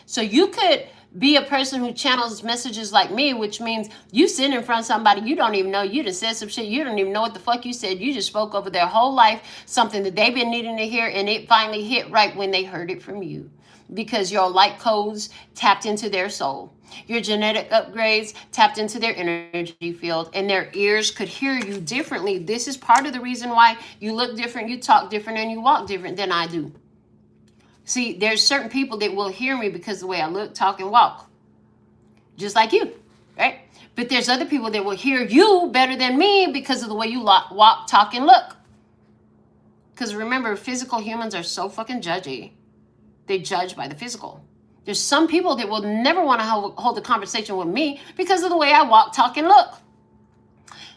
So you could be a person who channels messages like me, which means you sit in front of somebody you don't even know, you just said some shit, you don't even know what the fuck you said, you just spoke over their whole life, something that they've been needing to hear, and it finally hit right when they heard it from you. Because your light codes tapped into their soul. Your genetic upgrades tapped into their energy field, and their ears could hear you differently. This is part of the reason why you look different, you talk different, and you walk different than I do. See, there's certain people that will hear me because of the way I look, talk, and walk. Just like you, right? But there's other people that will hear you better than me because of the way you walk, talk, and look. Because remember, physical humans are so fucking judgy. They judge by the physical. There's some people that will never want to hold a conversation with me because of the way I walk, talk, and look.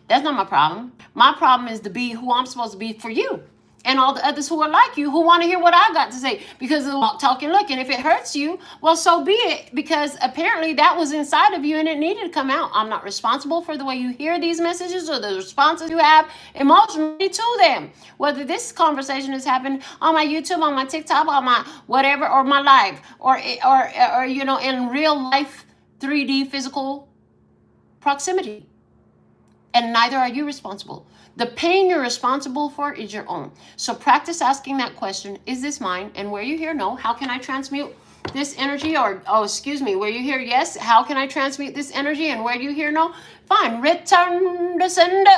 That's not my problem. My problem is to be who I'm supposed to be for you and all the others who are like you, who want to hear what I got to say because of the walk, talk, and look. And if it hurts you, well, so be it, because apparently that was inside of you and it needed to come out. I'm not responsible for the way you hear these messages or the responses you have emotionally to them. Whether this conversation has happened on my YouTube, on my TikTok, on my whatever, or my live, or you know, in real life, 3D physical proximity. And neither are you responsible. The pain you're responsible for is your own. So practice asking that question, is this mine? And where you hear no, how can I transmute this energy? Or, oh, excuse me, where you hear yes, how can I transmute this energy? And where you hear no, fine, return to sender.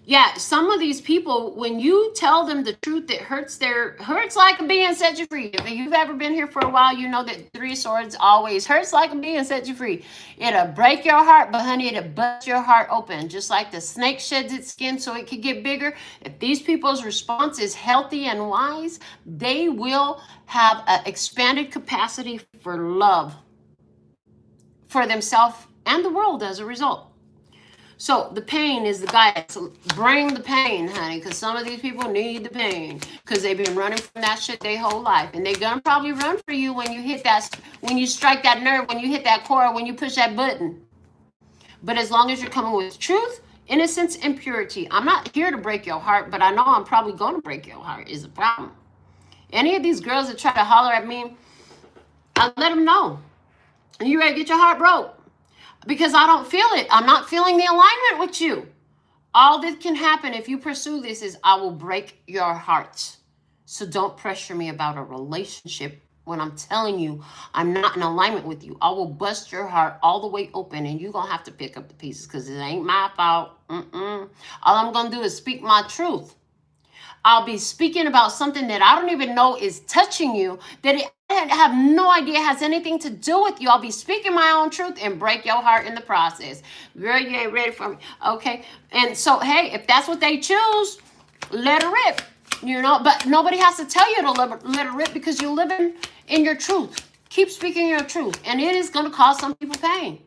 Yeah, some of these people, when you tell them the truth, it hurts like a bee and set you free. If you've ever been here for a while, you know that 3 swords always hurts like a bee and set you free. It'll break your heart, but honey, it'll bust your heart open. Just like the snake sheds its skin so it can get bigger. If these people's response is healthy and wise, they will have an expanded capacity for love for themselves and the world as a result. So the pain is the guy to bring the pain, honey, because some of these people need the pain because they've been running from that shit their whole life. And they're going to probably run for you when you hit that, when you strike that nerve, when you hit that core, when you push that button. But as long as you're coming with truth, innocence, and purity, I'm not here to break your heart, but I know I'm probably going to break your heart is a problem. Any of these girls that try to holler at me, I let them know. You ready to get your heart broke? Because I don't feel it. I'm not feeling the alignment with you. All that can happen if you pursue this is I will break your heart. So don't pressure me about a relationship when I'm telling you I'm not in alignment with you. I will bust your heart all the way open and you're going to have to pick up the pieces because it ain't my fault. All I'm going to do is speak my truth. I'll be speaking about something that I don't even know is touching you, that I have no idea has anything to do with you. I'll be speaking my own truth and break your heart in the process. Girl, you ain't ready for me. Okay. And so, hey, if that's what they choose, let it rip. You know, but nobody has to tell you to let it rip because you're living in your truth. Keep speaking your truth. And it is going to cause some people pain.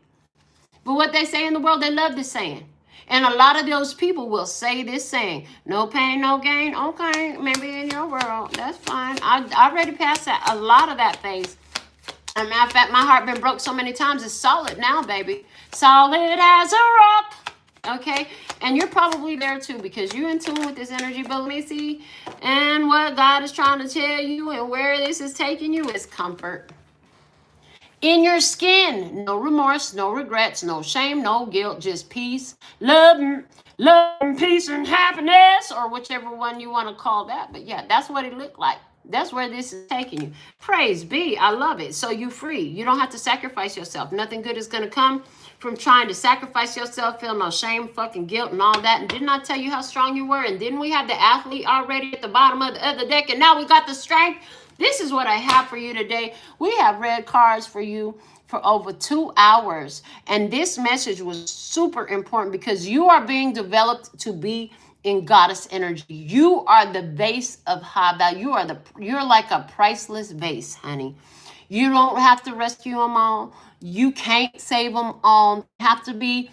But what they say in the world, they love this saying. And a lot of those people will say this saying, no pain, no gain. Okay, maybe in your world, that's fine. I already passed that, a lot of that phase. As a matter of fact, my heart been broke so many times, it's solid now, baby. Solid as a rock. Okay, and you're probably there too because you're in tune with this energy. But let me see. And what God is trying to tell you and where this is taking you is comfort. In your skin, no remorse, no regrets, no shame, no guilt, just peace, love, and peace and happiness, or whichever one you want to call that. But yeah, that's what it looked like. That's where this is taking you. Praise be. I love it. So you're free. You don't have to sacrifice yourself. Nothing good is going to come from trying to sacrifice yourself, feel no shame, fucking guilt, and all that. And didn't I tell you how strong you were? And didn't we have the athlete already at the bottom of the other deck? And now we got the strength. This is what I have for you today. We have read cards for you for over 2 hours. And this message was super important because you are being developed to be in goddess energy. You are the base of high value. You're like a priceless base, honey. You don't have to rescue them all. You can't save them all. They have to be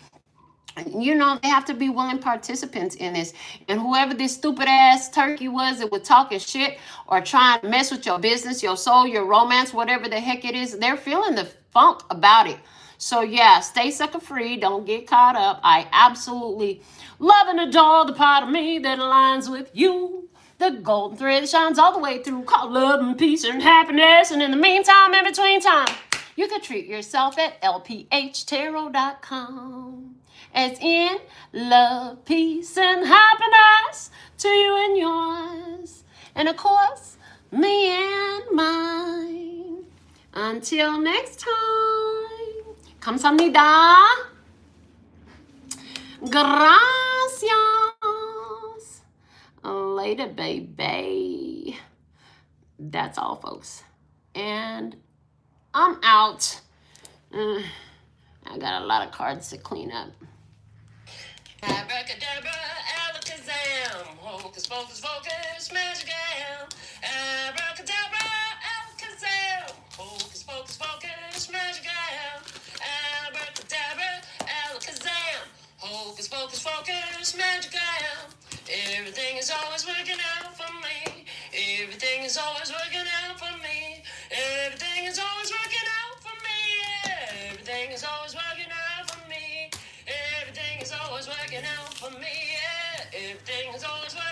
willing participants in this. And whoever this stupid ass turkey was that was talking shit or trying to mess with your business, your soul, your romance, whatever the heck it is, they're feeling the funk about it. So yeah, stay sucker free. Don't get caught up. I absolutely love and adore the part of me that aligns with you. The golden thread that shines all the way through, called love and peace and happiness. And in the meantime, in between time, you can treat yourself at LPHtarot.com. As in love, peace, and happiness to you and yours. And of course, me and mine. Until next time. 감사합니다. Gracias. Later, baby. That's all, folks. And I'm out. I got a lot of cards to clean up. Abracadabra, alakazam, hocus pocus focus, magicam. Abracadabra, alakazam, hocus pocus focus, magicam. Abracadabra, alakazam, hocus pocus focus, magicam. Everything is always working out for me. Everything is always working out for me. Everything is always working out for me. Everything is always working out for me. Everything is always working out for me. Everything is always working out.